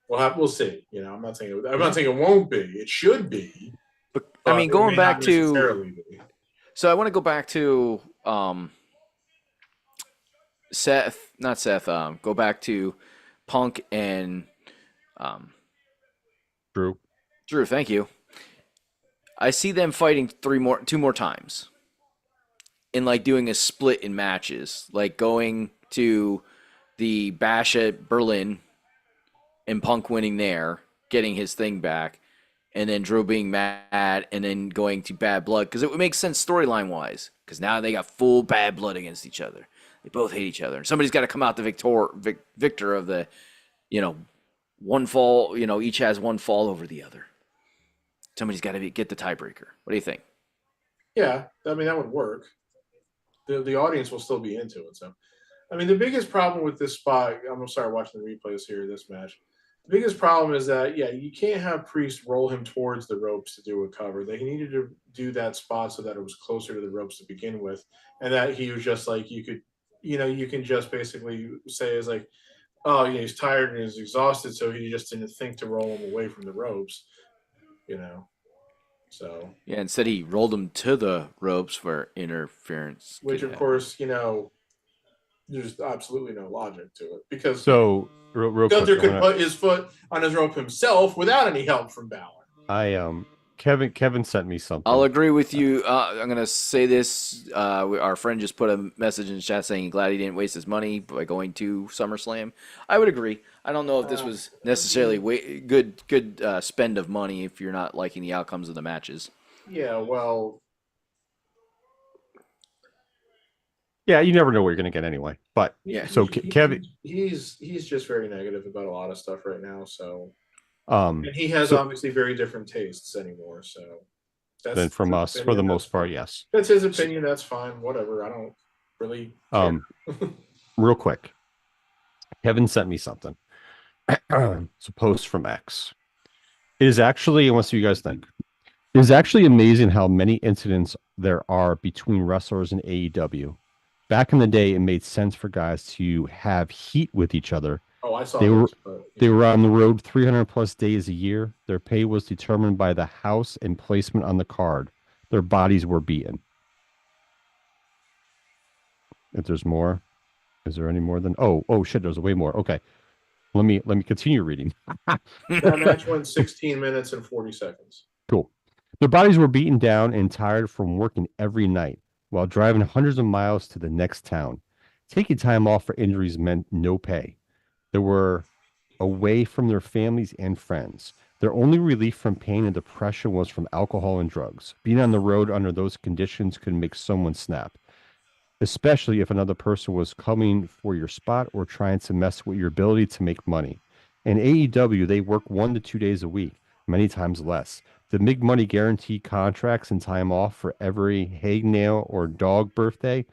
Speaker 2: we'll see. I'm not saying it won't be. It should be.
Speaker 3: But I mean, going back to. So I want to go back to. Go back to Punk and
Speaker 1: Drew.
Speaker 3: Thank you. I see them fighting 2 more times. And like doing a split in matches. Like going to the Bash at Berlin and Punk winning there, getting his thing back, and then Drew being mad, and then going to Bad Blood. Because it would make sense storyline wise. Because now they got full bad blood against each other. They both hate each other. Somebody's got to come out the victor of the, one fall. Each has one fall over the other. Somebody's got to get the tiebreaker. What do you think?
Speaker 2: Yeah, I mean that would work. The audience will still be into it. So, I mean, the biggest problem with this spot. I'm sorry, watching the replays here. This match. The biggest problem is that you can't have Priest roll him towards the ropes to do a cover. They needed to do that spot so that it was closer to the ropes to begin with, and that he was just like you could. You can just basically say is like, oh, he's tired and he's exhausted, so he just didn't think to roll him away from the ropes, So
Speaker 3: yeah, instead he rolled him to the ropes for interference.
Speaker 2: Which of course, there's absolutely no logic to it, because
Speaker 1: real
Speaker 2: Gunther
Speaker 1: quick,
Speaker 2: could put his foot on his rope himself without any help from Balor.
Speaker 1: Kevin sent me something.
Speaker 3: I'll agree with you. I'm going to say this. Our friend just put a message in the chat saying glad he didn't waste his money by going to SummerSlam. I would agree. I don't know if this was necessarily good spend of money if you're not liking the outcomes of the matches.
Speaker 2: Yeah, well.
Speaker 1: Yeah, you never know what you're going to get anyway. But
Speaker 2: yeah,
Speaker 1: so Kevin,
Speaker 2: he's just very negative about a lot of stuff right now. So.
Speaker 1: And
Speaker 2: he has obviously very different tastes anymore, so
Speaker 1: than from us for the most part. Yes,
Speaker 2: that's his opinion. That's fine. Whatever. I don't really care.
Speaker 1: Real quick, Kevin sent me something. It's a post from X. It is actually, and what do you guys think? It is actually amazing how many incidents there are between wrestlers in AEW. Back in the day, it made sense for guys to have heat with each other
Speaker 2: Oh, I saw
Speaker 1: They were
Speaker 2: those, but
Speaker 1: they
Speaker 2: yeah.
Speaker 1: were on the road 300 plus days a year. Their pay was determined by the house and placement on the card. Their bodies were beaten. If there's more, is there any more than? Oh shit, there's way more. Okay. Let me continue reading.
Speaker 2: That match went 16 minutes and 40 seconds.
Speaker 1: Cool. Their bodies were beaten down and tired from working every night while driving hundreds of miles to the next town. Taking time off for injuries meant no pay. They were away from their families and friends. Their only relief from pain and depression was from alcohol and drugs. Being on the road under those conditions could make someone snap, especially if another person was coming for your spot or trying to mess with your ability to make money. In AEW, they work 1 to 2 days a week, many times less. The big money guarantee contracts and time off for every hangnail or dog birthday.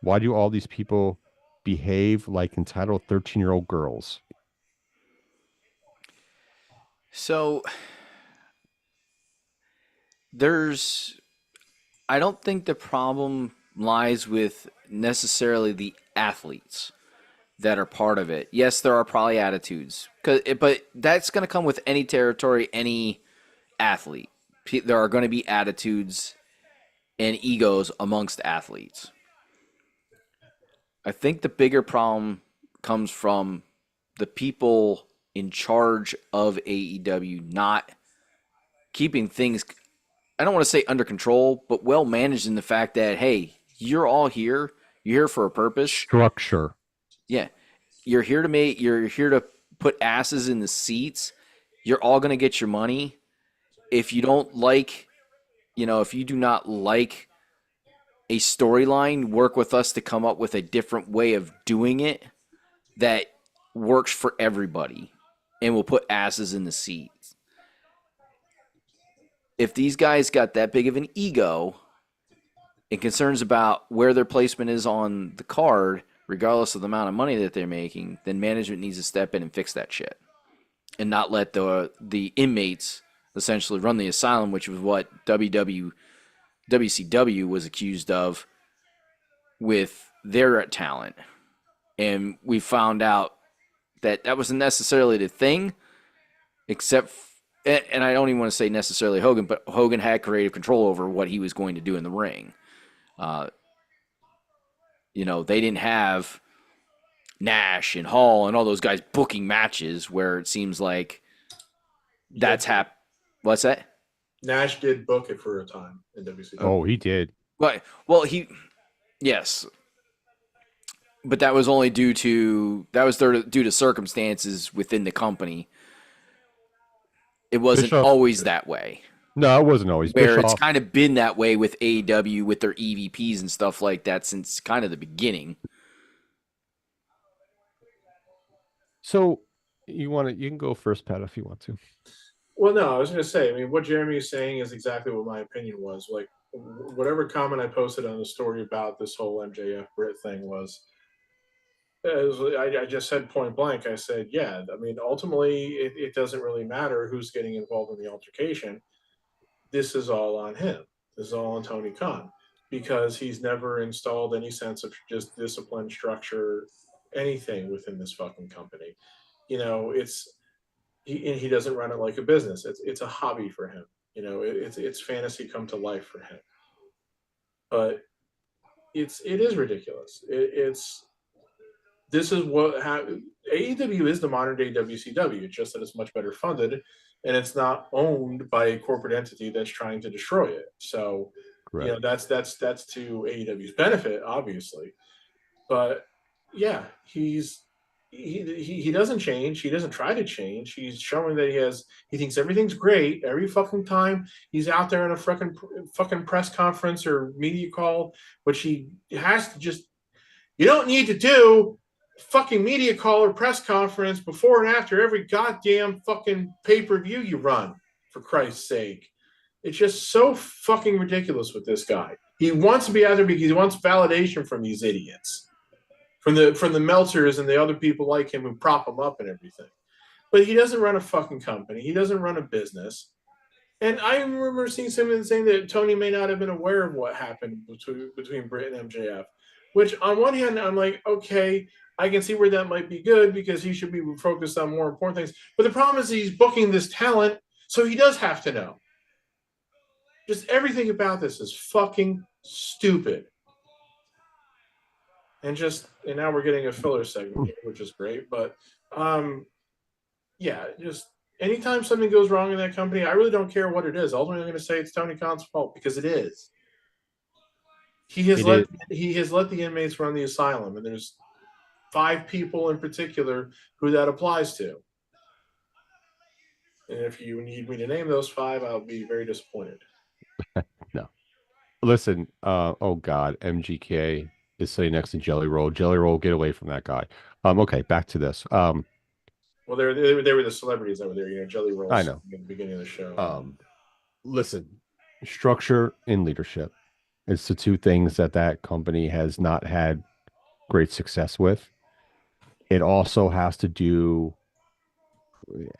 Speaker 1: Why do all these people behave like entitled 13-year-old girls?
Speaker 3: So there's, I don't think the problem lies with necessarily the athletes that are part of it. Yes, there are probably attitudes, but that's going to come with any territory, any athlete. There are going to be attitudes and egos amongst athletes. I think the bigger problem comes from the people in charge of AEW not keeping things, I don't want to say under control, but well managed in the fact that, hey, you're all here. You're here for a purpose.
Speaker 1: Structure.
Speaker 3: Yeah. You're here to put asses in the seats. You're all going to get your money. If you don't like, if you do not like a storyline, work with us to come up with a different way of doing it that works for everybody and will put asses in the seats. If these guys got that big of an ego and concerns about where their placement is on the card, regardless of the amount of money that they're making, then management needs to step in and fix that shit and not let the inmates essentially run the asylum, which was what WCW was accused of with their talent. And we found out that that wasn't necessarily the thing, except, and I don't even want to say necessarily Hogan, but Hogan had creative control over what he was going to do in the ring. Uh, they didn't have Nash and Hall and all those guys booking matches where it seems like that's
Speaker 2: Yeah,
Speaker 3: hap. What's that?
Speaker 2: Nash did book it for a time in WCW.
Speaker 1: Oh, he did.
Speaker 3: Well, yes, but that was only due to circumstances within the company. It wasn't
Speaker 1: Bischoff.
Speaker 3: always that way.
Speaker 1: No, it wasn't always.
Speaker 3: Where it's
Speaker 1: Bischoff.
Speaker 3: kind of been that way with AEW with their EVPs and stuff like that since kind of the beginning.
Speaker 1: So you can go first, Pat, if you want to.
Speaker 2: Well, no, I was going to say, I mean, what Jeremy is saying is exactly what my opinion was. Like, whatever comment I posted on the story about this whole MJF Brit thing was, I just said point blank, I said, yeah, I mean, ultimately, it doesn't really matter who's getting involved in the altercation. This is all on him. This is all on Tony Khan because he's never installed any sense of just discipline, structure, anything within this fucking company. It's he doesn't run it like a business. It's a hobby for him. It's fantasy come to life for him. But it is ridiculous. It's this is what AEW is the modern day WCW. It's just that it's much better funded, and it's not owned by a corporate entity that's trying to destroy it. So,
Speaker 1: Correct.
Speaker 2: that's to AEW's benefit, obviously. But yeah, he doesn't change. He doesn't try to change. He's showing that he thinks everything's great every fucking time he's out there in a fucking press conference or media call, which he has to just. You don't need to do fucking media call or press conference before and after every goddamn fucking pay-per-view you run, for Christ's sake. It's just so fucking ridiculous with this guy. He wants to be out there because he wants validation from these idiots. From the Meltzers and the other people like him who prop him up and everything. But he doesn't run a fucking company. He doesn't run a business. And I remember seeing someone saying that Tony may not have been aware of what happened between Britt and MJF. Which on one hand, I'm like, okay, I can see where that might be good because he should be focused on more important things. But the problem is he's booking this talent, so he does have to know. Just everything about this is fucking stupid. And now we're getting a filler segment here, which is great. But um, yeah, just anytime something goes wrong in that company, I really don't care what it is. Ultimately, I'm going to say it's Tony Khan's fault because it is.
Speaker 1: It is.
Speaker 2: He has let the inmates run the asylum, and there's 5 people in particular who that applies to. And if you need me to name those 5, I'll be very disappointed.
Speaker 1: No. Listen, oh God, MGK is sitting next to Jelly Roll. Jelly Roll, get away from that guy. Okay, back to this.
Speaker 2: Well, they were the celebrities that were there. Jelly
Speaker 1: I
Speaker 2: Rolls
Speaker 1: know.
Speaker 2: at the beginning of the show.
Speaker 1: Listen, structure and leadership. It's the two things that company has not had great success with. It also has to do,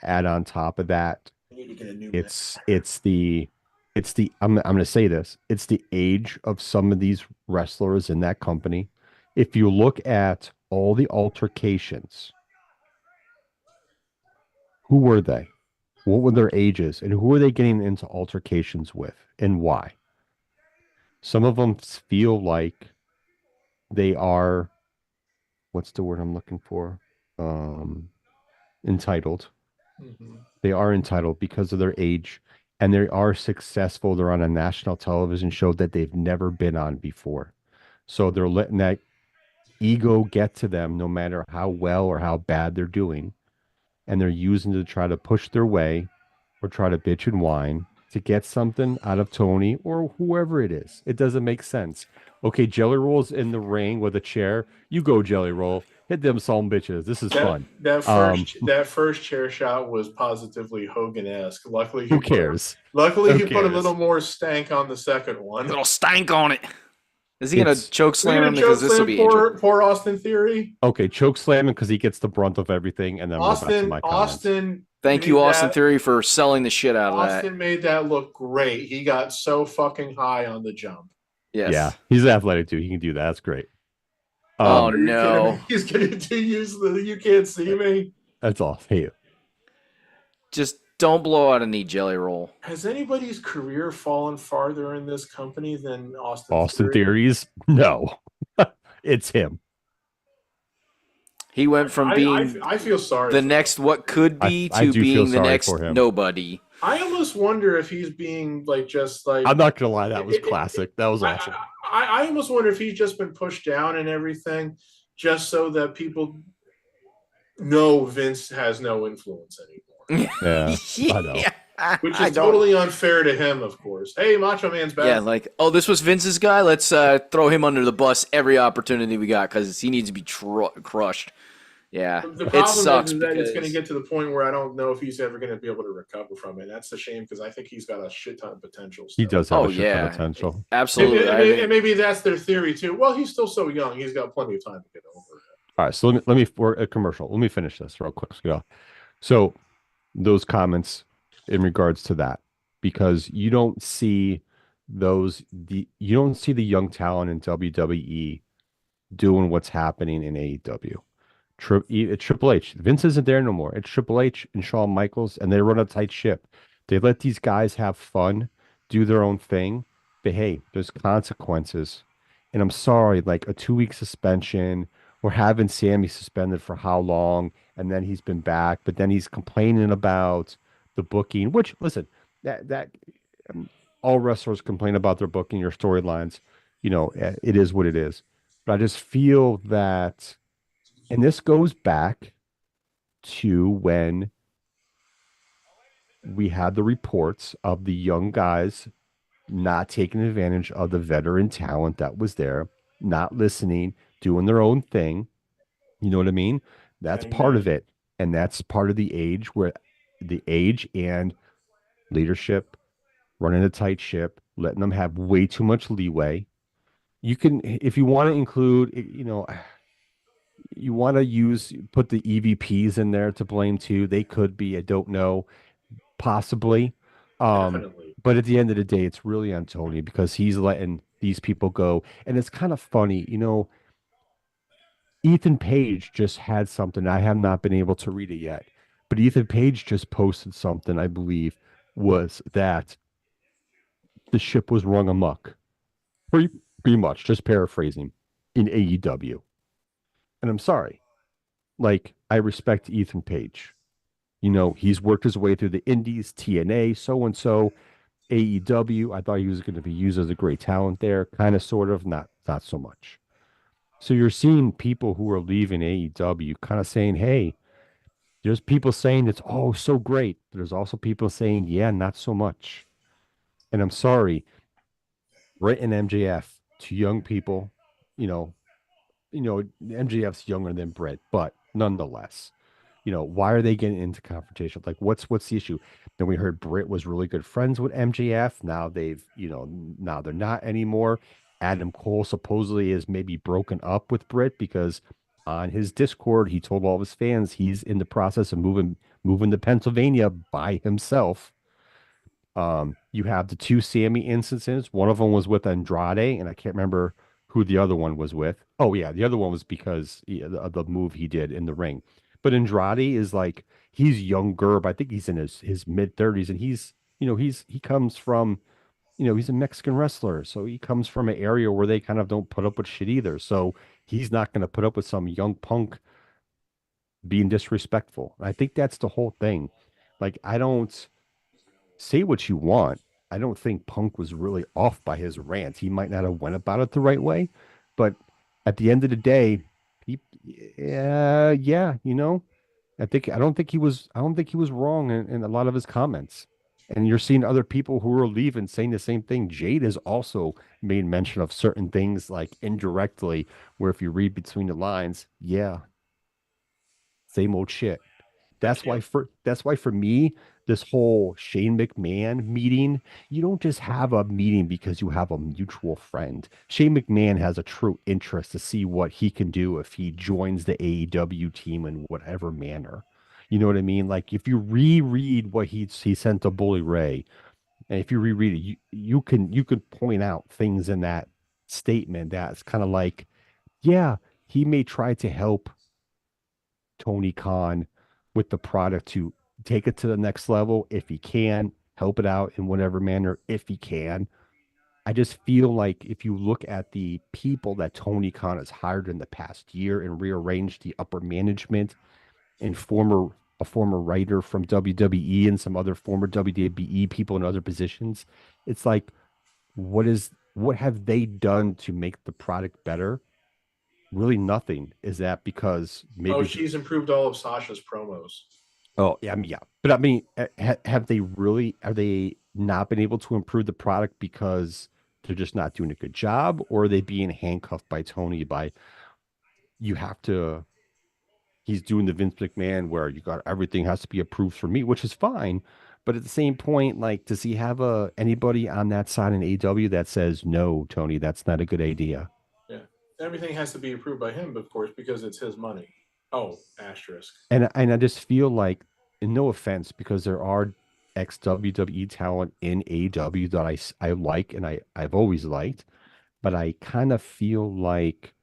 Speaker 1: add on top of that,
Speaker 2: I need to get a new man.
Speaker 1: it's the I'm going to say this. It's the age of some of these wrestlers in that company. If you look at all the altercations, who were they? What were their ages? And who are they getting into altercations with and why? Some of them feel like they are, what's the word I'm looking for? Um, entitled.
Speaker 2: Mm-hmm.
Speaker 1: They are entitled because of their age and they are successful. They're on a national television show that they've never been on before. So they're letting that ego get to them no matter how well or how bad they're doing. And they're using it to try to push their way or try to bitch and whine to get something out of Tony or whoever it is. It doesn't make sense. Okay, Jelly Roll's in the ring with a chair. You go, Jelly Roll. Hit them some bitches. This is
Speaker 2: That
Speaker 1: fun.
Speaker 2: that first that first chair shot was positively Hogan-esque.
Speaker 1: Who cares?
Speaker 2: Luckily
Speaker 1: Who
Speaker 2: he put a little
Speaker 1: cares?
Speaker 2: more stank on the second one.
Speaker 3: Little stank on it. Is he gonna
Speaker 1: It's
Speaker 3: choke
Speaker 2: Is he
Speaker 3: slam
Speaker 2: gonna
Speaker 3: him? Because
Speaker 2: choke
Speaker 3: this will
Speaker 2: slam
Speaker 3: be interesting.
Speaker 2: poor Austin Theory?
Speaker 1: okay, choke slamming because he gets the brunt of everything, and then we'll go back to my comments.
Speaker 3: Thank you, Austin Theory, for selling the shit out of that.
Speaker 2: Austin made that look great. He got so fucking high on the jump.
Speaker 1: Yeah,
Speaker 3: Yes.
Speaker 1: he's athletic too. He can do that. That's great.
Speaker 3: Oh
Speaker 2: Are you kidding me?
Speaker 3: no.
Speaker 2: He's going to use the "you can't see me."
Speaker 1: That's all. Hey,
Speaker 3: Just don't blow out a knee, Jelly Roll.
Speaker 2: Has anybody's career fallen farther in this company than Austin
Speaker 1: Austin
Speaker 2: Theory?
Speaker 1: Theories? No, it's him.
Speaker 3: He went from being
Speaker 2: I feel sorry
Speaker 3: the
Speaker 2: for him.
Speaker 3: next what could be
Speaker 1: I
Speaker 3: to
Speaker 1: do feel
Speaker 3: being the
Speaker 1: sorry
Speaker 3: next
Speaker 1: for him.
Speaker 3: nobody.
Speaker 2: I almost wonder if he's being just like
Speaker 1: I'm not gonna lie, that was classic. That was awesome.
Speaker 2: I almost wonder if he's just been pushed down and everything, just so that people know Vince has no influence anymore.
Speaker 1: Yeah, I know.
Speaker 2: Which is totally unfair to him, of course. Hey, Macho Man's back.
Speaker 3: Yeah, like, oh, this was Vince's guy. Let's throw him under the bus every opportunity we got because he needs to be crushed. Yeah,
Speaker 2: The
Speaker 3: it
Speaker 2: problem
Speaker 3: sucks
Speaker 2: is that it's going to
Speaker 3: because
Speaker 2: get to the point where I don't know if he's ever going to be able to recover from it. That's a shame because I think he's got a shit ton of potential
Speaker 1: He
Speaker 2: still.
Speaker 1: does have
Speaker 3: oh
Speaker 1: a shit ton of
Speaker 3: yeah,
Speaker 1: potential.
Speaker 3: absolutely.
Speaker 2: And maybe that's their theory too. Well, he's still so young; he's got plenty of time to get over it.
Speaker 1: All right, so let me for a commercial. Let me finish this real quick. So those comments in regards to that, because you don't see the young talent in WWE doing what's happening in AEW. It's Triple H. Vince isn't there no more. It's Triple H and Shawn Michaels, and they run a tight ship. They let these guys have fun, do their own thing. But hey, there's consequences. And I'm sorry, like a 2 week suspension, or having Sammy suspended for how long, and then he's been back, but then he's complaining about the booking, which listen, that all wrestlers complain about their booking or storylines. It is what it is. But I just feel that, and this goes back to when we had the reports of the young guys not taking advantage of the veteran talent that was there, not listening, doing their own thing. You know what I mean? That's part of
Speaker 2: Amen.
Speaker 1: it. And that's part of the age and leadership, running a tight ship, letting them have way too much leeway. You can, if you want to include, you want to put the EVPs in there to blame too. They could be, I don't know, possibly.
Speaker 2: Definitely.
Speaker 1: But at the end of the day, it's really on Tony because he's letting these people go. And it's kind of funny, Ethan Page just had something. I have not been able to read it yet, but Ethan Page just posted something, I believe, was that the ship was rung amok. Pretty, pretty much, just paraphrasing, in AEW. And I'm sorry. Like, I respect Ethan Page. You know, he's worked his way through the indies, TNA, so and so, AEW. I thought he was going to be used as a great talent there, kind of, sort of, not so much. So you're seeing people who are leaving AEW kind of saying, hey, there's people saying it's oh so great. There's also people saying, yeah, not so much. And I'm sorry, Britt and MJF, two young people, you know, MJF's younger than Britt, but nonetheless, why are they getting into confrontation? Like, what's the issue? Then we heard Britt was really good friends with MJF. Now now they're not anymore. Adam Cole supposedly is maybe broken up with Britt because on his Discord he told all of his fans he's in the process of moving to Pennsylvania by himself. You have the two Sammy instances. One of them was with Andrade, and I can't remember who the other one was with. Oh yeah, the other one was because the move he did in the ring. But Andrade is like he's younger, but I think he's in his mid 30s, and he comes from he's a Mexican wrestler, so he comes from an area where they kind of don't put up with shit either. So he's not going to put up with some young punk being disrespectful. I think that's the whole thing. Like I don't say what you want. I don't think Punk was really off by his rant. He might not have went about it the right way, but at the end of the day, he, yeah, I don't think he was wrong in a lot of his comments. And you're seeing other people who are leaving saying the same thing. Jade has also made mention of certain things like indirectly, where if you read between the lines, yeah, same old shit.
Speaker 2: I can't.
Speaker 1: That's why for me, this whole Shane McMahon meeting, you don't just have a meeting because you have a mutual friend. Shane McMahon has a true interest to see what he can do if he joins the AEW team in whatever manner. You know what I mean? Like if you reread what he sent to Bully Ray, and if you reread it, you could point out things in that statement that's kind of like, yeah, he may try to help Tony Khan with the product to take it to the next level if he can, help it out in whatever manner if he can. I just feel like if you look at the people that Tony Khan has hired in the past year and rearranged the upper management and a former writer from WWE and some other former WWE people in other positions, it's like what have they done to make the product better? Really nothing. Is that because
Speaker 2: Oh,
Speaker 1: maybe
Speaker 2: she's improved all of Sasha's promos.
Speaker 1: Oh, yeah, I mean, yeah. But I mean, have they really, have they not been able to improve the product because they're just not doing a good job, or are they being handcuffed by Tony by you have to, he's doing the Vince McMahon where you got everything has to be approved for me, which is fine. But at the same point, like, does he have anybody on that side in AW that says, no, Tony, that's not a good idea?
Speaker 2: Yeah, everything has to be approved by him, of course, because it's his money. Oh, asterisk.
Speaker 1: And I just feel like, and no offense, because there are ex WWE talent in AW that I like and I've always liked, but I kind of feel like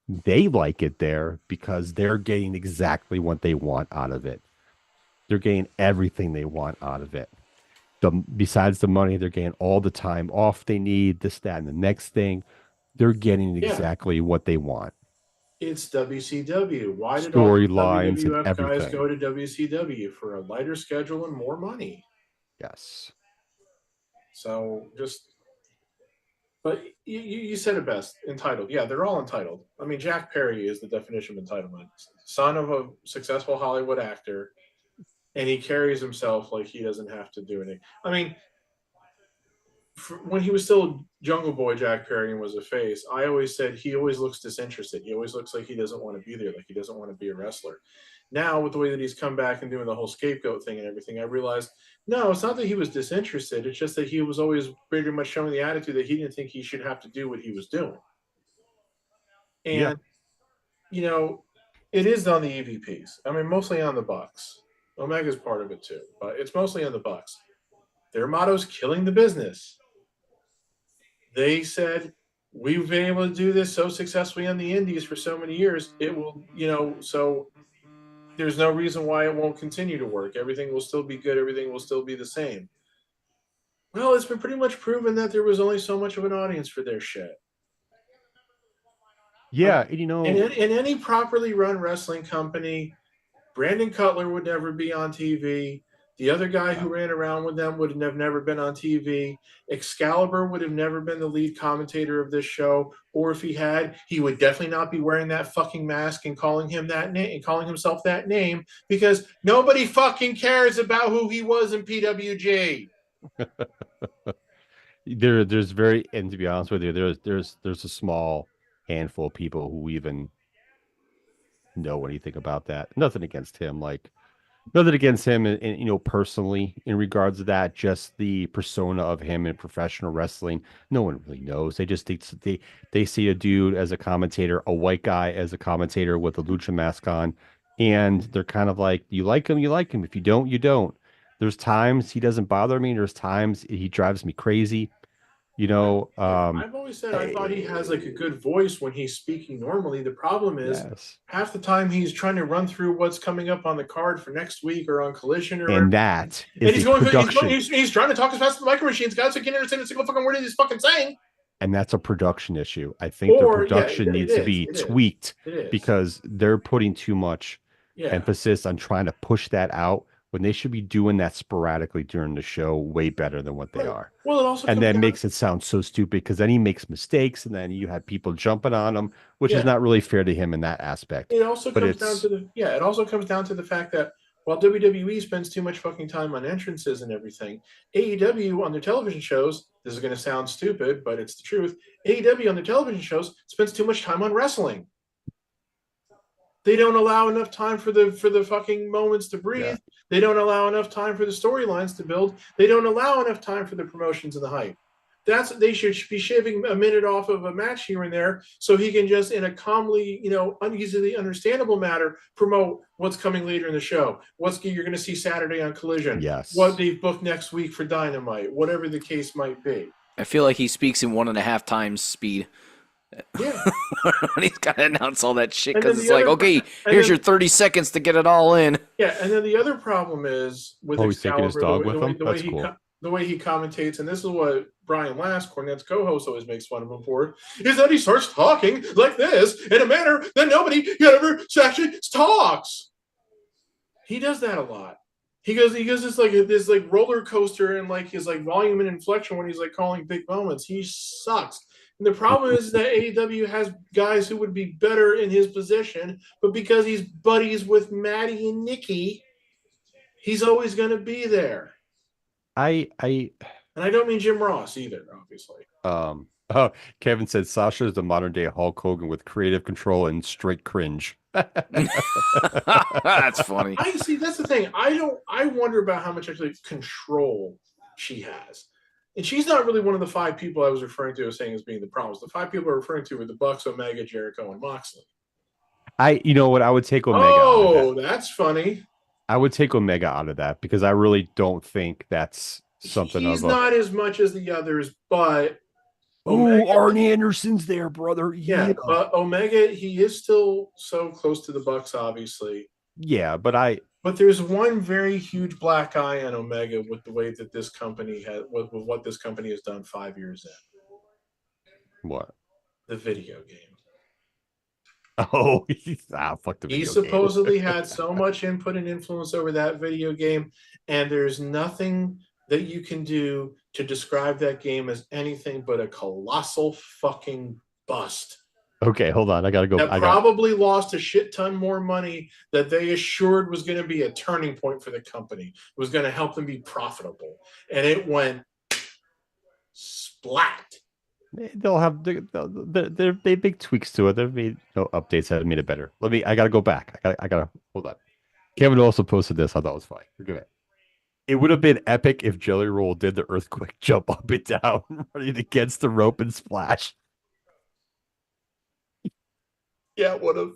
Speaker 1: they like it there because they're getting exactly what they want out of it. They're getting everything they want out of it. Besides the money, they're getting all the time off they need, this, that, and the next thing. They're getting
Speaker 2: Yeah,
Speaker 1: exactly what they want.
Speaker 2: it's WCW. Why did all the
Speaker 1: Storylines and
Speaker 2: WWF guys
Speaker 1: everything.
Speaker 2: go to WCW for a lighter schedule and more money?
Speaker 1: Yes.
Speaker 2: So just, but you said it best. Entitled. Yeah, they're all entitled. I mean, Jack Perry is the definition of entitlement. Son of a successful Hollywood actor, and he carries himself like he doesn't have to do anything. I mean, when he was still Jungle Boy Jack Perry and was a face, I always said he always looks disinterested. He always looks like he doesn't want to be there, like he doesn't want to be a wrestler. Now, with the way that he's come back and doing the whole scapegoat thing and everything, I realized no, it's not that he was disinterested. It's just that he was always pretty much showing the attitude that he didn't think he should have to do what he was doing.
Speaker 1: Yeah.
Speaker 2: And, you know, it is on the EVPs. I mean, mostly on the Bucks. Omega's part of it too, but it's mostly on the Bucks. Their motto is killing the business. They said, we've been able to do this so successfully on the indies for so many years. It will, so there's no reason why it won't continue to work. Everything will still be good. Everything will still be the same. Well, it's been pretty much proven that there was only so much of an audience for their shit.
Speaker 1: Yeah, and
Speaker 2: In any properly run wrestling company, Brandon Cutler would never be on TV. The other guy who ran around with them would have never been on TV. Excalibur would have never been the lead commentator of this show, or if he had, he would definitely not be wearing that fucking mask and calling him that name and calling himself that name, because nobody fucking cares about who he was in PWG.
Speaker 1: there's very, and to be honest with you, there's a small handful of people who even know anything about that. Nothing against him, like nothing against him, and personally in regards to that, just the persona of him in professional wrestling. No one really knows. They just they see a dude as a commentator, a white guy as a commentator with a lucha mask on, and they're kind of like, you like him, you like him. If you don't, you don't. There's times he doesn't bother me. There's times he drives me crazy. You know,
Speaker 2: I've always said I thought he has like a good voice when he's speaking normally. The problem is
Speaker 1: yes,
Speaker 2: half the time he's trying to run through what's coming up on the card for next week or on Collision or
Speaker 1: and
Speaker 2: whatever.
Speaker 1: that
Speaker 2: And
Speaker 1: is a production.
Speaker 2: he's trying to talk as fast as the micro machines, guys, so you can't understand a single fucking word he's fucking saying.
Speaker 1: And that's a production issue. I think their
Speaker 2: Or yeah,
Speaker 1: production
Speaker 2: it
Speaker 1: needs to
Speaker 2: is.
Speaker 1: be
Speaker 2: It is.
Speaker 1: tweaked
Speaker 2: It is.
Speaker 1: because they're putting too much
Speaker 2: Yeah.
Speaker 1: emphasis on trying to push that out when they should be doing that sporadically during the show way better than what they
Speaker 2: Right.
Speaker 1: are.
Speaker 2: Well, it also
Speaker 1: And
Speaker 2: comes
Speaker 1: that
Speaker 2: down.
Speaker 1: makes it sound so stupid because then he makes mistakes and then you have people jumping on him, which is
Speaker 2: Yeah.
Speaker 1: not really fair to him in that aspect.
Speaker 2: It also
Speaker 1: But
Speaker 2: comes down
Speaker 1: it's
Speaker 2: to it also comes down to the fact that while WWE spends too much fucking time on entrances and everything, AEW on their television shows, this is going to sound stupid, but it's the truth. AEW on their television shows spends too much time on wrestling. They don't allow enough time for the fucking moments to breathe.
Speaker 1: yeah.
Speaker 2: They don't allow enough time for the storylines to build. They don't allow enough time for the promotions and the hype. They should be shaving a minute off of a match here and there so he can just in a calmly, uneasily understandable manner promote what's coming later in the show. What you're going to see Saturday on Collision.
Speaker 1: Yes.
Speaker 2: What they've booked next week for Dynamite. Whatever the case might be.
Speaker 3: I feel like he speaks in 1.5 times speed.
Speaker 2: Yeah.
Speaker 3: When he's got to announce all that shit
Speaker 2: And
Speaker 3: because
Speaker 2: then
Speaker 3: it's
Speaker 2: the
Speaker 3: like,
Speaker 2: other-
Speaker 3: okay,
Speaker 2: and
Speaker 3: here's
Speaker 2: then-
Speaker 3: your 30 seconds to get it all in.
Speaker 2: Yeah, and then the other problem is with
Speaker 1: Oh, he's taking his
Speaker 2: Excalibur,
Speaker 1: dog with him? That's cool.
Speaker 2: The way he commentates, and this is what Brian Last, Cornette's co-host, always makes fun of him for, is that he starts talking like this in a manner that nobody ever actually talks. He does that a lot. He goes this roller coaster and like his like volume and inflection when he's like calling big moments. He sucks. And the problem is that AEW has guys who would be better in his position, but because he's buddies with Maddie and Nikki, he's always going to be there.
Speaker 1: I
Speaker 2: And I don't mean Jim Ross either, obviously.
Speaker 1: Oh, Kevin said Sasha is the modern day Hulk Hogan with creative control and straight cringe.
Speaker 3: That's funny.
Speaker 2: I see. That's the thing. I wonder about how much actually control she has. And she's not really one of the 5 people I was referring to as saying as being the problems. The 5 people I'm referring to were the Bucks, Omega, Jericho, and Moxley.
Speaker 1: You know what? I would take Omega.
Speaker 2: Oh, that's funny.
Speaker 1: I would take Omega out of that because I really don't think that's something
Speaker 2: He's
Speaker 1: of
Speaker 2: not as much as the others, but
Speaker 1: Oh, Arn Anderson's there, brother.
Speaker 2: yeah, but Omega, he is still so close to the Bucks, obviously.
Speaker 1: Yeah, but
Speaker 2: there's one very huge black eye on Omega with the way that this company has with what this company has done 5 years in.
Speaker 1: What?
Speaker 2: The video game.
Speaker 1: Oh, fuck the video
Speaker 2: He
Speaker 1: game.
Speaker 2: supposedly had so much input and influence over that video game, and there's nothing that you can do to describe that game as anything but a colossal fucking bust.
Speaker 1: Okay, hold on. I gotta go.
Speaker 2: That probably lost a shit ton more money that they assured was going to be a turning point for the company. It was going to help them be profitable, and it went splat.
Speaker 1: They'll have they big tweaks to it. They've made updates that have made it better. I gotta go back. I gotta hold on. Kevin also posted this. I thought it was funny. Look at it. It would have been epic if Jelly Roll did the earthquake jump up and down, running against the rope and splash.
Speaker 2: Yeah, it would have.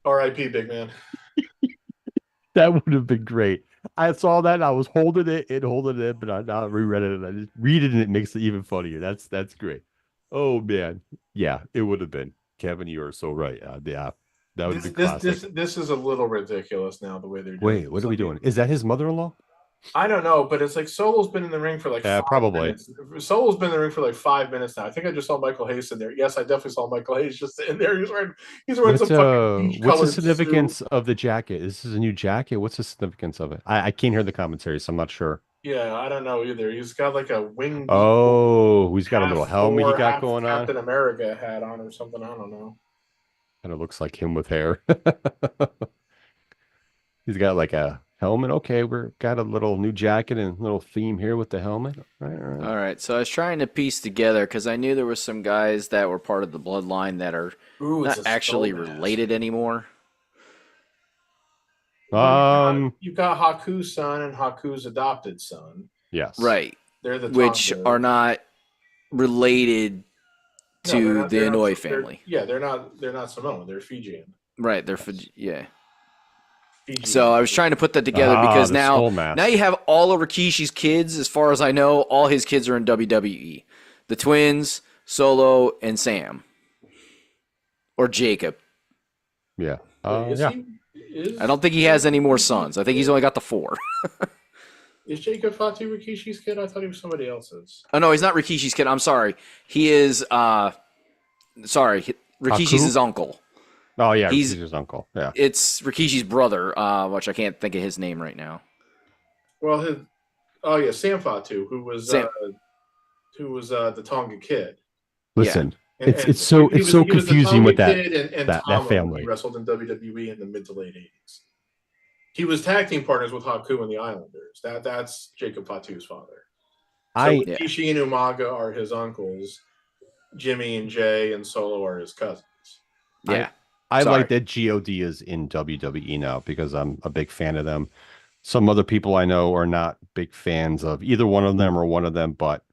Speaker 2: R.I.P. Big man.
Speaker 1: That would have been great. I saw that and I was holding it, but I now reread it and I just read it and it makes it even funnier. That's great. Oh man, yeah, it would have been. Kevin, you are so right. Yeah, that would have been classic.
Speaker 2: This is a little ridiculous now the way they're doing
Speaker 1: Wait, what
Speaker 2: this.
Speaker 1: are we
Speaker 2: Like,
Speaker 1: doing? Is that his mother-in-law?
Speaker 2: I don't know, but it's like Solo's been in the ring for like five
Speaker 1: Probably.
Speaker 2: minutes. Solo's been in the ring for like 5 minutes now. I think I just saw Michael Hayes in there. Yes, I definitely saw Michael Hayes just in there. He's wearing some fucking peach
Speaker 1: What's the
Speaker 2: colored suit.
Speaker 1: significance of the jacket? This is a new jacket. What's the significance of it? I can't hear the commentary, so I'm not sure.
Speaker 2: Yeah, I don't know either. He's got like a winged eagle,
Speaker 1: Oh, he's got a
Speaker 2: half
Speaker 1: little helmet he
Speaker 2: Thor,
Speaker 1: got
Speaker 2: half
Speaker 1: going on.
Speaker 2: Captain America hat on or something. I don't know.
Speaker 1: Kind of looks like him with hair. He's got like a helmet. Okay, we're got a little new jacket and little theme here with the helmet. All right, all right.
Speaker 3: All right, so I was trying to piece together because I knew there was some guys that were part of the bloodline that are
Speaker 2: Ooh, it's
Speaker 3: not
Speaker 2: a
Speaker 3: actually
Speaker 2: skull mask.
Speaker 3: related anymore.
Speaker 2: Well, you've got Haku's son and Haku's adopted son.
Speaker 1: Yes.
Speaker 3: Right.
Speaker 2: They're the
Speaker 3: Which
Speaker 2: Tonga.
Speaker 3: are not related to the Inouye family.
Speaker 2: They're not Samoan. They're Fijian.
Speaker 3: Right. They're
Speaker 1: Yes.
Speaker 3: yeah.
Speaker 2: Fijian.
Speaker 3: So I was trying to put that together because
Speaker 1: the
Speaker 3: now
Speaker 1: skull mask.
Speaker 3: you have all of Rikishi's kids. As far as I know, all his kids are in WWE. The twins, Solo, and Sam, or Jacob.
Speaker 1: Yeah.
Speaker 2: Wait,
Speaker 1: Yeah.
Speaker 3: I don't think he has any more sons. I think he's only got the 4.
Speaker 2: Is Jacob Fatu Rikishi's kid? I thought he was somebody else's.
Speaker 3: Oh no, he's not Rikishi's kid. I'm sorry. He is. Rikishi's
Speaker 1: Haku?
Speaker 3: his uncle.
Speaker 1: Oh yeah,
Speaker 3: He's
Speaker 1: his uncle. Yeah.
Speaker 3: It's Rikishi's brother, which I can't think of his name right now.
Speaker 2: Well, Sam Fatu, who was the Tonga kid.
Speaker 1: Listen,
Speaker 2: And
Speaker 1: it's so confusing with that
Speaker 2: and
Speaker 1: that
Speaker 2: Tama,
Speaker 1: family.
Speaker 2: He wrestled in WWE in the mid to late 80s. He was tag team partners with Haku and the Islanders. That's Jacob Fatu's father. So Rikishi and Umaga are his uncles. Jimmy and Jay and Solo are his cousins.
Speaker 3: Yeah.
Speaker 1: I like that God is in WWE now because I'm a big fan of them. Some other people I know are not big fans of either one of them or one of them, but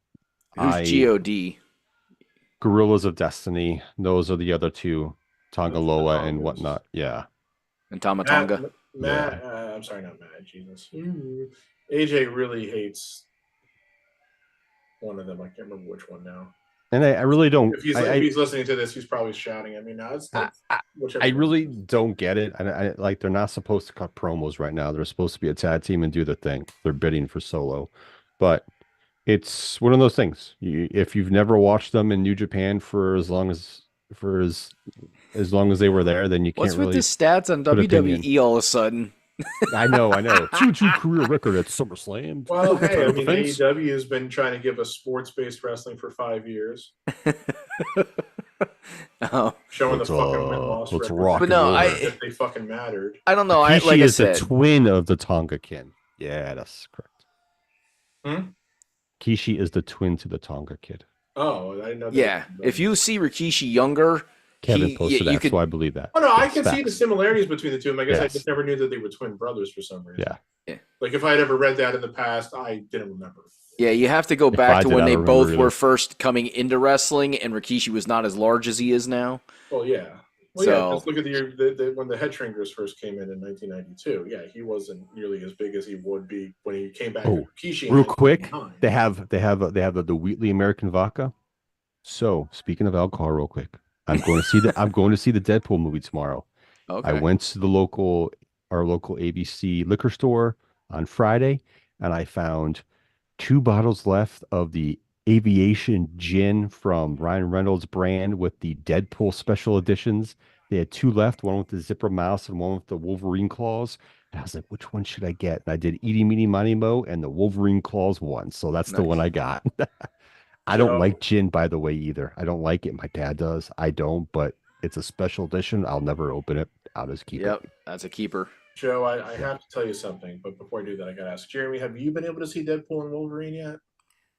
Speaker 3: Who's God?
Speaker 1: Gorillas of Destiny. Those are the other two, Tongaloa and whatnot. Yeah.
Speaker 3: And Tamatonga.
Speaker 2: Matt, I'm sorry, not Matt. Jesus. AJ really hates one of them. I can't remember which one now.
Speaker 1: And I really don't.
Speaker 2: If he's listening to this, he's probably shouting at me now.
Speaker 1: I really don't get it. I like they're not supposed to cut promos right now. They're supposed to be a tag team and do their thing. They're bidding for Solo, but it's one of those things. If you've never watched them in New Japan for as long as they were there, then you can't.
Speaker 3: What's with
Speaker 1: really
Speaker 3: the stats on WWE all of a sudden?
Speaker 1: I know. 2-2 career record at SummerSlam.
Speaker 2: Well, hey, I mean, AEW has been trying to give us sports-based wrestling for 5 years. Showing the fucking win-loss record.
Speaker 1: Rock
Speaker 3: but no,
Speaker 2: if they fucking mattered.
Speaker 3: I don't know.
Speaker 1: Rikishi is the twin of the Tonga Kid. Yeah, that's correct. Kishi is the twin to the Tonga Kid.
Speaker 2: Oh, I didn't know that.
Speaker 3: Yeah, if you see Rikishi younger,
Speaker 1: Kevin posted that, so I believe that.
Speaker 2: Oh no, I can see the similarities between the two. I guess I just never knew that they were twin brothers for some reason.
Speaker 3: Yeah.
Speaker 2: Like if I had ever read that in the past, I didn't remember.
Speaker 3: Yeah, you have to go back to when they both were first coming into wrestling, and Rikishi was not as large as he is now.
Speaker 2: Well, yeah. Well, yeah. Let's look at the year when the Head Shrinkers first came in 1992. Yeah, he wasn't nearly as big as he would be when he came back. Rikishi.
Speaker 1: Real quick, they have the Wheatley American vodka. So speaking of alcohol, real quick, I'm going to see the Deadpool movie tomorrow.
Speaker 3: Okay.
Speaker 1: I went to our local ABC liquor store on Friday, and I found 2 bottles left of the Aviation Gin from Ryan Reynolds brand with the Deadpool special editions. They had 2 left, one with the zipper mouse and one with the Wolverine claws. And I was like, which one should I get? And I did Eeny, Meeny, Miny, Mo, and the Wolverine claws one. So that's the one I got. I don't like gin, by the way, either. I don't like it. My dad does. I don't, but it's a special edition. I'll never open it. I'll just keep it.
Speaker 3: Yep, that's a keeper.
Speaker 2: Joe, I have to tell you something, but before I do that, I got to ask Jeremy, have you been able to see Deadpool and Wolverine yet?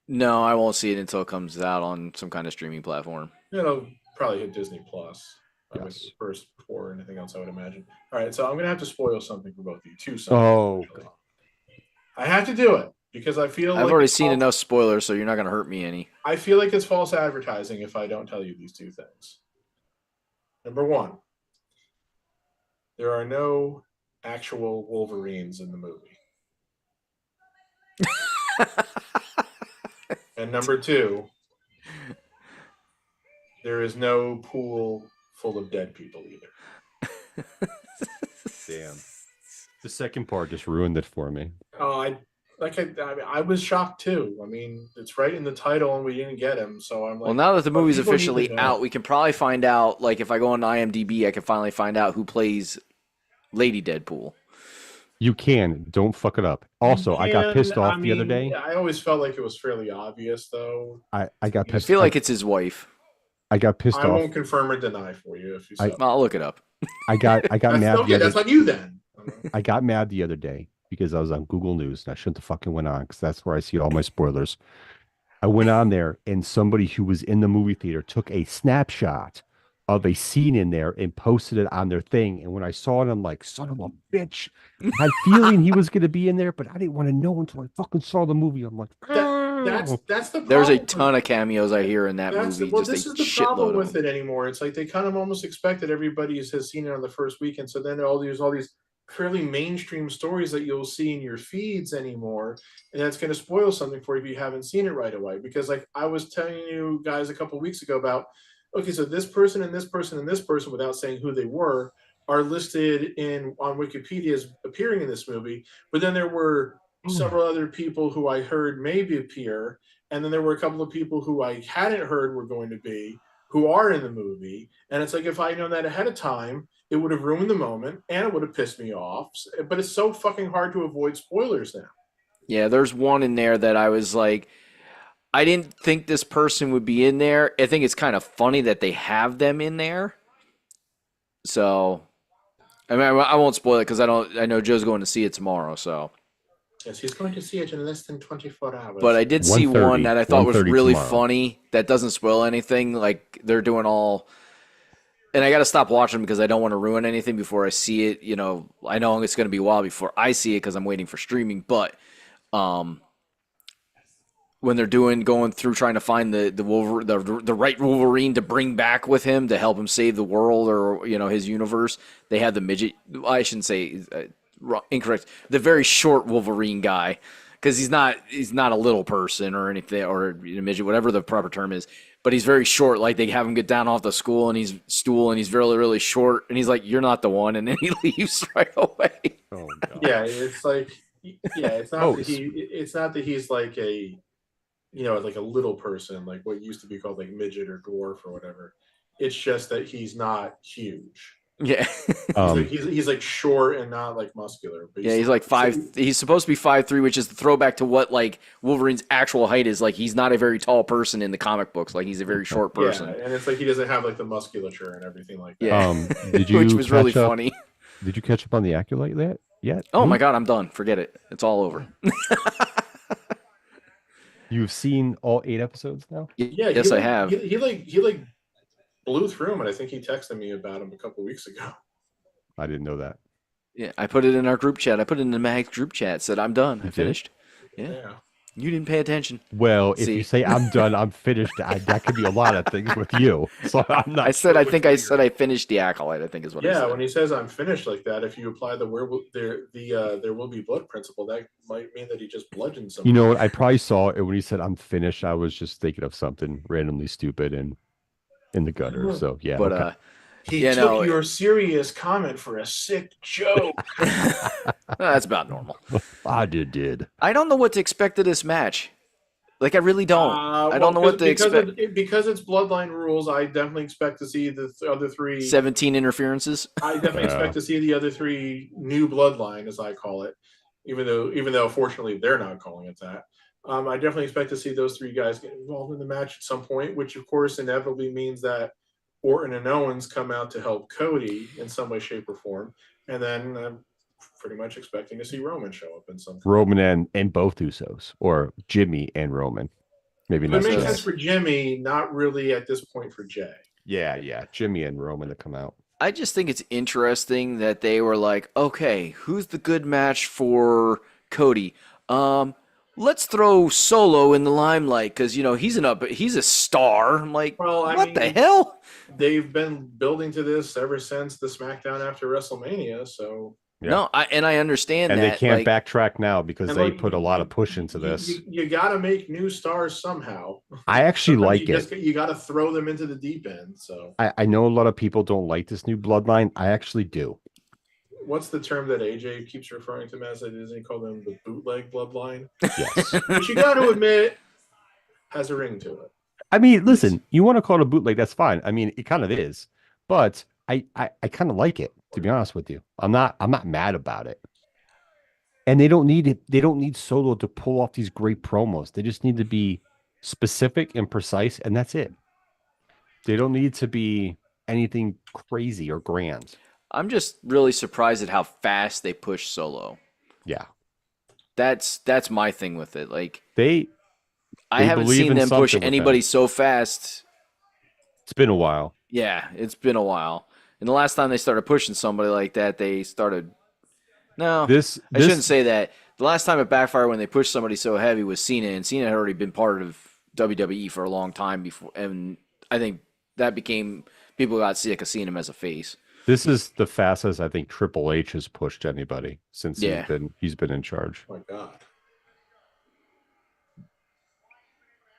Speaker 3: No, I won't see it until it comes out on some kind of streaming platform.
Speaker 2: It'll probably hit Disney Plus. First before anything else, I would imagine. All right, so I'm going to have to spoil something for both of you. 2 songs.
Speaker 1: Oh, God.
Speaker 2: I have to do it because I feel
Speaker 3: I've already seen enough spoilers, so you're not going to hurt me any.
Speaker 2: I feel like it's false advertising if I don't tell you these 2 things. Number 1, there are no actual Wolverines in the movie. And number 2, there is no pool full of dead people either.
Speaker 1: Damn. The second part just ruined it for me.
Speaker 2: Oh, I was shocked too. I mean, it's right in the title, and we didn't get him. So I'm like,
Speaker 3: Well, now that the
Speaker 2: but
Speaker 3: movie's
Speaker 2: people need to
Speaker 3: officially
Speaker 2: know.
Speaker 3: out, we can probably find out. Like, if I go on IMDb, I can finally find out who plays Lady Deadpool.
Speaker 1: You can. Don't fuck it up. Also, I got pissed
Speaker 2: I
Speaker 1: off the other
Speaker 2: mean,
Speaker 1: day.
Speaker 2: I always felt like it was fairly obvious, though.
Speaker 1: I got
Speaker 2: You
Speaker 3: I
Speaker 1: pissed.
Speaker 3: feel like it's his wife.
Speaker 1: I got pissed
Speaker 2: I
Speaker 1: off.
Speaker 2: won't confirm or deny for you if you
Speaker 1: I-
Speaker 2: said.
Speaker 3: Well, I'll look it up.
Speaker 1: I got
Speaker 2: That's
Speaker 1: mad.
Speaker 2: okay. That's on you then.
Speaker 1: I got mad the other day because I was on Google News and I shouldn't have fucking went on because that's where I see all my spoilers. I went on there and somebody who was in the movie theater took a snapshot of a scene in there and posted it on their thing. And when I saw it, I'm like, son of a bitch. I had feeling he was going to be in there, but I didn't want to know until I fucking saw the movie. I'm like,
Speaker 2: That's the problem.
Speaker 3: There's a ton of cameos I hear in that movie.
Speaker 2: Well,
Speaker 3: Just
Speaker 2: this
Speaker 3: a
Speaker 2: is the
Speaker 3: shitload
Speaker 2: problem
Speaker 3: of
Speaker 2: with
Speaker 3: them.
Speaker 2: it anymore. It's like they kind of almost expect that everybody has seen it on the first weekend. So then all these fairly mainstream stories that you'll see in your feeds anymore, and that's going to spoil something for you if you haven't seen it right away. Because like I was telling you guys a couple of weeks ago about, okay, so this person and this person and this person, without saying who they were, are listed on Wikipedia as appearing in this movie. But then there were several other people who I heard maybe appear, and then there were a couple of people who I hadn't heard were going to be, who are in the movie. And it's like, if I known that ahead of time, it would have ruined the moment and it would have pissed me off. But it's so fucking hard to avoid spoilers now.
Speaker 3: Yeah, there's one in there that I was like, I didn't think this person would be in there. I think it's kind of funny that they have them in there. So, I mean, I won't spoil it because I know Joe's going to see it tomorrow. So,
Speaker 2: Yes, he's going to see it in less than 24 hours.
Speaker 3: but I did see one
Speaker 1: 1:30
Speaker 3: that I thought was
Speaker 1: 1:30
Speaker 3: really
Speaker 1: tomorrow.
Speaker 3: funny that doesn't spoil anything. Like they're doing all, and I got to stop watching because I don't want to ruin anything before I see it. You know, I know it's going to be a while before I see it because I'm waiting for streaming. But when they're going through trying to find the right Wolverine to bring back with him to help him save the world or his universe, they have the midget. I shouldn't say incorrect. The very short Wolverine guy, because he's not a little person or anything or a midget, whatever the proper term is. But he's very short. Like they have him get down off the stool and he's really really short and he's like, "You're not the one," and then he leaves right away.
Speaker 1: oh God.
Speaker 2: Yeah, it's like, it's not
Speaker 1: Oh,
Speaker 2: it's not that he's like a, like a little person, like what used to be called like midget or dwarf or whatever. It's just that he's not huge.
Speaker 3: Yeah.
Speaker 2: He's like short and not like muscular. But
Speaker 3: Yeah, he's like 5. He's supposed to be 5'3", which is the throwback to what like Wolverine's actual height is. Like he's not a very tall person in the comic books. Like he's a very short person.
Speaker 2: Yeah, and it's like he doesn't have like the musculature and everything like that.
Speaker 3: Yeah.
Speaker 1: Did you
Speaker 3: which was really
Speaker 1: catch up-
Speaker 3: funny.
Speaker 1: Did you catch up on the Acolyte yet?
Speaker 3: Oh my God, I'm done. Forget it. It's all over.
Speaker 1: You've seen all 8 episodes now?
Speaker 2: Yeah,
Speaker 3: Yes, I have.
Speaker 2: He like blew through him, and I think he texted me about him a couple of weeks ago.
Speaker 1: I didn't know that.
Speaker 3: Yeah, I put it in our group chat. I put it in the Mag's group chat. Said I'm done. I
Speaker 1: did?
Speaker 3: finished. Yeah. You didn't pay attention.
Speaker 1: Well, if
Speaker 3: See.
Speaker 1: you say I'm done, I'm finished, that could be a lot of things with you. So I'm not.
Speaker 3: I said
Speaker 2: sure
Speaker 3: I
Speaker 2: which
Speaker 3: think
Speaker 2: one
Speaker 3: I
Speaker 2: you're-
Speaker 3: said I finished the Acolyte. I think is what I
Speaker 2: Yeah,
Speaker 3: said.
Speaker 2: when he says I'm finished like that, if you apply there will be blood principle, that might mean that he just bludgeoned someone.
Speaker 1: You know what? I probably saw it when he said I'm finished. I was just thinking of something randomly stupid and in the gutter. So yeah.
Speaker 3: But
Speaker 1: okay.
Speaker 2: He
Speaker 3: Yeah,
Speaker 2: took
Speaker 3: no,
Speaker 2: your serious comment for a sick joke.
Speaker 3: that's about normal.
Speaker 1: I did.
Speaker 3: I don't know what to expect of this match. Like I really don't. I don't know what to expect.
Speaker 2: Because it's bloodline rules. I definitely expect to see the other three.
Speaker 3: 17 interferences.
Speaker 2: I definitely expect to see the other three new bloodline, as I call it, even though fortunately they're not calling it that. I definitely expect to see those three guys get involved in the match at some point, which of course inevitably means that Orton and Owens come out to help Cody in some way, shape, or form, and then I'm pretty much expecting to see Roman show up in some.
Speaker 1: Roman and both Usos, or Jimmy and Roman. Maybe
Speaker 2: It
Speaker 1: not.
Speaker 2: makes
Speaker 1: so
Speaker 2: sense
Speaker 1: much.
Speaker 2: for Jimmy, not really at this point for Jay.
Speaker 1: Yeah. Jimmy and Roman to come out.
Speaker 3: I just think it's interesting that they were like, okay, who's the good match for Cody? Let's throw Solo in the limelight because he's a star. I'm like,
Speaker 2: Well,
Speaker 3: what the hell?
Speaker 2: They've been building to this ever since the SmackDown after WrestleMania, so
Speaker 1: Yeah.
Speaker 3: No, I understand
Speaker 1: And they
Speaker 3: that.
Speaker 1: can't
Speaker 3: Like,
Speaker 1: backtrack now because
Speaker 2: And
Speaker 1: they
Speaker 2: look,
Speaker 1: put a lot of push into this.
Speaker 2: you got to make new stars somehow.
Speaker 1: I actually
Speaker 2: Sometimes
Speaker 1: like it.
Speaker 2: you got to throw them into the deep end. So
Speaker 1: I know a lot of people don't like this new bloodline. I actually do.
Speaker 2: what's the term that AJ keeps referring to them as? It isn't he call them the bootleg bloodline,
Speaker 1: Yes.
Speaker 2: which you got to admit has a ring to it.
Speaker 1: I mean,
Speaker 3: it's
Speaker 1: listen, you want to call it a bootleg, that's fine. I mean, it kind of is, but I kind of like it, to be honest with you. I'm not mad about it. And they don't need it, they don't need Solo to pull off these great promos. They just need to be specific and precise, and that's it. They don't need to be anything crazy or grand.
Speaker 3: I'm just really surprised at how fast they push Solo.
Speaker 1: Yeah.
Speaker 3: That's my thing with it. Like,
Speaker 1: They
Speaker 3: I
Speaker 1: they
Speaker 3: haven't
Speaker 1: believe
Speaker 3: seen
Speaker 1: in
Speaker 3: them push
Speaker 1: something with
Speaker 3: anybody
Speaker 1: him.
Speaker 3: so fast.
Speaker 1: It's been a while.
Speaker 3: Yeah, it's been a while. And the last time they started pushing somebody like that, they started. No,
Speaker 1: This
Speaker 3: I shouldn't
Speaker 1: this
Speaker 3: say that. The last time it backfired when they pushed somebody so heavy was Cena, and Cena had already been part of WWE for a long time before, and I think that became people got sick of seeing him as a face.
Speaker 1: this is the fastest I think Triple H has pushed anybody since
Speaker 3: Yeah,
Speaker 1: he's been in charge.
Speaker 2: Oh my God.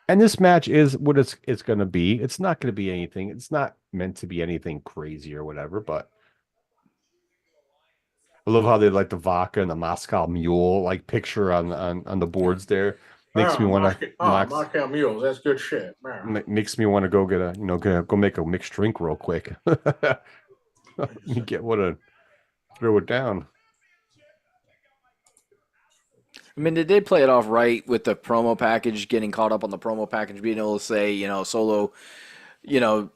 Speaker 1: And this match is what it's going to be. It's not going to be anything. It's not meant to be anything crazy or whatever. But I love how they like the vodka and the Moscow Mule like picture on the boards there. Makes me want to relax.
Speaker 2: Moscow Mules, that's good shit.
Speaker 1: Makes me want to go get a go make a mixed drink real quick. You get what a throw it down.
Speaker 3: I mean they did play it off right with the promo package, getting caught up on the promo package, being able to say, Solo, you know,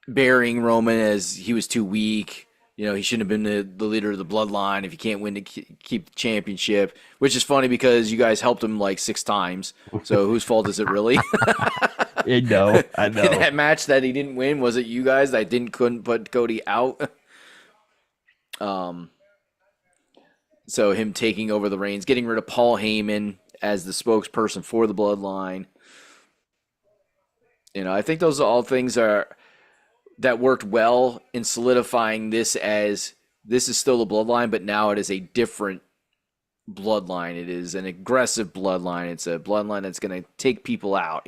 Speaker 3: burying Roman as he was too weak. He shouldn't have been the leader of the bloodline if he can't win to keep the championship, which is funny because you guys helped him like 6 times. So whose fault is it really?
Speaker 1: I know, I
Speaker 3: In
Speaker 1: know.
Speaker 3: that match that he didn't win, was it you guys that couldn't put Cody out? Um, so him taking over the reins, getting rid of Paul Heyman as the spokesperson for the bloodline. I think those are all things that worked well in solidifying this as this is still the bloodline, but now it is a different bloodline. It is an aggressive bloodline. It's a bloodline that's going to take people out.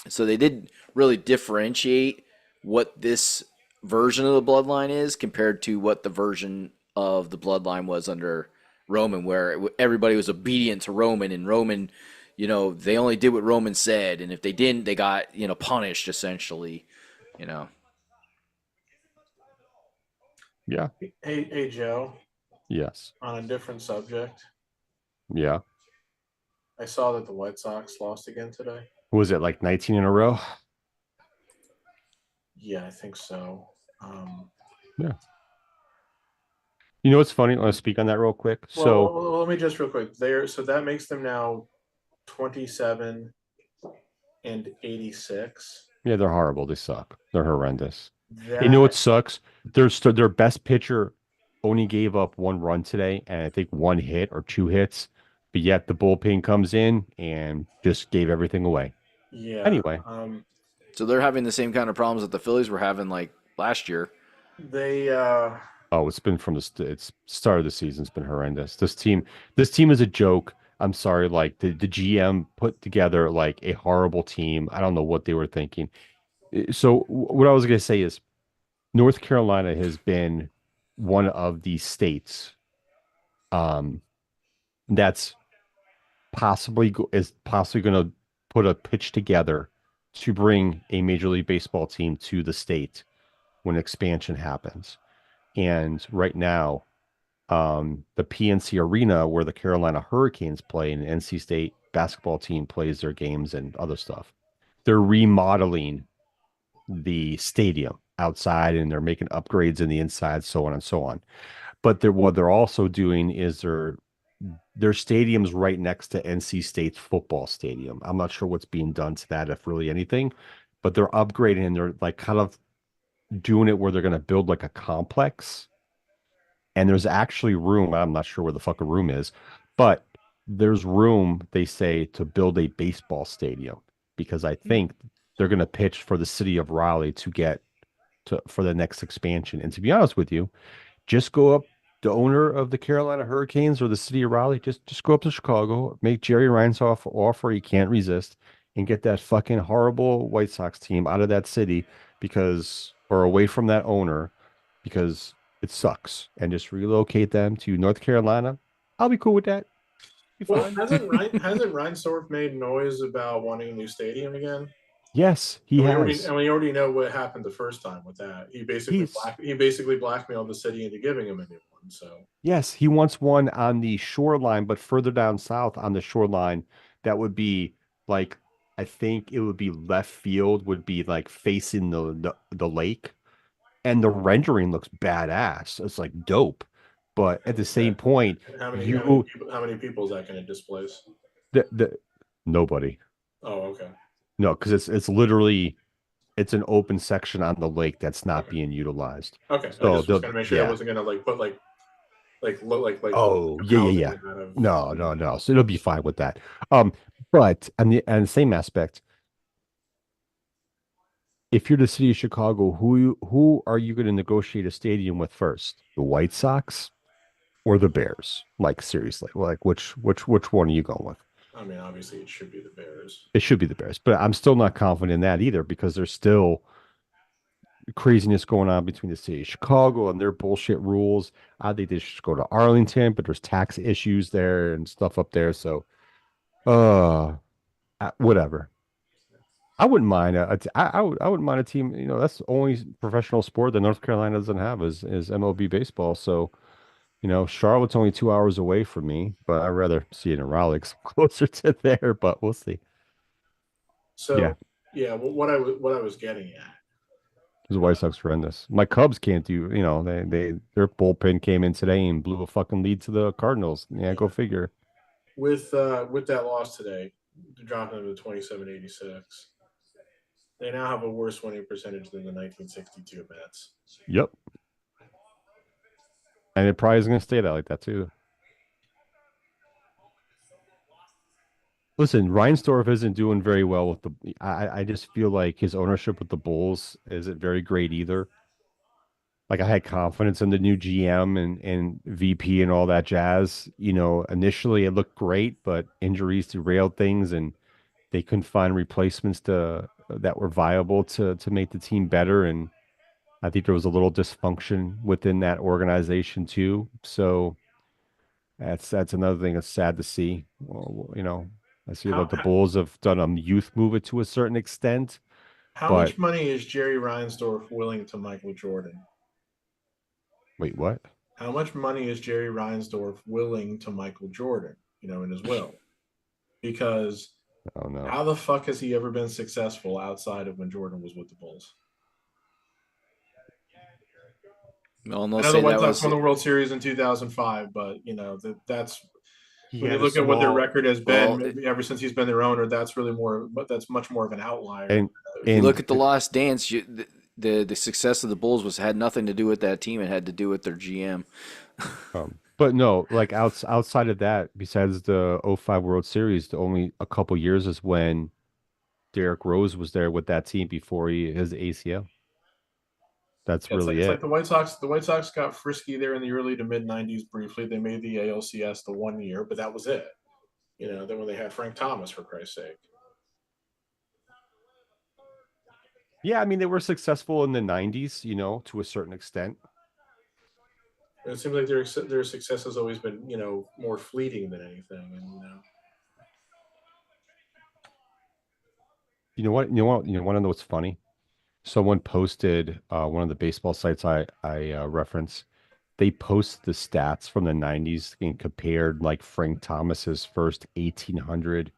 Speaker 3: So they did really differentiate what this version of the bloodline is compared to what the version of the bloodline was under Roman, where everybody was obedient to Roman, and Roman, they only did what Roman said, and if they didn't, they got, punished essentially, you know.
Speaker 1: Yeah.
Speaker 2: Hey Joe,
Speaker 1: Yes.
Speaker 2: on a different subject,
Speaker 1: Yeah.
Speaker 2: I saw that the White Sox lost again today.
Speaker 1: Was it like 19 in a row?
Speaker 2: Yeah, I think so.
Speaker 1: Yeah. You know what's funny? I want to speak on that real quick. So
Speaker 2: Let me just real quick. So that makes them now 27 and 86.
Speaker 1: yeah, they're horrible. They suck. They're horrendous. You know what
Speaker 2: That
Speaker 1: sucks? Their best pitcher only gave up one run today, and I think one hit or two hits. But yet the bullpen comes in and just gave everything away.
Speaker 2: yeah.
Speaker 1: Anyway,
Speaker 3: So they're having the same kind of problems that the Phillies were having like last year.
Speaker 2: They
Speaker 1: oh, it's been from it's start of the season. It's been horrendous. This team is a joke. I'm sorry. Like the GM put together like a horrible team. I don't know what they were thinking. So what I was going to say is North Carolina has been one of the states um, that's possibly going to put a pitch together to bring a Major League Baseball team to the state when expansion happens. And right now, the PNC Arena where the Carolina Hurricanes play and the NC State basketball team plays their games and other stuff, they're remodeling the stadium outside and they're making upgrades in the inside, so on and so on. But what they're also doing is their stadium's right next to NC State's football stadium. I'm not sure what's being done to that, if really anything, but they're upgrading and they're like kind of doing it where they're going to build like a complex. And there's actually room. I'm not sure where the fuck a room is, but there's room, they say, to build a baseball stadium because I think they're going to pitch for the city of Raleigh to get for the next expansion. And to be honest with you, just go up the owner of the Carolina Hurricanes or the city of Raleigh, just go up to Chicago, make Jerry Reinsdorf offer he can't resist, and get that fucking horrible White Sox team out of that city because or away from that owner because it sucks, and just relocate them to North Carolina. I'll be cool with that. Be
Speaker 2: Well,
Speaker 1: fine.
Speaker 2: hasn't Reinsdorf made noise about wanting a new stadium again?
Speaker 1: Yes, he has.
Speaker 2: And we already know what happened the first time with that.
Speaker 1: He's
Speaker 2: He basically blackmailed the city into giving him a new one. So
Speaker 1: Yes, he wants one on the shoreline, but further down south on the shoreline, that would be like I think it would be left field, would be like facing the lake, and the rendering looks badass. It's like dope. But at the same point, you
Speaker 2: how many people is that going to displace?
Speaker 1: the nobody.
Speaker 2: Oh, okay,
Speaker 1: No, because it's literally it's an open section on the lake that's not
Speaker 2: okay,
Speaker 1: being utilized.
Speaker 2: okay. I
Speaker 1: So
Speaker 2: just was
Speaker 1: the
Speaker 2: going to make sure I
Speaker 1: yeah.
Speaker 2: wasn't going to like put like
Speaker 1: Oh, yeah, yeah,
Speaker 2: housing
Speaker 1: yeah.
Speaker 2: out of.
Speaker 1: No, no, no. So it'll be fine with that. Um, but and the same aspect, if you're the city of Chicago, who are you going to negotiate a stadium with first? The White Sox or the Bears? Like seriously, like which one are you going with?
Speaker 2: I mean, obviously, it should be the Bears.
Speaker 1: It should be the Bears, but I'm still not confident in that either because there's still craziness going on between the city of Chicago and their bullshit rules. I think they should go to Arlington, but there's tax issues there and stuff up there. So, uh, whatever. I wouldn't mind I wouldn't mind a team. You know, that's the only professional sport that North Carolina doesn't have is MLB baseball. So, you know, Charlotte's only 2 hours away from me, but I'd rather see it in Raleigh 'cause I'm closer to there. But we'll see. Yeah,
Speaker 2: So yeah, what I was getting at.
Speaker 1: the White Sox horrendous. My Cubs can't do. You know, their bullpen came in today and blew a fucking lead to the Cardinals. Yeah, go
Speaker 2: Yeah.
Speaker 1: figure.
Speaker 2: With that loss today, dropping them to 27.86, they now have a worse winning percentage than the 1962 Mets.
Speaker 1: Yep, and it probably is going to stay that like that too. Listen, Reinsdorf isn't doing very well with the. I just feel like his ownership with the Bulls isn't very great either. Like I had confidence in the new GM and VP and all that jazz. You know, initially it looked great, but injuries derailed things, and they couldn't find replacements to that were viable to make the team better. And I think there was a little dysfunction within that organization too. So that's another thing that's sad to see. Well, you know, I see
Speaker 2: How
Speaker 1: that the Bulls have done a youth move it to a certain extent,
Speaker 2: how
Speaker 1: but
Speaker 2: much money is Jerry Reinsdorf willing to Michael Jordan?
Speaker 1: wait, what?
Speaker 2: How much money is Jerry Reinsdorf willing to Michael Jordan? You know, in his will, because
Speaker 1: Oh no.
Speaker 2: how the fuck has he ever been successful outside of when Jordan was with the Bulls?
Speaker 3: Well, and
Speaker 2: I
Speaker 3: they'll
Speaker 2: know the
Speaker 3: say
Speaker 2: White
Speaker 3: that
Speaker 2: Sox
Speaker 3: was
Speaker 2: won the World Series in 2005, but you know that's
Speaker 1: He
Speaker 2: when you
Speaker 1: had a
Speaker 2: look at what their
Speaker 1: small
Speaker 2: record has been
Speaker 3: well.
Speaker 2: maybe ever since he's been their owner. That's really more, but that's much more of an outlier.
Speaker 1: and
Speaker 3: If you look
Speaker 1: and
Speaker 3: at the Last Dance, the success of the Bulls was had nothing to do with that team. It had to do with their GM.
Speaker 1: but no, like outside of that, besides the '05 World Series, the only a couple years is when Derrick Rose was there with that team before his ACL. That's
Speaker 2: Yeah,
Speaker 1: really
Speaker 2: it's like
Speaker 1: it.
Speaker 2: the White Sox. The White Sox got frisky there in the early to mid '90s. Briefly, they made the ALCS the one year, but that was it. You know, then when they had Frank Thomas, for Christ's sake.
Speaker 1: Yeah, I mean they were successful in the '90s, you know, to a certain extent.
Speaker 2: It seems like their success has always been, you know, more fleeting than anything. And you know,
Speaker 1: You know what? You know what? You want to know what's funny? Someone posted one of the baseball sites I reference. They post the stats from the '90s and compared like Frank Thomas's first 1,800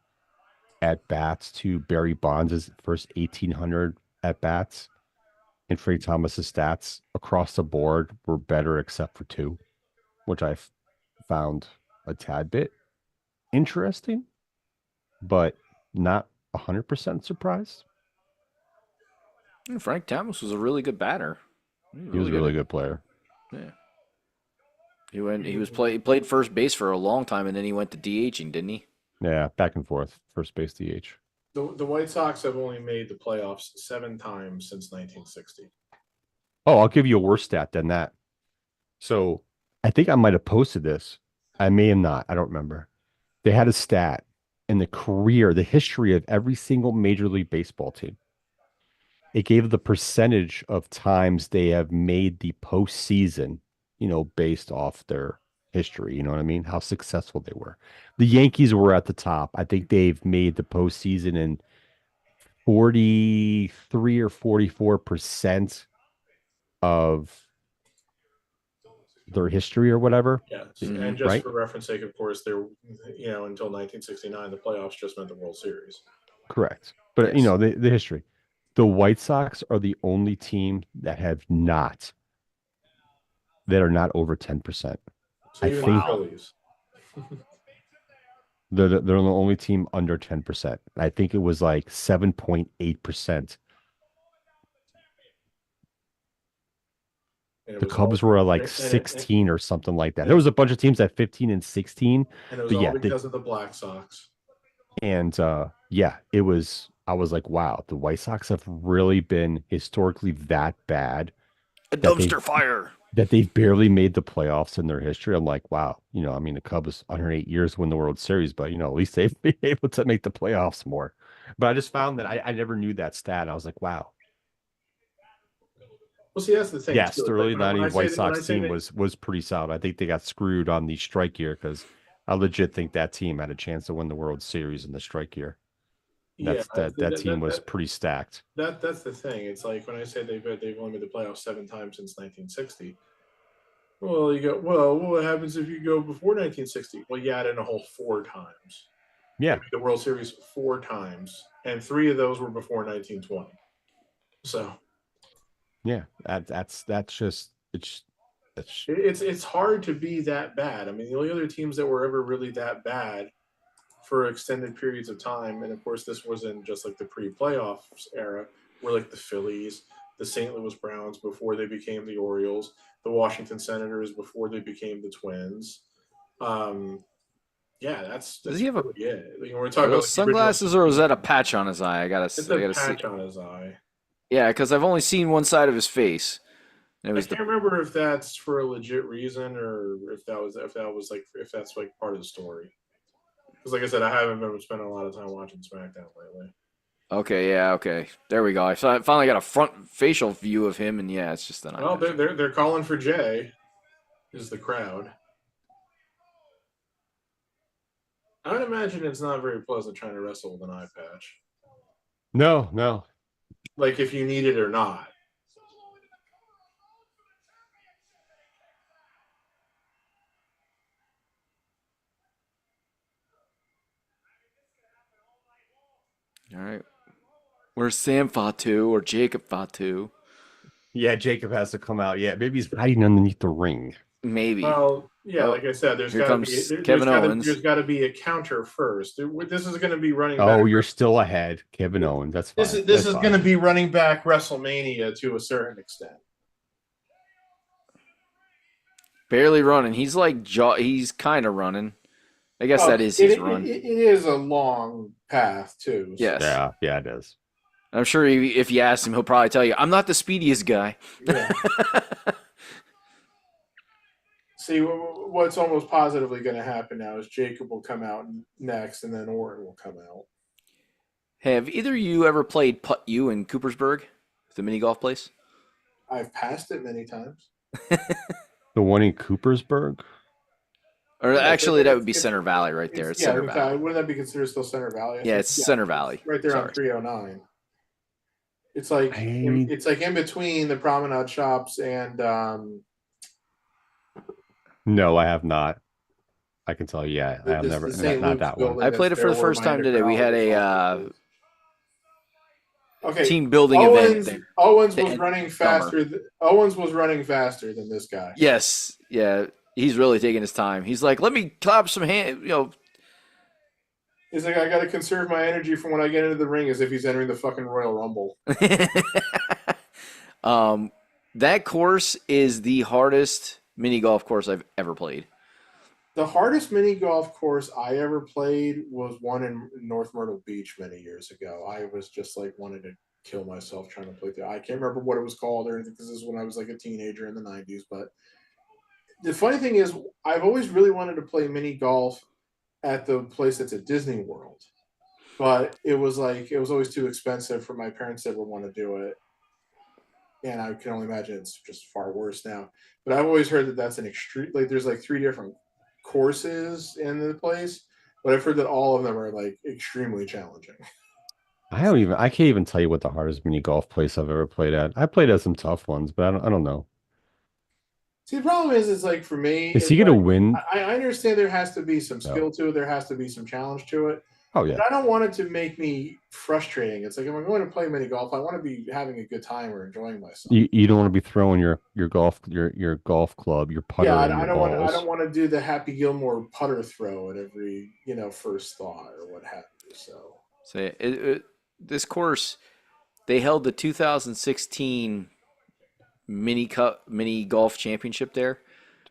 Speaker 1: at bats to Barry Bonds' first 1,800 at bats, and Frank Thomas's stats across the board were better except for two, which found a tad bit interesting, but not 100% surprised.
Speaker 3: Frank Thomas was a really good batter. He was
Speaker 1: He was
Speaker 3: really
Speaker 1: a
Speaker 3: good
Speaker 1: really
Speaker 3: at
Speaker 1: good player.
Speaker 3: yeah. He played first base for a long time, and then he went to DHing, didn't he?
Speaker 1: Yeah, back and forth, first base DH.
Speaker 2: the White Sox have only made the playoffs 7 times since 1960.
Speaker 1: Oh, I'll give you a worse stat than that. So I think I might have posted this. I may have not. I don't remember. They had a stat in the career, the history of every single Major League Baseball team. It gave the percentage of times they have made the postseason, based off their history. You know what I mean? How successful they were. The Yankees were at the top. I think they've made the postseason in 43 or 44% of their history or whatever.
Speaker 2: Yes,
Speaker 3: Hmm.
Speaker 2: and just
Speaker 1: Right?
Speaker 2: for reference sake, of course, there, until 1969, the playoffs just meant the World Series.
Speaker 1: Correct. But
Speaker 3: Yes.
Speaker 1: the history. The White Sox are the only team that are not over 10%.
Speaker 2: So
Speaker 1: I
Speaker 2: even the
Speaker 1: think
Speaker 3: Wow.
Speaker 2: Phillies.
Speaker 1: they're the only team under 10%. I think it was like 7.8%.
Speaker 2: And it
Speaker 1: The
Speaker 2: was all,
Speaker 1: Cubs were like
Speaker 2: and it,
Speaker 1: 16 or something like that.
Speaker 2: and
Speaker 1: There
Speaker 2: it,
Speaker 1: was a bunch of teams at 15 and 16,
Speaker 2: and it was
Speaker 1: but
Speaker 2: all
Speaker 1: yeah,
Speaker 2: because of the Black Sox.
Speaker 1: it was I was like, wow, the White Sox have really been historically that bad
Speaker 3: A
Speaker 1: that they've
Speaker 3: dumpster fire.
Speaker 1: barely made the playoffs in their history. I'm like, wow, I mean, the Cubs 108 years to win the World Series, but at least they've been able to make the playoffs more. But I just found that I never knew that stat. I was like, wow.
Speaker 2: Well, see, that's the thing
Speaker 1: Yes,
Speaker 2: too.
Speaker 1: the
Speaker 2: It's like
Speaker 1: early
Speaker 2: when I
Speaker 1: 90s
Speaker 2: say
Speaker 1: White
Speaker 2: that, when I
Speaker 1: Sox
Speaker 2: say
Speaker 1: team
Speaker 2: that,
Speaker 1: was pretty solid. I think they got screwed on the strike year because I legit think that team had a chance to win the World Series in the strike year.
Speaker 2: yeah,
Speaker 1: That team was pretty stacked.
Speaker 2: that's the thing. It's like when I say they've only made the playoffs 7 times since 1960. Well, you go, well, what happens if you go before 1960? Well, you add in a whole 4 times. They
Speaker 1: Yeah,
Speaker 2: made the World Series 4 times, and 3 of those were before 1920. So
Speaker 1: yeah. That's just it's
Speaker 2: it's hard to be that bad. I mean, the only other teams that were ever really that bad for extended periods of time, and of course, this wasn't just like the pre-playoffs era, were like the Phillies, the St. Louis Browns before they became the Orioles, the Washington Senators before they became the Twins. Um, yeah,
Speaker 3: Does he
Speaker 2: that's
Speaker 3: have
Speaker 2: really it. Like, when we're
Speaker 3: are
Speaker 2: talking about
Speaker 3: those
Speaker 2: like the original
Speaker 3: sunglasses or was
Speaker 2: teams,
Speaker 3: that a patch on his eye?
Speaker 2: it's
Speaker 3: I
Speaker 2: a
Speaker 3: gotta see.
Speaker 2: patch on his eye.
Speaker 3: Yeah, because I've only seen one side of his face. And it
Speaker 2: I
Speaker 3: was the
Speaker 2: can't remember if that's for a legit reason or if that's like part of the story. Because like I said, I haven't been spending a lot of time watching SmackDown lately.
Speaker 3: okay, yeah, okay. There we go. I finally got a front facial view of him, and yeah, it's just an eye
Speaker 2: Well,
Speaker 3: patch. Okay.
Speaker 2: they're calling for Jay. Is the crowd? I would imagine it's not very pleasant trying to wrestle with an eye patch.
Speaker 1: no, no.
Speaker 2: Like if you need it or not.
Speaker 3: All right. Where's Sam Fatu or Jacob Fatu?
Speaker 1: Yeah, Jacob has to come out. Yeah, maybe he's hiding underneath the ring.
Speaker 3: Maybe.
Speaker 2: Well, yeah,
Speaker 3: Oh,
Speaker 2: like I said,
Speaker 3: here comes Kevin Owens.
Speaker 2: there's got to be a counter first. This is going to be running back.
Speaker 1: Oh, you're still ahead, Kevin Owens. That's fine.
Speaker 2: This
Speaker 1: That's
Speaker 2: is going
Speaker 1: fine.
Speaker 2: to be running back WrestleMania to a certain extent.
Speaker 3: Barely running. He's like he's kind of running. I guess
Speaker 2: Well,
Speaker 3: that is his run.
Speaker 2: it is a long path too. So
Speaker 3: Yes.
Speaker 1: Yeah, yeah, it is.
Speaker 3: I'm sure if you ask him, he'll probably tell you, I'm not the speediest guy.
Speaker 2: yeah. See, what's almost positively going to happen now is Jacob will come out next, and then Orton will come out.
Speaker 3: Have either of you ever played Putt U in Coopersburg, the mini golf place?
Speaker 2: I've passed it many times.
Speaker 1: The one in Coopersburg?
Speaker 3: Or
Speaker 2: Yeah,
Speaker 3: actually, that would be Center Valley right there.
Speaker 2: it's
Speaker 3: It's
Speaker 2: yeah.
Speaker 3: Center
Speaker 2: In fact,
Speaker 3: Valley.
Speaker 2: wouldn't that be considered still Center Valley? I
Speaker 3: Yeah,
Speaker 2: think
Speaker 3: it's
Speaker 2: yeah,
Speaker 3: Center
Speaker 2: it's
Speaker 3: Valley.
Speaker 2: right there on
Speaker 3: Sorry.
Speaker 2: 309.
Speaker 1: I
Speaker 2: It's like in between the promenade shops and
Speaker 1: No, I have not. I can tell you, yeah, I have never
Speaker 2: the
Speaker 1: not,
Speaker 2: St.
Speaker 1: not
Speaker 2: Luke's
Speaker 1: that one.
Speaker 2: building
Speaker 3: I
Speaker 2: that's
Speaker 3: played it for
Speaker 2: there
Speaker 3: the
Speaker 2: where
Speaker 3: first
Speaker 2: my
Speaker 3: time today. We had
Speaker 2: endocrinologist
Speaker 3: a
Speaker 2: office is. Okay,
Speaker 3: team building event.
Speaker 2: Owens
Speaker 3: The
Speaker 2: was
Speaker 3: end
Speaker 2: running
Speaker 3: summer.
Speaker 2: faster. Owens was running faster than this guy.
Speaker 3: Yes, yeah, he's really taking his time. He's like, let me clap some hand.
Speaker 2: He's like, I got to conserve my energy from when I get into the ring, as if he's entering the fucking Royal Rumble.
Speaker 3: um, that course is the hardest mini golf course I've ever played.
Speaker 2: The hardest mini golf course I ever played was one in North Myrtle Beach many years ago. I was just like wanted to kill myself trying to play through. I can't remember what it was called or anything because this is when I was like a teenager in the '90s. But the funny thing is, I've always really wanted to play mini golf at the place that's at Disney World, but it was always too expensive for my parents to ever want to do it, and I can only imagine it's just far worse now. But I've always heard that that's an extreme. Like there's like 3 different courses in the place, but I've heard that all of them are like extremely challenging.
Speaker 1: I can't even tell you what the hardest mini golf place I've ever played at. I played at some tough ones, but I don't know.
Speaker 2: See, the problem is like for me,
Speaker 1: Is he
Speaker 2: it's
Speaker 1: gonna
Speaker 2: like
Speaker 1: win?
Speaker 2: I understand there has to be some
Speaker 1: No.
Speaker 2: skill to it, there has to be some challenge to it,
Speaker 1: Oh
Speaker 2: but
Speaker 1: yeah.
Speaker 2: I don't want it to make me frustrating. It's like if I'm going to play mini golf, I want to be having a good time or enjoying myself.
Speaker 1: You don't want to be throwing your golf club, your
Speaker 2: Yeah,
Speaker 1: putter and your
Speaker 2: I don't
Speaker 1: balls.
Speaker 2: want to do the Happy Gilmore putter throw at every first thought or what have you. So
Speaker 3: So this course, they held the 2016 mini golf championship there.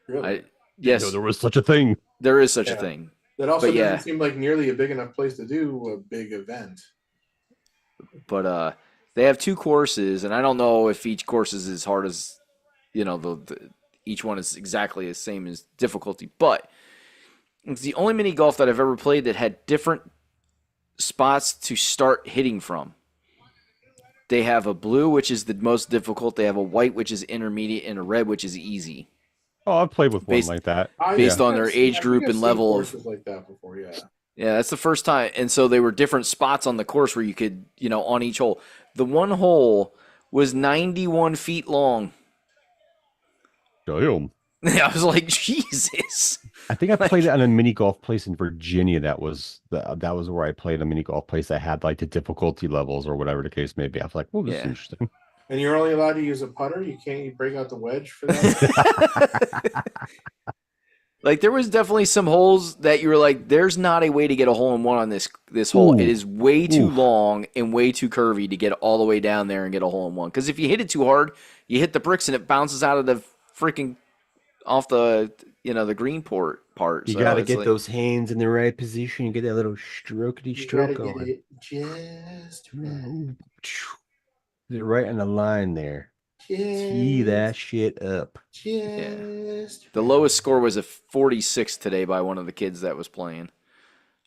Speaker 2: really,
Speaker 3: I
Speaker 1: Didn't know
Speaker 3: yes,
Speaker 1: there was such a thing.
Speaker 3: there is such a
Speaker 2: yeah,
Speaker 3: thing.
Speaker 2: that also
Speaker 3: But
Speaker 2: doesn't
Speaker 3: yeah,
Speaker 2: seem like nearly a big enough place to do a big event.
Speaker 3: but they have 2 courses, and I don't know if each course is as hard as each one is exactly the same as difficulty, but it's the only mini golf that I've ever played that had different spots to start hitting from. They have a blue, which is the most difficult. They have a white, which is intermediate, and a red, which is easy,
Speaker 1: Oh, I've played with one
Speaker 3: based
Speaker 1: like that.
Speaker 2: I
Speaker 3: based
Speaker 1: Yeah.
Speaker 3: on
Speaker 2: think
Speaker 3: their age
Speaker 2: I think
Speaker 3: group
Speaker 2: I've
Speaker 3: and
Speaker 2: seen
Speaker 3: level of.
Speaker 2: courses like that before. Yeah.
Speaker 3: Yeah, that's the first time. And so they were different spots on the course where you could, on each hole. The one hole was 91 feet long.
Speaker 1: Damn.
Speaker 3: I was like, Jesus.
Speaker 1: I think I played it
Speaker 3: Like,
Speaker 1: on a mini golf place in Virginia. That was where I played a mini golf place that had like the difficulty levels or whatever the case may be. I was like, oh, this is
Speaker 3: yeah.
Speaker 1: interesting.
Speaker 2: And you're only allowed to use a putter. You can't break out the wedge for that.
Speaker 3: Like there was definitely some holes that you were like, there's not a way to get a hole in one on this hole. It
Speaker 1: Ooh,
Speaker 3: is way too
Speaker 1: oof.
Speaker 3: long and way too curvy to get all the way down there and get a hole in one. Because if you hit it too hard, you hit the bricks and it bounces out of the freaking off the green part.
Speaker 1: You
Speaker 3: So
Speaker 1: got to
Speaker 3: it's
Speaker 1: get
Speaker 3: like,
Speaker 1: those hands in the right position. You get that little strokety
Speaker 2: You got
Speaker 1: stroke
Speaker 2: to get
Speaker 1: going.
Speaker 2: it just right.
Speaker 1: Ooh, Get it right in the line there. Tee that
Speaker 2: Just,
Speaker 1: shit up.
Speaker 3: yeah.
Speaker 2: just
Speaker 3: The
Speaker 2: right.
Speaker 3: lowest score was a 46 today by one of the kids that was playing.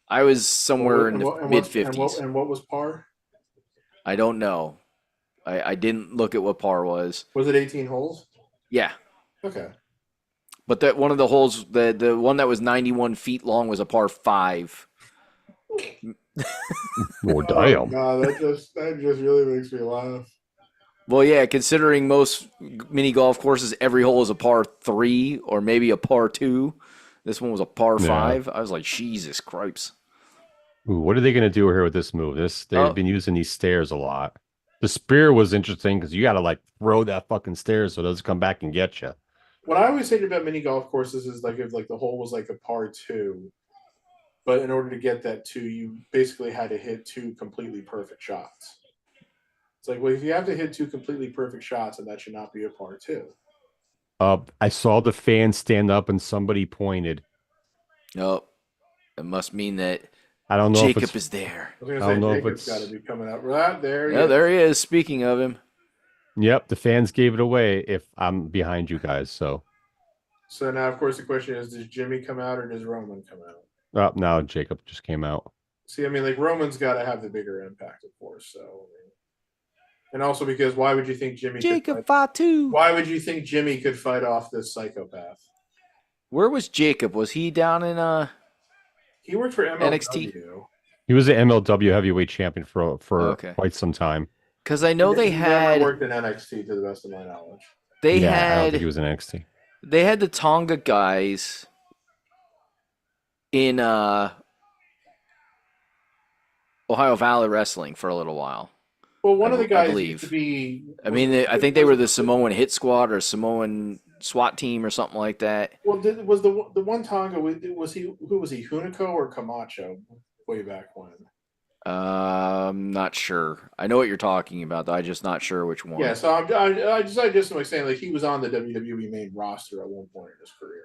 Speaker 3: I was somewhere in the mid 50s.
Speaker 2: And what was par?
Speaker 3: I don't know. I didn't look at what par was.
Speaker 2: Was it 18 holes?
Speaker 3: Yeah.
Speaker 2: Okay.
Speaker 3: But that one of the holes, the one that was 91 feet long, was a par 5.
Speaker 1: Oh,
Speaker 2: Oh
Speaker 1: damn.
Speaker 2: god, that just really makes me laugh.
Speaker 3: Well, yeah, considering most mini golf courses, every hole is a par 3 or maybe a par 2. This one was a par
Speaker 1: Yeah.
Speaker 3: 5. I was like, Jesus Christ.
Speaker 1: Ooh, what are they going to do here with this move? They've
Speaker 3: Oh,
Speaker 1: been using these stairs a lot. The spear was interesting because you got to like throw that fucking stairs so it doesn't come back and get you.
Speaker 2: What I always hate about mini golf courses is like if like the hole was like a par 2, but in order to get that 2, you basically had to hit 2 completely perfect shots. It's like, well, if you have to hit 2 completely perfect shots, and that should not be a par 2.
Speaker 1: I saw the fans stand up and somebody pointed.
Speaker 3: no. It must mean that
Speaker 1: I don't know if
Speaker 3: Jacob
Speaker 1: it's
Speaker 3: is there.
Speaker 2: I was gonna
Speaker 1: I don't
Speaker 2: say
Speaker 1: know if
Speaker 2: Jacob's got to
Speaker 1: it's
Speaker 2: be coming out. Right there,
Speaker 3: Yeah,
Speaker 2: yeah.
Speaker 3: there he is. Speaking of him.
Speaker 1: Yep, the fans gave it away if I'm behind you guys. So
Speaker 2: So now, of course, the question is: does Jimmy come out or does Roman come out?
Speaker 1: now Jacob just came out.
Speaker 2: See, I mean, like Roman's got to have the bigger impact, of course. So, I mean, and also because why would you think Jimmy could
Speaker 3: Jacob
Speaker 2: fight,
Speaker 3: Fatu.
Speaker 2: why would you think Jimmy could fight off this psychopath?
Speaker 3: Where was Jacob? Was he down in
Speaker 2: He worked for
Speaker 3: NXT?
Speaker 2: MLW.
Speaker 1: He was the MLW heavyweight champion for
Speaker 3: Okay.
Speaker 1: quite some time.
Speaker 3: Because I know
Speaker 2: He never worked in NXT, to the best of my knowledge.
Speaker 3: they
Speaker 1: Yeah, I don't think
Speaker 3: had
Speaker 1: he was in NXT.
Speaker 3: they had the Tonga guys in Ohio Valley Wrestling for a little while.
Speaker 2: Well, one of the
Speaker 3: I
Speaker 2: guys
Speaker 3: believe.
Speaker 2: used to be.
Speaker 3: I mean, I think they were the Samoan Hit Squad or Samoan SWAT team or something like that.
Speaker 2: Well, was the one Tonga was he? Who was he? Hunico or Camacho? Way back when.
Speaker 3: I'm not sure. I know what you're talking about, though. I'm just not sure which one.
Speaker 2: Yeah, so I just like saying like he was on the WWE main roster at one point in his career.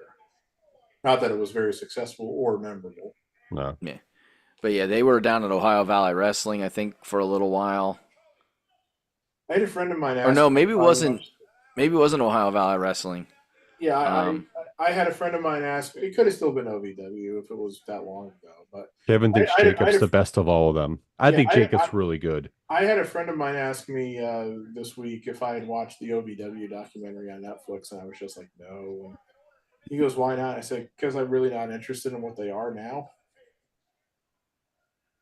Speaker 2: Not that it was very successful or memorable.
Speaker 1: No.
Speaker 3: But yeah, they were down at Ohio Valley Wrestling, I think, for a little while.
Speaker 2: I had a friend of mine
Speaker 3: Or
Speaker 2: ask
Speaker 3: no,
Speaker 2: me if
Speaker 3: maybe it
Speaker 2: I
Speaker 3: wasn't.
Speaker 2: watched.
Speaker 3: Maybe it wasn't Ohio Valley Wrestling.
Speaker 2: Yeah,
Speaker 3: Um,
Speaker 2: I had a friend of mine ask. It could have still been OVW if it was that long ago, but
Speaker 1: Kevin thinks
Speaker 2: I had
Speaker 1: Jacob's
Speaker 2: a
Speaker 1: the best of all of them. I
Speaker 2: yeah
Speaker 1: think Jacob's really good.
Speaker 2: I had a friend of mine ask me this week if I had watched the OVW documentary on Netflix, and I was just like, no. And he goes, "Why not?" I said, "Because I'm really not interested in what they are now."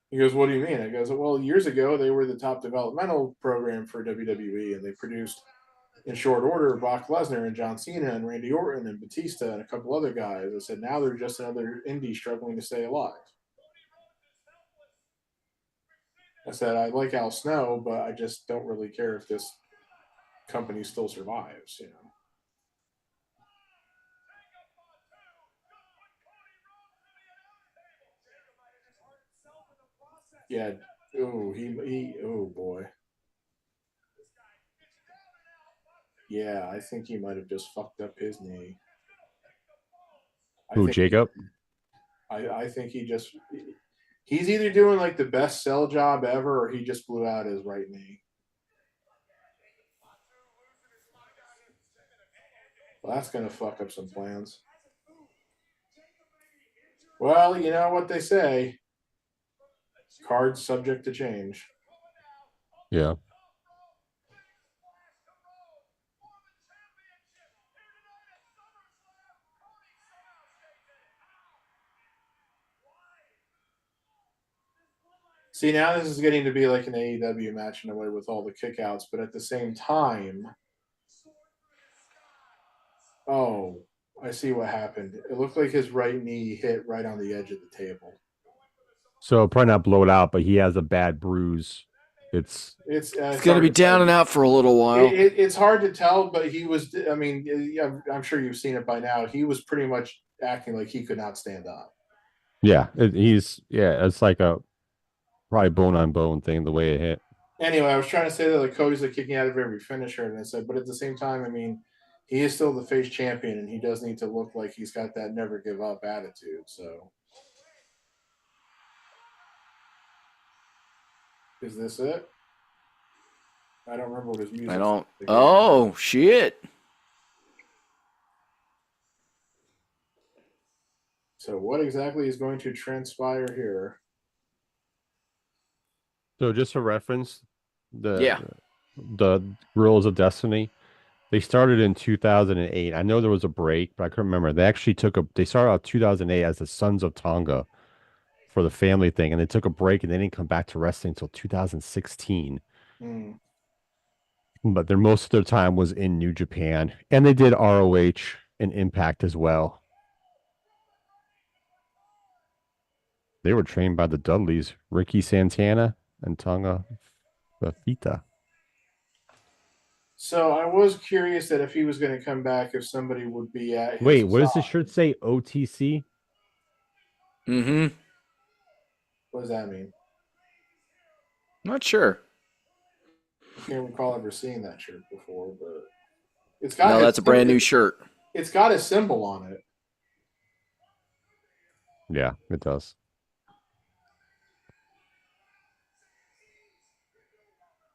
Speaker 2: He goes, "What do you mean?" I goes, "Well, years ago they were the top developmental program for WWE, and they produced in short order Brock Lesnar and John Cena and Randy Orton and Batista and a couple other guys." I said, "Now they're just another indie struggling to stay alive." I said, "I like Al Snow, but I just don't really care if this company still survives, you know." Yeah. Oh boy. Yeah, I think he might have just fucked up his knee. I
Speaker 1: Who,
Speaker 2: think he,
Speaker 1: Jacob?
Speaker 2: I think he's either doing like the best sell job ever, or he just blew out his right knee. Well, that's gonna fuck up some plans. Well, you know what they say: cards subject to change.
Speaker 1: Yeah.
Speaker 2: See, now this is getting to be like an AEW match in a way with all the kickouts, but at the same time, oh, I see what happened. It looked like his right knee hit right on the edge of the table.
Speaker 1: So probably not blow it out, but he has a bad bruise. It's
Speaker 3: it's
Speaker 2: It's
Speaker 3: gonna
Speaker 2: hard
Speaker 3: be
Speaker 2: to tell.
Speaker 3: down and out for a little while.
Speaker 2: It's hard to tell, but he was. I mean, I'm sure you've seen it by now. He was pretty much acting like he could not stand up.
Speaker 1: yeah, it's like a probably bone on bone thing the way it hit.
Speaker 2: Anyway, I was trying to say that like Cody's like kicking out of every finisher, and I said, but at the same time, I mean, he is still the face champion, and he does need to look like he's got that never give up attitude. So, is this it? I don't remember what his
Speaker 3: I
Speaker 2: music
Speaker 3: don't.
Speaker 2: like here.
Speaker 3: Oh shit!
Speaker 2: So, what exactly is going to transpire here?
Speaker 1: So just for reference, the
Speaker 3: Yeah.
Speaker 1: the Rules of Destiny, they started in 2008. I know there was a break, but I couldn't remember. They started out 2008 as the Sons of Tonga for the family thing, and they took a break and they didn't come back to wrestling until 2016.
Speaker 2: Hmm.
Speaker 1: But their most of their time was in New Japan, and they did ROH and Impact as well. They were trained by the Dudleys, Ricky Santana and Tonga Fafita.
Speaker 2: So, I was curious that if he was going to come back, if somebody would be at
Speaker 1: Wait,
Speaker 2: his
Speaker 1: what does the
Speaker 2: side.
Speaker 1: shirt say? OTC?
Speaker 3: Mm-hmm.
Speaker 2: What does that mean?
Speaker 3: Not sure.
Speaker 2: I can't recall ever seeing that shirt before, but it's got
Speaker 3: No,
Speaker 2: his
Speaker 3: that's a brand new shirt.
Speaker 2: it's got a symbol on it.
Speaker 1: Yeah, it does.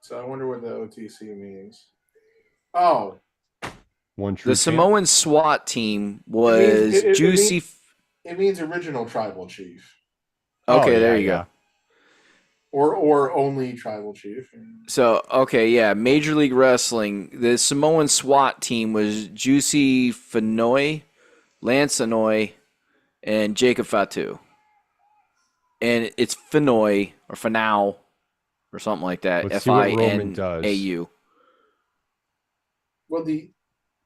Speaker 2: So I wonder what the OTC means. Oh,
Speaker 1: One
Speaker 3: The
Speaker 1: true champ.
Speaker 3: Samoan SWAT team
Speaker 2: it means
Speaker 3: was Juicy.
Speaker 2: it means original tribal chief
Speaker 1: Oh
Speaker 3: Okay, there
Speaker 1: yeah,
Speaker 3: you go.
Speaker 1: yeah.
Speaker 2: or only tribal chief.
Speaker 3: So, okay, yeah, Major League Wrestling. The Samoan SWAT team was Juicy Fanoy, Lance Anoy, and Jacob Fatu. And it's Fanoy or Fanau or something like that.
Speaker 1: Let's
Speaker 3: F
Speaker 1: see what
Speaker 3: I
Speaker 1: Roman
Speaker 3: N A
Speaker 1: does.
Speaker 3: U.
Speaker 2: Well, I mean,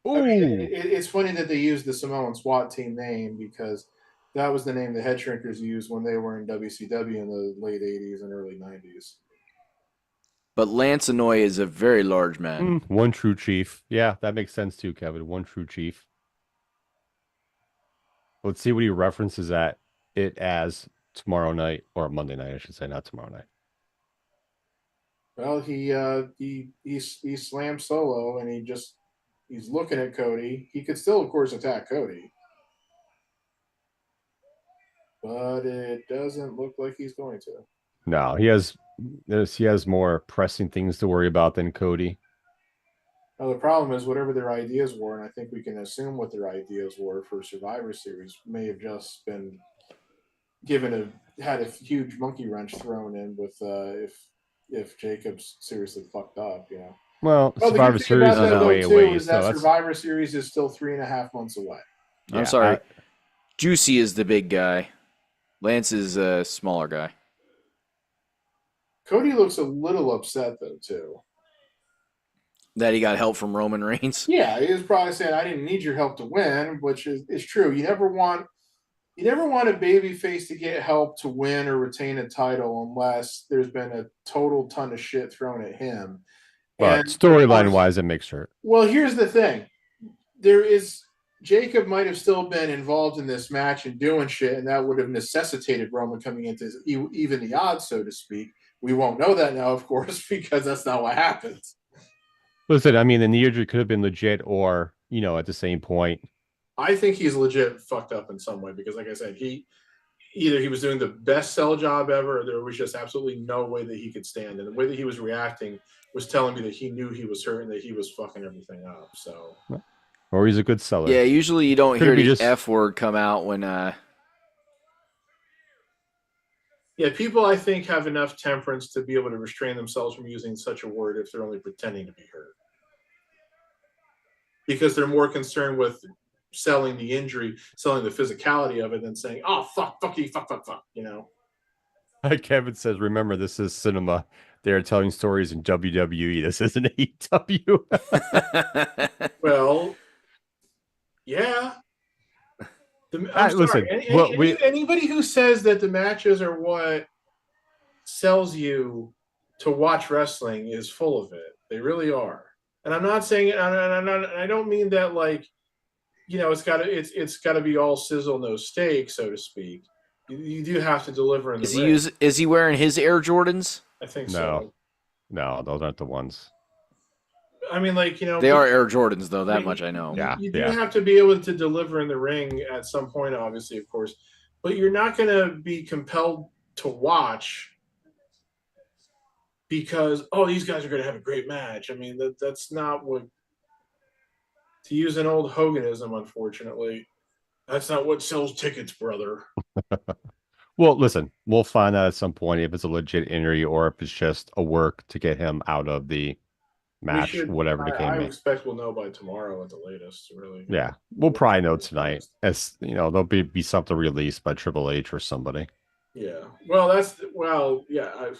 Speaker 1: Ooh,
Speaker 2: it's funny that they used the Samoan SWAT team name because that was the name the Head Shrinkers used when they were in WCW in the late '80s and early '90s.
Speaker 3: But Lance Anoy is a very large man.
Speaker 1: one true chief. Yeah, that makes sense too, Kevin. One true chief. Let's see what he references it as tomorrow night or Monday night, I should say, not tomorrow night.
Speaker 2: Well, he slammed Solo and he's looking at Cody. He could still, of course, attack Cody, but it doesn't look like he's going to.
Speaker 1: No, he has more pressing things to worry about than Cody.
Speaker 2: Now, the problem is whatever their ideas were, and I think we can assume what their ideas were for Survivor Series, may have just been had a huge monkey wrench thrown in with if Jacobs seriously fucked up, you know.
Speaker 1: Well,
Speaker 2: Well, the good
Speaker 1: Survivor
Speaker 2: thing
Speaker 1: Series
Speaker 2: about
Speaker 1: is
Speaker 2: that though
Speaker 1: way
Speaker 2: too
Speaker 1: away,
Speaker 2: is that
Speaker 1: so that's
Speaker 2: Survivor Series is still 3.5 months away.
Speaker 3: I'm
Speaker 1: yeah.
Speaker 3: sorry. Juicy is the big guy. Lance is a smaller guy.
Speaker 2: Cody looks a little upset though too.
Speaker 3: That he got help from Roman Reigns.
Speaker 2: Yeah, he was probably saying, "I didn't need your help to win," which is true. You never want a baby face to get help to win or retain a title unless there's been a total ton of shit thrown at him.
Speaker 1: But
Speaker 2: And of
Speaker 1: storyline
Speaker 2: course,
Speaker 1: wise, it makes sure.
Speaker 2: well, here's the thing: there is Jacob might have still been involved in this match and doing shit, and that would have necessitated Roman coming into even the odds, so to speak. We won't know that now, of course, because that's not what happens.
Speaker 1: Listen, I mean, the knee injury could have been legit, or at the same point.
Speaker 2: I think he's legit fucked up in some way because, like I said, either he was doing the best sell job ever, or there was just absolutely no way that he could stand. And the way that he was reacting was telling me that he knew he was hurt and that he was fucking everything up. So,
Speaker 1: Or he's a good seller.
Speaker 3: Yeah, usually you don't
Speaker 1: Could
Speaker 3: hear
Speaker 1: be
Speaker 3: the
Speaker 1: just-
Speaker 3: F word come out when
Speaker 2: yeah, people I think have enough temperance to be able to restrain themselves from using such a word if they're only pretending to be hurt, because they're more concerned with selling the injury, selling the physicality of it, than saying, "Oh fuck, fuck you, fuck, fuck, fuck," you know.
Speaker 1: Kevin says, "Remember, this is cinema. They are telling stories in WWE. This isn't AEW."
Speaker 2: Well, yeah.
Speaker 1: Listen,
Speaker 2: sorry. Anybody who says that the matches are what sells you to watch wrestling is full of it. They really are. And I'm not saying, and I don't mean that like, it's got to be all sizzle no steak, so to speak. You do have to deliver in the ring.
Speaker 3: Is he wearing his Air Jordans?
Speaker 2: I think
Speaker 1: No.
Speaker 2: so.
Speaker 1: No, those aren't the ones.
Speaker 2: I mean, like,
Speaker 3: They are Air Jordans, though. That much I know.
Speaker 1: Yeah,
Speaker 2: you do have to be able to deliver in the ring at some point, obviously, of course, but you're not going to be compelled to watch because these guys are going to have a great match. I mean, that's not what, to use an old Hoganism, unfortunately, that's not what sells tickets, brother.
Speaker 1: Well, listen, we'll find out at some point if it's a legit injury or if it's just a work to get him out of the match, whatever the case
Speaker 2: I
Speaker 1: may.
Speaker 2: expect we'll know by tomorrow at the latest, really.
Speaker 1: Yeah, we'll probably know tonight. As there'll be something released by Triple H or somebody.
Speaker 2: Yeah. Well, yeah.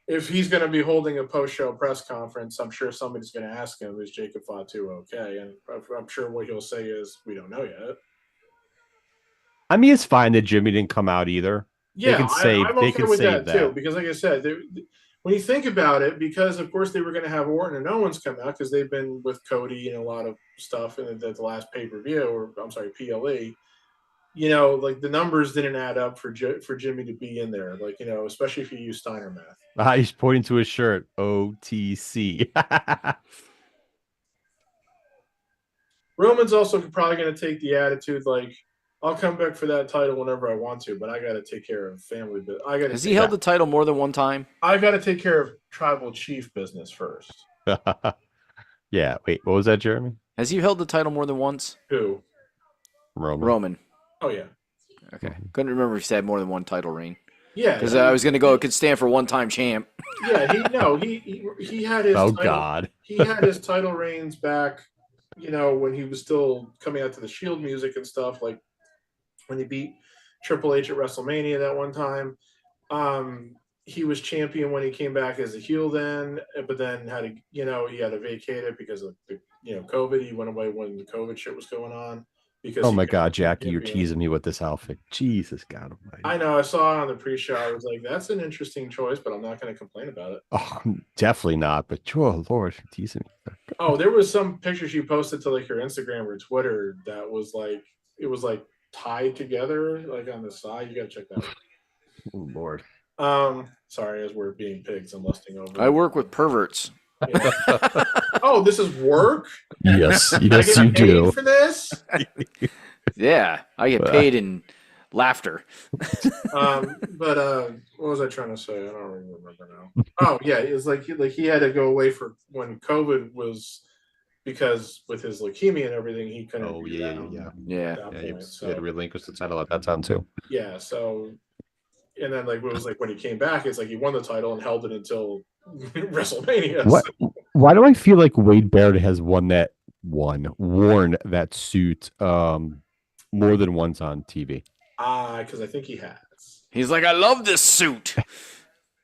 Speaker 2: If he's going to be holding a post-show press conference, I'm sure somebody's going to ask him, "Is Jacob Fatu okay?" And I'm sure what he'll say is, "We don't know yet."
Speaker 1: I mean, it's fine that Jimmy didn't come out either.
Speaker 2: Yeah,
Speaker 1: I'm okay
Speaker 2: with that too, because like I said, when you think about it, because of course they were going to have Orton and Owens come out because they've been with Cody and a lot of stuff in the last pay-per-view, or I'm sorry, PLE. Like the numbers didn't add up for Jimmy to be in there, like, especially if you use Steiner math.
Speaker 1: He's pointing to his shirt, OTC.
Speaker 2: Roman's also probably going to take the attitude like, "I'll come back for that title whenever I want to, but I got to take care of family business.
Speaker 3: Has he held the title more than one time?
Speaker 2: I got to take care of tribal chief business first."
Speaker 1: Yeah. Wait, what was that, Jeremy?
Speaker 3: Has he held the title more than once?
Speaker 2: Who?
Speaker 3: Roman.
Speaker 2: Oh yeah.
Speaker 3: Okay. Couldn't remember if he had more than one title reign.
Speaker 2: Yeah.
Speaker 3: Because I was going to go, it could stand for one-time champ.
Speaker 2: Yeah. He had his.
Speaker 1: Oh
Speaker 2: title,
Speaker 1: God.
Speaker 2: He had his title reigns back. When he was still coming out to the Shield music and stuff, like when he beat Triple H at WrestleMania that one time. He was champion when he came back as a heel then, but then he had to vacate it because of the COVID. He went away when the COVID shit was going on. Because
Speaker 1: oh my God, Jackie, you're teasing me with this outfit. Jesus God Almighty.
Speaker 2: I know. I saw it on the pre-show. I was like, "That's an interesting choice," but I'm not going to complain about it.
Speaker 1: Oh, definitely not. But oh Lord, you're teasing me.
Speaker 2: Oh, there was some pictures you posted to like your Instagram or Twitter that was like tied together like on the side. You got to check that out.
Speaker 1: Oh Lord.
Speaker 2: Sorry, as we're being pigs and lusting over.
Speaker 3: I work with perverts.
Speaker 2: Yeah. Oh, this is work?
Speaker 1: Yes,
Speaker 2: I get
Speaker 1: you
Speaker 2: paid
Speaker 1: do.
Speaker 2: for this?
Speaker 3: Yeah, I get paid in laughter.
Speaker 2: But what was I trying to say? I don't even remember now. Oh yeah, it's like he had to go away for when COVID was because with his leukemia and everything, he couldn't
Speaker 1: Oh
Speaker 2: be
Speaker 1: yeah, yeah,
Speaker 2: around
Speaker 1: yeah,
Speaker 3: Yeah.
Speaker 2: at that
Speaker 1: yeah.
Speaker 2: point.
Speaker 1: He had to
Speaker 2: So
Speaker 1: relinquish the title at that time too.
Speaker 2: yeah, so and then like it was like when he came back, it's like he won the title and held it until WrestleMania.
Speaker 1: What?
Speaker 2: So,
Speaker 1: Why do I feel like Wade Barrett has worn that suit more than once on TV?
Speaker 2: because I think he has.
Speaker 3: He's like, I love this suit.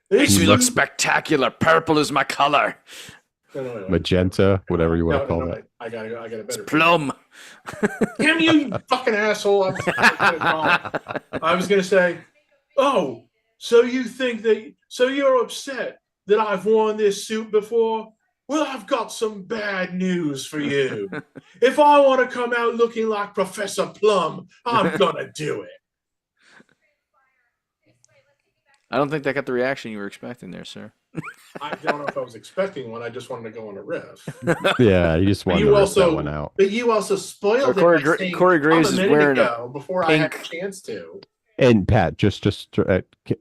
Speaker 2: This
Speaker 3: Makes me look
Speaker 2: suit-
Speaker 3: spectacular. Purple is my color.
Speaker 2: No, wait.
Speaker 1: Magenta, whatever you want to
Speaker 2: No,
Speaker 1: call
Speaker 2: no,
Speaker 1: that.
Speaker 2: wait. I got a better.
Speaker 3: Plum.
Speaker 2: Damn you fucking asshole! I was gonna say, oh, so you think that? So you're upset that I've worn this suit before? Well, I've got some bad news for you. If I want to come out looking like Professor Plum, I'm gonna do it.
Speaker 3: I don't think that got the reaction you were expecting there, sir.
Speaker 2: I don't know if I was expecting one. I just wanted to go on a riff.
Speaker 1: Yeah, he just
Speaker 2: But
Speaker 1: wanted
Speaker 2: you
Speaker 1: to rip
Speaker 2: also,
Speaker 1: that one out.
Speaker 2: but you also spoiled
Speaker 3: Corey
Speaker 2: it by saying
Speaker 3: Corey Graves
Speaker 2: a
Speaker 3: is
Speaker 2: minute
Speaker 3: wearing a
Speaker 2: ago before I had a
Speaker 3: pink-
Speaker 2: chance to.
Speaker 1: And Pat,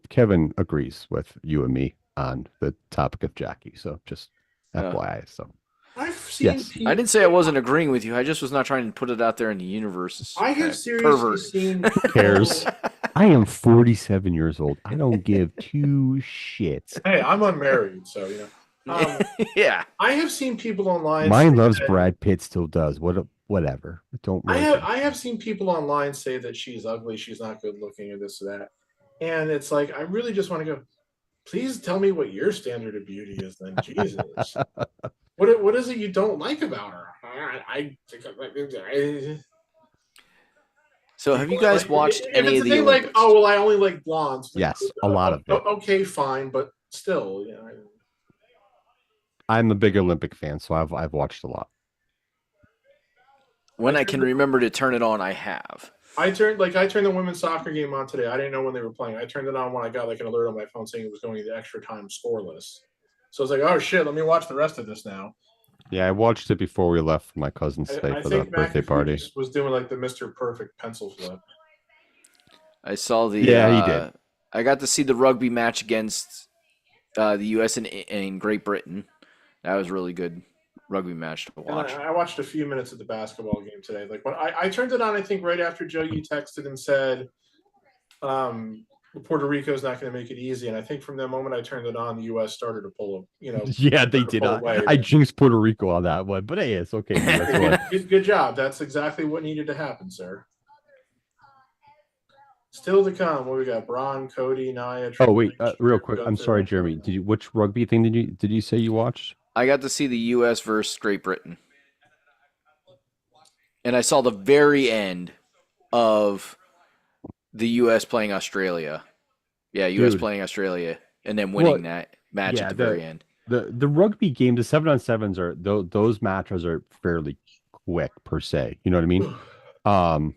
Speaker 1: Kevin agrees with you and me on the topic of Jackie. So just FYI. So
Speaker 2: I've seen
Speaker 1: Yes.
Speaker 2: people.
Speaker 3: I didn't say I wasn't agreeing with you. I just was not trying to put it out there in the universe.
Speaker 2: I have seriously seen.
Speaker 1: who cares? I am 47 years old. I don't give two shits.
Speaker 2: Hey, I'm unmarried, so you know.
Speaker 3: Yeah.
Speaker 2: I have seen people online.
Speaker 1: Mine
Speaker 2: say
Speaker 1: loves
Speaker 2: that-
Speaker 1: Brad Pitt, still does. Whatever. Don't
Speaker 2: I
Speaker 1: really
Speaker 2: have
Speaker 1: care.
Speaker 2: I have seen people online say that she's ugly, she's not good looking, or this or that, and it's like I really just want to go. Please tell me what your standard of beauty is, then. Jesus, what is it you don't like about her?
Speaker 3: So have you guys watched
Speaker 2: if
Speaker 3: any
Speaker 2: it's
Speaker 3: of
Speaker 2: a
Speaker 3: the
Speaker 2: thing like,
Speaker 3: Olympics?
Speaker 2: oh well, I only like blondes.
Speaker 1: Yes, a lot of it.
Speaker 2: Okay, fine, but still, you know.
Speaker 1: I'm a big Olympic fan, so I've watched a lot.
Speaker 3: When I can remember to turn it on, I have.
Speaker 2: I turned the women's soccer game on today. I didn't know when they were playing. I turned it on when I got like an alert on my phone saying it was going to extra time scoreless. So I was like, oh shit, let me watch the rest of this now.
Speaker 1: Yeah, I watched it before we left for my cousin's stay
Speaker 2: I
Speaker 1: for the
Speaker 2: think
Speaker 1: birthday
Speaker 2: McAfee
Speaker 1: party.
Speaker 2: was doing like the Mr. Perfect pencil flip.
Speaker 3: I saw the.
Speaker 1: Yeah, he did.
Speaker 3: I got to see the rugby match against the U.S. and Great Britain. That was really good rugby match to
Speaker 2: And
Speaker 3: watch.
Speaker 2: I watched a few minutes of the basketball game today. Like when I turned it on, I think right after Joe, you texted and said, Puerto Rico's not going to make it easy. And I think from the moment I turned it on, the U.S. started to pull,
Speaker 1: Yeah, they did. I jinxed Puerto Rico on that one, but hey, it's okay.
Speaker 2: Good job. That's exactly what needed to happen, sir. Still to come. What we got? Braun, Cody, Nia.
Speaker 1: Oh wait,
Speaker 2: H,
Speaker 1: real quick.
Speaker 2: Gunther,
Speaker 1: I'm sorry, Jeremy. Which rugby thing did you say you watched?
Speaker 3: I got to see the U.S. versus Great Britain, and I saw the very end of the U.S. playing Australia. Yeah, U.S.
Speaker 1: Dude.
Speaker 3: playing Australia, and then winning
Speaker 1: Well,
Speaker 3: that match at the very end.
Speaker 1: The rugby game, the 7-on-7s are those matches are fairly quick per se. You know what I mean?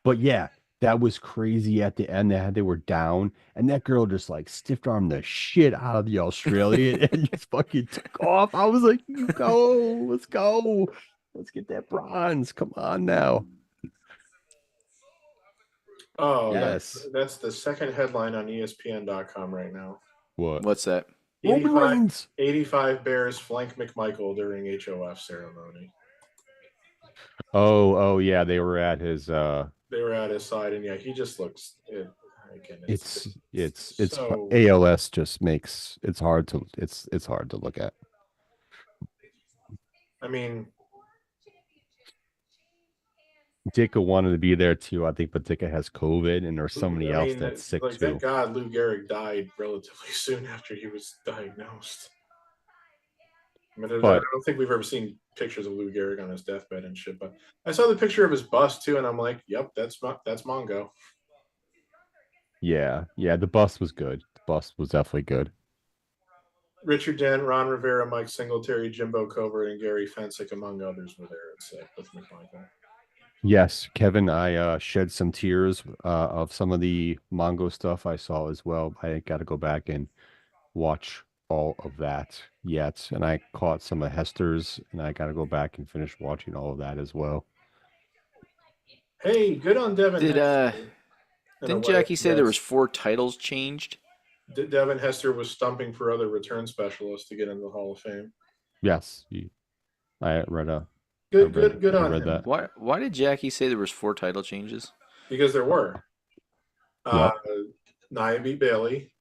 Speaker 1: But yeah, that was crazy at the end. They were down, and that girl just like stiff armed the shit out of the Australian and just fucking took off. I was like, "You go, let's go, let's get that bronze. Come on now."
Speaker 2: Oh,
Speaker 1: Yes.
Speaker 2: that's the second headline on ESPN.com right now.
Speaker 1: What?
Speaker 3: What's that?
Speaker 1: Roman
Speaker 2: 85,
Speaker 1: Reigns.
Speaker 2: 85 Bears flank McMichael during HOF ceremony.
Speaker 1: Oh yeah, they were at his.
Speaker 2: They were at his side, and yeah, he just looks.
Speaker 1: It's
Speaker 2: so-
Speaker 1: ALS just makes it's hard to look at.
Speaker 2: I mean,
Speaker 1: Dicka wanted to be there too, I think, but Dicka has COVID, and there's somebody else that's sick
Speaker 2: like,
Speaker 1: too.
Speaker 2: thank God Lou Gehrig died relatively soon after he was diagnosed. I mean, I
Speaker 1: But-
Speaker 2: don't think we've ever seen pictures of Lou Gehrig on his deathbed and shit. But I saw the picture of his bust too, and I'm like, "Yep, that's Mongo."
Speaker 1: Yeah, the bust was good. The bust was definitely good.
Speaker 2: Richard Dent, Ron Rivera, Mike Singletary, Jimbo Covert, and Gary Fensick, among others, were there at SIP with McMichael.
Speaker 1: Yes, Kevin, I shed some tears of some of the Mongo stuff I saw as well. I got to go back and watch all of that yet, and I caught some of Hester's, and I got to go back and finish watching all of that as well.
Speaker 2: Hey, good on Devin.
Speaker 3: Did
Speaker 2: Hester. and
Speaker 3: Didn't
Speaker 2: away.
Speaker 3: Jackie say there was
Speaker 2: Yes,
Speaker 3: 4 titles changed?
Speaker 2: Devin Hester was stumping for other return specialists to get into the Hall of Fame.
Speaker 1: Yes, I read
Speaker 2: Good, good, good
Speaker 1: I
Speaker 2: on
Speaker 1: read
Speaker 2: him.
Speaker 1: that.
Speaker 3: Why did Jackie say there was 4 title changes?
Speaker 2: Because there were. Uh,
Speaker 1: Yep,
Speaker 2: Nia beat Bailey.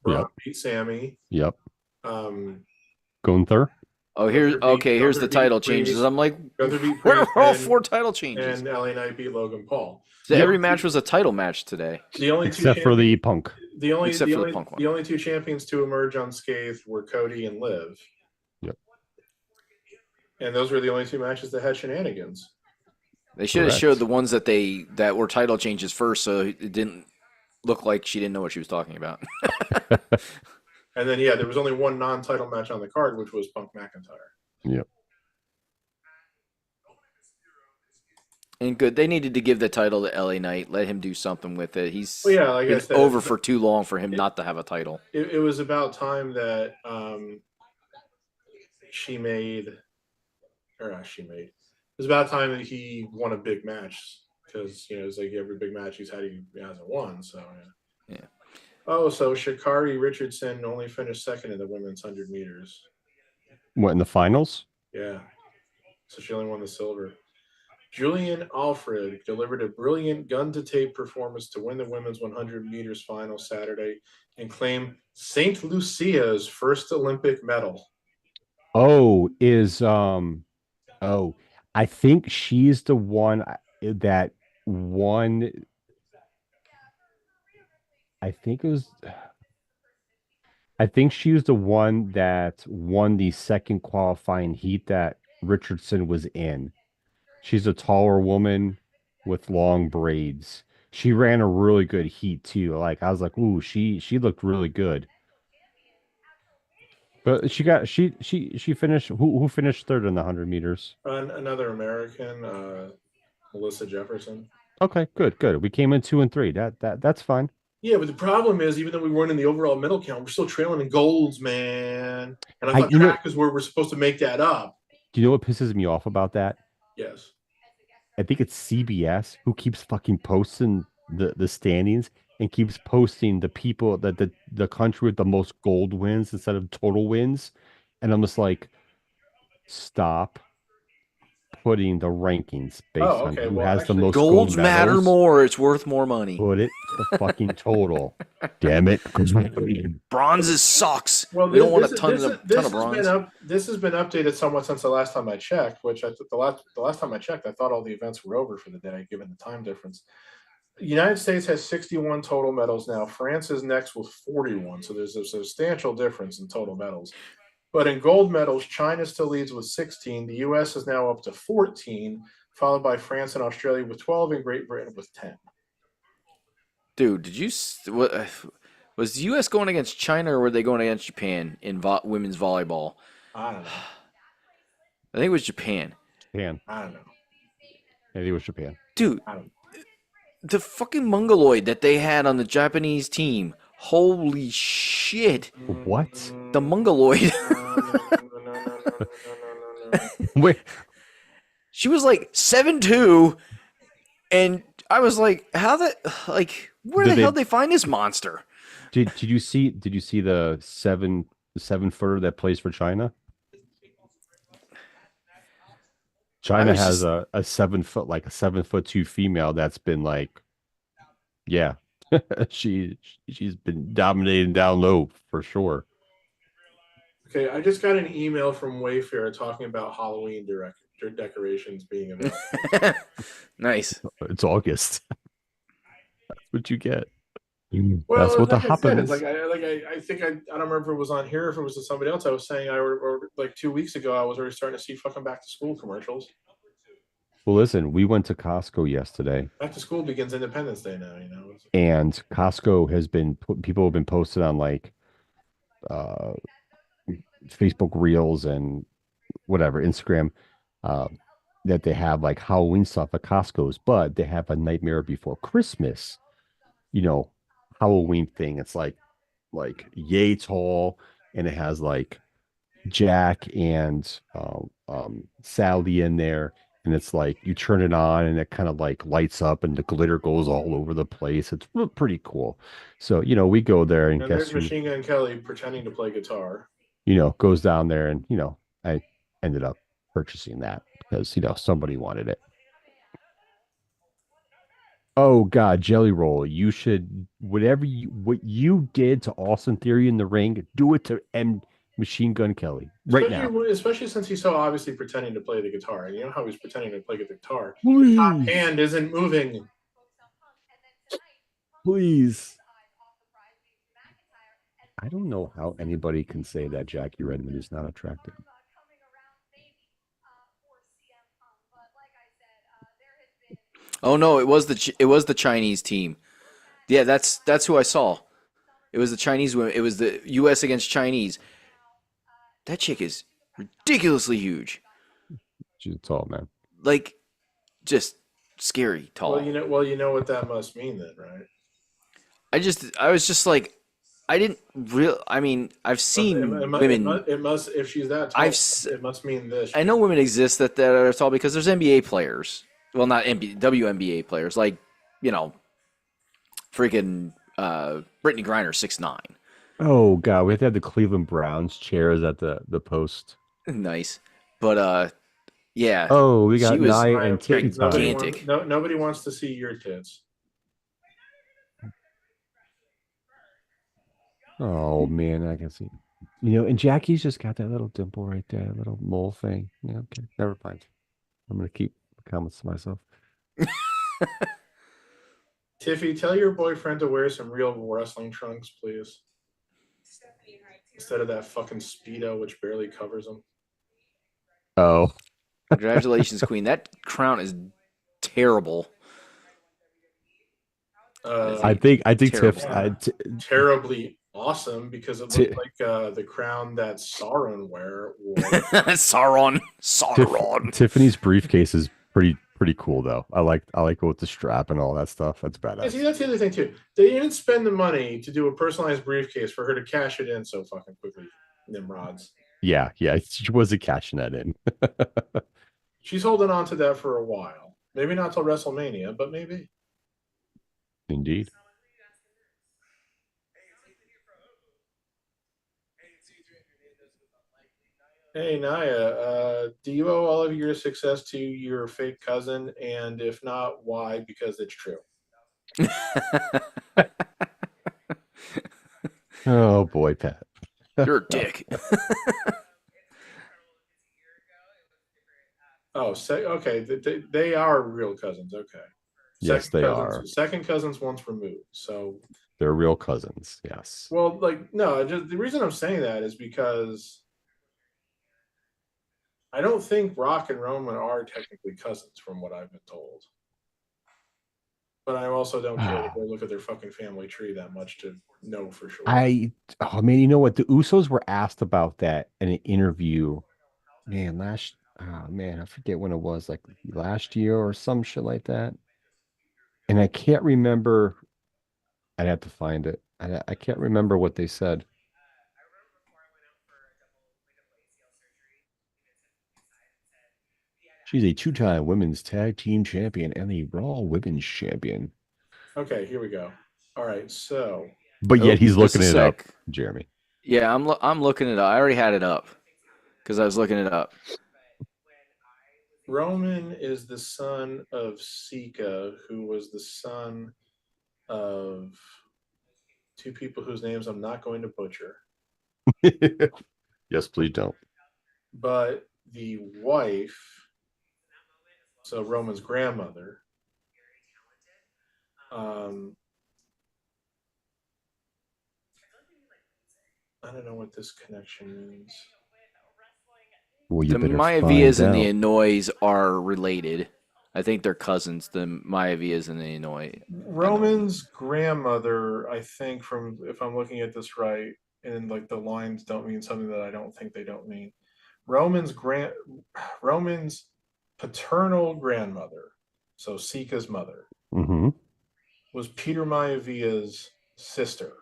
Speaker 2: Braun
Speaker 1: yep,
Speaker 2: beat Sammy.
Speaker 1: yep.
Speaker 2: Um,
Speaker 1: Gunther.
Speaker 3: Oh, here's the
Speaker 2: Gunther beat
Speaker 3: title changes.
Speaker 2: Priest.
Speaker 3: I'm like,
Speaker 2: Gunther beat
Speaker 3: where are
Speaker 2: Priest,
Speaker 3: all 4 title changes?
Speaker 2: and LA Knight beat Logan Paul.
Speaker 3: So
Speaker 2: The
Speaker 3: every
Speaker 2: only
Speaker 3: match
Speaker 2: two,
Speaker 3: was a title match today,
Speaker 2: the only two
Speaker 1: Except for
Speaker 2: champions,
Speaker 1: the Punk.
Speaker 3: except for the Punk one.
Speaker 2: the only two champions to emerge unscathed were Cody and Liv,
Speaker 1: Yep,
Speaker 2: and those were the only two matches that had shenanigans.
Speaker 3: They should have showed
Speaker 1: correct.
Speaker 3: the ones that were title changes first, so it didn't look like she didn't know what she was talking about.
Speaker 2: And then yeah, there was only one non-title match on the card, which was Punk McIntyre.
Speaker 1: Yep.
Speaker 3: And good, they needed to give the title to LA Knight, let him do something with it. He's
Speaker 2: Well, yeah, like I
Speaker 3: been
Speaker 2: said,
Speaker 3: over for too long for him
Speaker 2: it,
Speaker 3: not to have a title.
Speaker 2: it was about time that she made, or she made. It was about time that he won a big match because it's like every big match he's had, he hasn't won. So yeah.
Speaker 3: Yeah.
Speaker 2: Oh, so Shakari Richardson only finished second in the women's 100 meters.
Speaker 1: What in the finals?
Speaker 2: Yeah, so she only won the silver. Julian Alfred delivered a brilliant gun-to-tape performance to win the women's 100 meters final Saturday and claim St. Lucia's first Olympic medal.
Speaker 1: Oh, oh, I think she's the one that won. I think it was. I think she was the one that won the second qualifying heat that Richardson was in. She's a taller woman with long braids. She ran a really good heat too. Like I was like, ooh, she looked really good. But she finished who finished third in the 100 meters.
Speaker 2: Another American, Melissa Jefferson.
Speaker 1: Okay, good. We came in 2 and 3. That's fine.
Speaker 2: Yeah, but the problem is, even though we weren't in the overall medal count, we're still trailing in golds, man. And I
Speaker 1: I
Speaker 2: thought
Speaker 1: you know
Speaker 2: track is where we're supposed to make that up.
Speaker 1: do you know what pisses me off about that?
Speaker 2: Yes.
Speaker 1: I think it's CBS who keeps fucking posting the standings and keeps posting the people that the country with the most gold wins instead of total wins. And I'm just like, stop putting the rankings based
Speaker 2: Oh,
Speaker 1: on
Speaker 2: okay.
Speaker 1: who
Speaker 2: Well,
Speaker 1: has the
Speaker 2: actually,
Speaker 1: most gold
Speaker 3: Golds matter
Speaker 1: medals.
Speaker 3: more. It's worth more money.
Speaker 1: Put it to fucking total. Damn it.
Speaker 3: Bronzes sucks.
Speaker 2: well,
Speaker 3: We don't want a
Speaker 2: this,
Speaker 3: ton
Speaker 2: this,
Speaker 3: of
Speaker 2: this has
Speaker 3: bronze.
Speaker 2: this has been updated somewhat since the last time I checked. Which the last time I checked, I thought all the events were over for the day, given the time difference. The United States has 61 total medals now. France is next with 41, so there's a substantial difference in total medals. But in gold medals, China still leads with 16. The U.S. is now up to 14, followed by France and Australia with 12, and Great Britain with 10.
Speaker 3: Dude, what was the U.S. going against China or were they going against Japan in women's volleyball?
Speaker 2: I don't know.
Speaker 3: I think it was Japan.
Speaker 1: Japan.
Speaker 2: I don't know.
Speaker 1: Yeah, it was Japan.
Speaker 3: Dude,
Speaker 2: I don't know.
Speaker 3: the fucking mongoloid that they had on the Japanese team. Holy shit.
Speaker 1: What?
Speaker 3: The mongoloid.
Speaker 1: Wait,
Speaker 3: She was like 7'2", and I was like, where
Speaker 1: Did
Speaker 3: the
Speaker 1: they-
Speaker 3: hell did they find this monster?
Speaker 1: did you see the seven footer that plays for China? China
Speaker 3: was
Speaker 1: has
Speaker 3: just-
Speaker 1: a 7 foot, like a 7'2" female that's been like, yeah, she's been dominating down low for sure.
Speaker 2: Okay, I just got an email from Wayfair talking about Halloween decorations being available.
Speaker 3: Nice.
Speaker 1: It's August. That's what you get.
Speaker 2: Well,
Speaker 1: That's what the
Speaker 2: like I said,
Speaker 1: happens.
Speaker 2: it's like I think I don't remember if it was on here, if it was to somebody else. I was saying or like 2 weeks ago, I was already starting to see fucking back to school commercials.
Speaker 1: Well, listen, we went to Costco yesterday,
Speaker 2: Back to school begins Independence Day now.
Speaker 1: and Costco has been people have been posted on like uh Facebook Reels and whatever, Instagram, uh, that they have like Halloween stuff at Costco's, but they have a Nightmare Before Christmas, you know, Halloween thing. It's like yay tall, and it has like Jack and Sally in there, and it's like you turn it on and it kind of like lights up and the glitter goes all over the place. It's pretty cool. So, we go there and
Speaker 2: And there's
Speaker 1: guess who,
Speaker 2: Machine Gun Kelly pretending to play guitar.
Speaker 1: goes down there and, I ended up purchasing that because, somebody wanted it. Oh God, Jelly Roll, you should what you did to Austin Theory in the ring, do it to M Machine Gun Kelly right now.
Speaker 2: Especially since he's so obviously pretending to play the guitar. And you know how he's pretending to play the guitar? His top
Speaker 1: Please,
Speaker 2: hand isn't moving.
Speaker 1: please. I don't know how anybody can say that Jackie Redmond is not attractive.
Speaker 3: Oh no, it was the Chinese team. Yeah, that's who I saw. It was the Chinese women. It was the U.S. against Chinese. That chick is ridiculously huge.
Speaker 1: She's a tall man.
Speaker 3: Like, just scary tall.
Speaker 2: You know what that must mean then, right?
Speaker 3: I was just like, I didn't real. I mean, I've seen women.
Speaker 2: It must if she's that tall,
Speaker 3: I've s-
Speaker 2: it must mean this.
Speaker 3: I know women exist that are tall because there's NBA players. Well, not NBA, WNBA players like, you know, freaking Brittany Griner 6'9".
Speaker 1: Oh God, we have to have the Cleveland Browns chairs at the post.
Speaker 3: Nice, but yeah,
Speaker 1: Oh, we
Speaker 3: she
Speaker 1: got
Speaker 3: was
Speaker 1: Nia and Tiffy time.
Speaker 3: gigantic.
Speaker 2: Nobody wants to see your tits.
Speaker 1: Oh man, I can see. And Jackie's just got that little dimple right there, that little mole thing. Yeah, okay, never mind. I'm gonna keep the comments to myself.
Speaker 2: Tiffy, tell your boyfriend to wear some real wrestling trunks, please. Instead of that fucking speedo which barely covers him.
Speaker 1: Oh,
Speaker 3: Congratulations, Queen. That crown is terrible.
Speaker 1: I think Tiff,
Speaker 3: Terrible.
Speaker 2: Terribly awesome because it looked like the crown that Sauron wore.
Speaker 3: Sauron.
Speaker 1: Tiffany's briefcase is pretty cool though. I like it with the strap and all that stuff. That's
Speaker 2: Yeah, see,
Speaker 1: badass.
Speaker 2: that's the other thing too. They didn't spend the money to do a personalized briefcase for her to cash it in so fucking quickly. Nimrods.
Speaker 1: Yeah, she wasn't cashing that in.
Speaker 2: She's holding on to that for a while. Maybe not till WrestleMania, but maybe.
Speaker 1: Indeed.
Speaker 2: Hey Naya, do you owe all of your success to your fake cousin? And if not, why? Because it's true.
Speaker 1: Oh boy, Pat.
Speaker 3: You're a dick.
Speaker 2: Oh, okay. They are real cousins. Okay.
Speaker 1: Yes, they are.
Speaker 2: Second cousins once removed. So
Speaker 1: They're real cousins. Yes.
Speaker 2: well, like no, just the reason I'm saying that is because I don't think Rock and Roman are technically cousins, from what I've been told. But I also don't care to go look at their fucking family tree that much to know for sure.
Speaker 1: Oh man, you know what? The Usos were asked about that in an interview. Man, I forget when it was, like last year or some shit like that. And I can't remember. I'd have to find it. I can't remember what they said. She's a two-time women's tag team champion and a Raw women's champion.
Speaker 2: Okay, here we go. All right, so
Speaker 1: But
Speaker 3: Oh,
Speaker 1: yet he's
Speaker 3: just
Speaker 1: looking
Speaker 3: a
Speaker 1: it up,
Speaker 3: sec.
Speaker 1: Jeremy.
Speaker 3: Yeah, I'm looking it up. I already had it up because I was looking it up.
Speaker 2: Roman is the son of Sika, who was the son of two people whose names I'm not going to butcher.
Speaker 1: Yes, please don't.
Speaker 2: But the wife, so Roman's grandmother, I don't know what this connection means.
Speaker 1: Well, you
Speaker 3: The
Speaker 1: better
Speaker 3: Maiavias
Speaker 1: find
Speaker 3: and the
Speaker 1: out.
Speaker 3: Inois are related. I think they're cousins. The Maiavias and the Inoi.
Speaker 2: Roman's grandmother, I think, from if I'm looking at this right, and like the lines don't mean something that I don't think they don't mean. Roman's paternal grandmother, so Sika's mother,
Speaker 1: Mm-hmm.
Speaker 2: was Peter Maiavia's sister.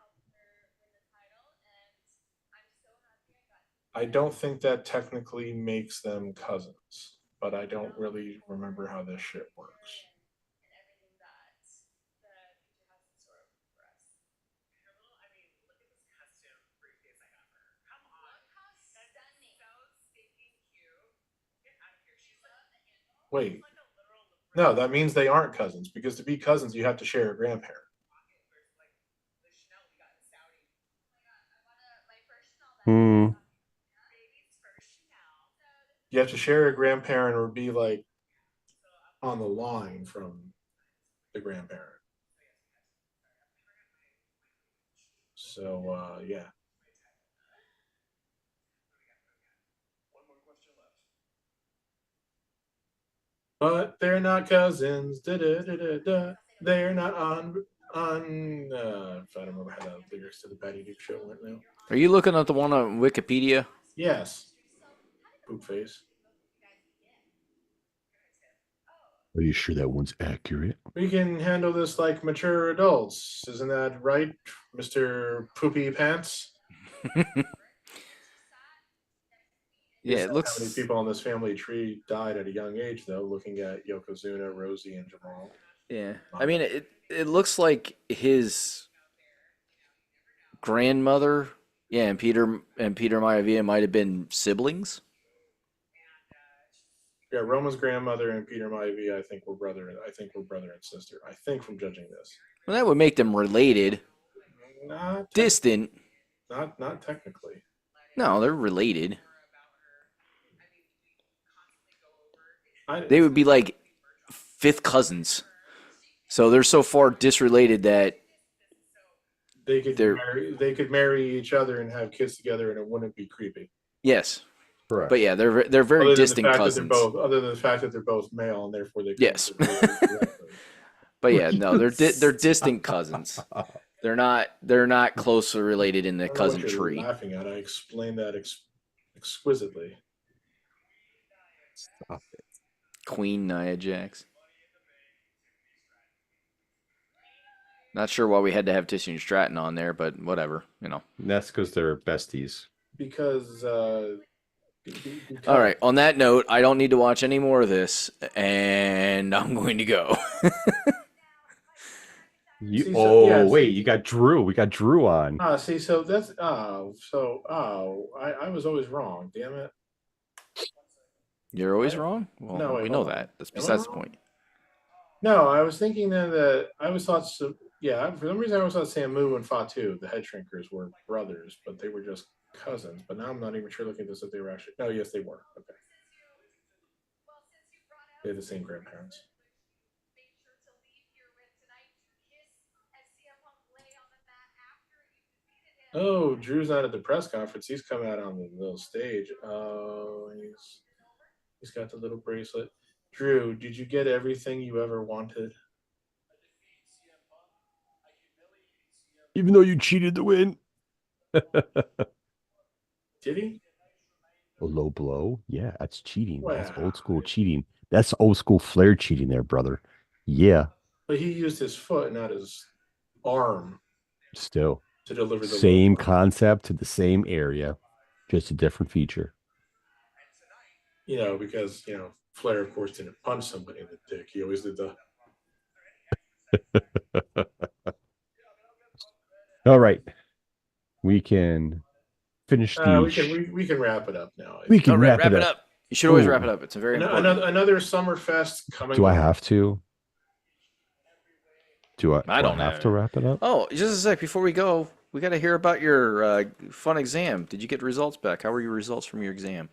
Speaker 2: I don't think that technically makes them cousins. but I don't really remember how this shit works. Wait, no, that means they aren't cousins because to be cousins, you have to share a grandparent.
Speaker 1: Hmm.
Speaker 2: You have to share a grandparent or be like on the line from the grandparent. So yeah, but they're not cousins. Da, da, da, da, da. They're not on. I don't remember how the lyrics to the Patty Duke show went now.
Speaker 3: Are you looking at the one on Wikipedia?
Speaker 2: Yes, poop face.
Speaker 1: Are you sure that one's accurate?
Speaker 2: We can handle this like mature adults, isn't that right, Mister Poopy Pants?
Speaker 3: Yeah,
Speaker 2: Is
Speaker 3: it
Speaker 2: that how many
Speaker 3: looks.
Speaker 2: people on this family tree died at a young age, though? Looking at Yokozuna, Rosie, and Jamal.
Speaker 3: Yeah, I
Speaker 2: Mom.
Speaker 3: mean it looks like his grandmother. Yeah, and Peter Maivia might have been siblings.
Speaker 2: Yeah, Roman's grandmother and Peter Maivia, I think, were brother. I think we're brother and sister. I think from judging this,
Speaker 3: Well, that would make them related,
Speaker 2: not
Speaker 3: distant.
Speaker 2: not technically.
Speaker 3: No, they're related.
Speaker 2: I
Speaker 3: They would be like fifth cousins. So they're so far disrelated that they're
Speaker 2: they could marry each other and have kids together, and it wouldn't be creepy.
Speaker 3: yes, but
Speaker 1: Correct.
Speaker 3: yeah, they're very
Speaker 2: Other than the
Speaker 3: distant
Speaker 2: fact that they're
Speaker 3: cousins.
Speaker 2: both, other than the fact that they're both male, and therefore they couldn't
Speaker 3: Yes,
Speaker 2: relate directly.
Speaker 3: but
Speaker 1: Will
Speaker 3: yeah, no,
Speaker 1: you
Speaker 3: they're distant
Speaker 1: stop?
Speaker 3: cousins. They're not closely related in
Speaker 2: I
Speaker 3: the
Speaker 2: don't know what
Speaker 3: cousin
Speaker 2: you're
Speaker 3: tree.
Speaker 2: laughing at. I explained that exquisitely.
Speaker 1: Stop it.
Speaker 3: Queen Nia Jax. Not sure why we had to have Tissue and Stratton on there, but whatever, you know.
Speaker 1: That's because they're besties.
Speaker 2: Because
Speaker 3: All
Speaker 2: because
Speaker 3: right. On that note, I don't need to watch any more of this, and I'm going to go.
Speaker 1: You
Speaker 2: see, so
Speaker 1: oh
Speaker 2: yeah,
Speaker 1: wait,
Speaker 2: see,
Speaker 1: you got Drew. We got Drew on.
Speaker 2: see, so that's I was always wrong. Damn it.
Speaker 3: You're always
Speaker 2: I,
Speaker 3: wrong. Well,
Speaker 2: no, wait,
Speaker 3: we
Speaker 2: hold
Speaker 3: know
Speaker 2: on.
Speaker 3: that. That's
Speaker 2: Am I
Speaker 3: besides the
Speaker 2: wrong?
Speaker 3: point.
Speaker 2: No, I was thinking then that I always thought so. Yeah, for some reason I always thought Samu and Fatu, the head shrinkers, were brothers, but they were just cousins. But now I'm not even sure looking at this if they were actually. No, yes, they were. Okay, they had the same grandparents. Oh, Drew's not at the press conference. He's come out on the little stage. Oh, he's got the little bracelet. Drew, did you get everything you ever wanted?
Speaker 1: Even though you cheated to win.
Speaker 2: Did he?
Speaker 1: A low blow? Yeah, that's cheating. That's
Speaker 2: Wow.
Speaker 1: old school cheating. That's old school Flair cheating there, brother. Yeah,
Speaker 2: But he used his foot, not his arm,
Speaker 1: still.
Speaker 2: to deliver the low
Speaker 1: Same
Speaker 2: blow.
Speaker 1: concept to the same area, just a different feature.
Speaker 2: Because Flair, of course, didn't punch somebody in the dick. He always did the.
Speaker 1: All right. We can finish the
Speaker 2: We can wrap it up now. I
Speaker 1: we
Speaker 2: think.
Speaker 3: All
Speaker 1: can
Speaker 3: right,
Speaker 1: wrap it
Speaker 3: wrap it
Speaker 1: up.
Speaker 3: up. You should always wrap it
Speaker 1: Oh,
Speaker 3: up. It's very important.
Speaker 2: Another Summerfest coming
Speaker 1: do I
Speaker 2: up.
Speaker 1: have to?
Speaker 3: I
Speaker 1: Do I
Speaker 3: don't
Speaker 1: have to
Speaker 3: know.
Speaker 1: wrap it up?
Speaker 3: Oh, just a sec before we go. We got to hear about your fun exam. Did you get results back? How were your results from your exam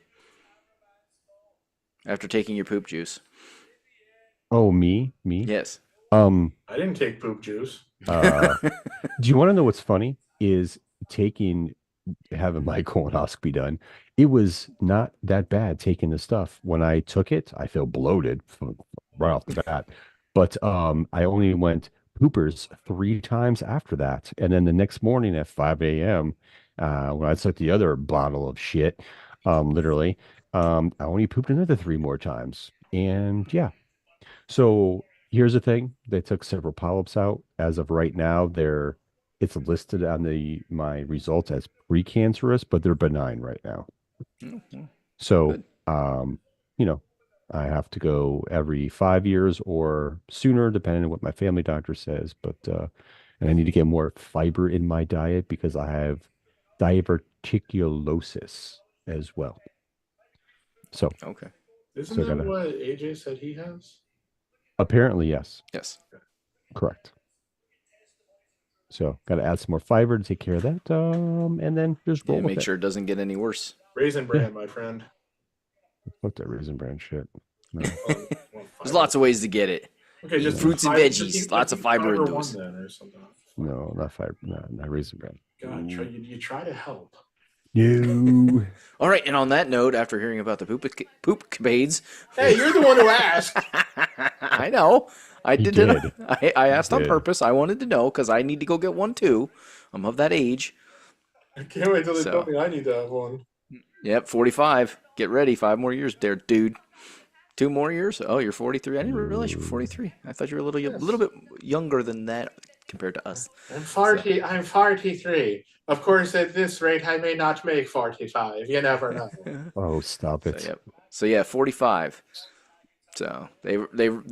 Speaker 3: after taking your poop juice?
Speaker 1: Oh, me?
Speaker 3: Yes.
Speaker 1: Um,
Speaker 2: I didn't take poop juice.
Speaker 1: uh, do you want to know what's funny? Is taking having my colonoscopy done. It was not that bad taking the stuff. When I took it, I feel bloated right off the bat. But I only went poopers 3 times after that. And then the next morning at 5 a.m., when I took the other bottle of shit, literally, I only pooped another 3 more times. And yeah, so here's the thing. They took several polyps out. As of right now, it's listed on the my results as precancerous, but they're benign right now.
Speaker 3: Mhm.
Speaker 1: So
Speaker 3: Good.
Speaker 1: you know, I have to go every 5 years or sooner, depending on what my family doctor says. But and I need to get more fiber in my diet because I have diverticulosis as well. So,
Speaker 3: Okay.
Speaker 2: Isn't
Speaker 1: so
Speaker 2: that
Speaker 1: gotta
Speaker 2: what AJ said he has?
Speaker 1: apparently yes,
Speaker 3: Yes.
Speaker 1: correct. So got to add some more fiber to take care of that, and then just roll
Speaker 3: Yeah,
Speaker 1: with
Speaker 3: make
Speaker 1: it.
Speaker 3: sure it doesn't get any worse.
Speaker 2: Raisin
Speaker 1: Yeah,
Speaker 2: bran, my friend.
Speaker 1: fuck that raisin bran shit. No,
Speaker 2: Well,
Speaker 3: There's
Speaker 2: fiber.
Speaker 3: lots of ways to get it.
Speaker 2: Okay,
Speaker 3: Eating
Speaker 2: just eat
Speaker 1: no,
Speaker 3: fruits and
Speaker 2: fiber. Just
Speaker 3: veggies,
Speaker 2: eat
Speaker 3: lots
Speaker 2: like
Speaker 3: of
Speaker 2: eat
Speaker 3: fiber in
Speaker 2: fiber one
Speaker 3: those.
Speaker 2: then or something.
Speaker 1: no, not fiber, not raisin bran.
Speaker 2: God, you try to help.
Speaker 1: No.
Speaker 3: All right, and on that note, after hearing about the poop capades,
Speaker 2: Hey, you're the one who asked.
Speaker 3: I know I
Speaker 1: He
Speaker 3: did.
Speaker 1: did.
Speaker 3: I asked on
Speaker 1: did.
Speaker 3: purpose. I wanted to know because I need to go get one too. I'm of that age.
Speaker 2: I can't wait till they tell
Speaker 3: So,
Speaker 2: me I need to have one.
Speaker 3: yep, 45. Get ready. 5 more years there, dude. 2 more years. Oh, you're 43. I didn't realize you were 43. I thought you were a little
Speaker 2: Yes.
Speaker 3: bit younger than that compared to us.
Speaker 2: I'm
Speaker 3: So,
Speaker 2: 40. I'm 43. Of course, at this rate, I may not make 45. You never know.
Speaker 1: Oh, stop
Speaker 3: so
Speaker 1: it.
Speaker 3: yep. So yeah, 45. So they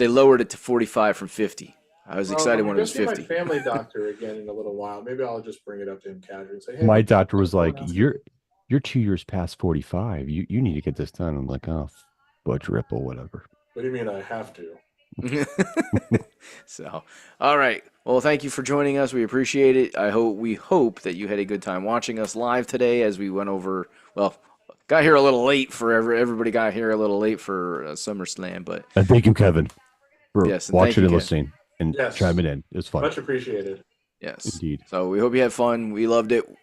Speaker 3: lowered it to 45 from 50. I was
Speaker 2: Well,
Speaker 3: excited
Speaker 2: I'm
Speaker 3: when it
Speaker 2: gonna
Speaker 3: was
Speaker 2: see my
Speaker 3: 50.
Speaker 2: family doctor again in a little while. Maybe I'll just bring it up to him casually and say, "Hey,
Speaker 1: My
Speaker 2: look,
Speaker 1: doctor
Speaker 2: I'm
Speaker 1: was like,
Speaker 2: colonoscopy."
Speaker 1: You're 2 years past 45. You need to get this done." I'm like, oh, fudge ripple, whatever.
Speaker 2: What do you mean I have to?
Speaker 3: So, all right. Well, thank you for joining us. We appreciate it. We hope that you had a good time watching us live today as we went over. Well, got here a little late for everybody. Got here a little late for SummerSlam, but
Speaker 1: And thank you, Kevin, for
Speaker 3: yes, and thank
Speaker 1: watching
Speaker 3: you,
Speaker 1: and
Speaker 3: Ken.
Speaker 1: listening and
Speaker 2: Yes.
Speaker 1: chiming in. It was fun.
Speaker 2: Much appreciated.
Speaker 3: Yes.
Speaker 1: Indeed.
Speaker 3: So we hope you had fun. We loved it.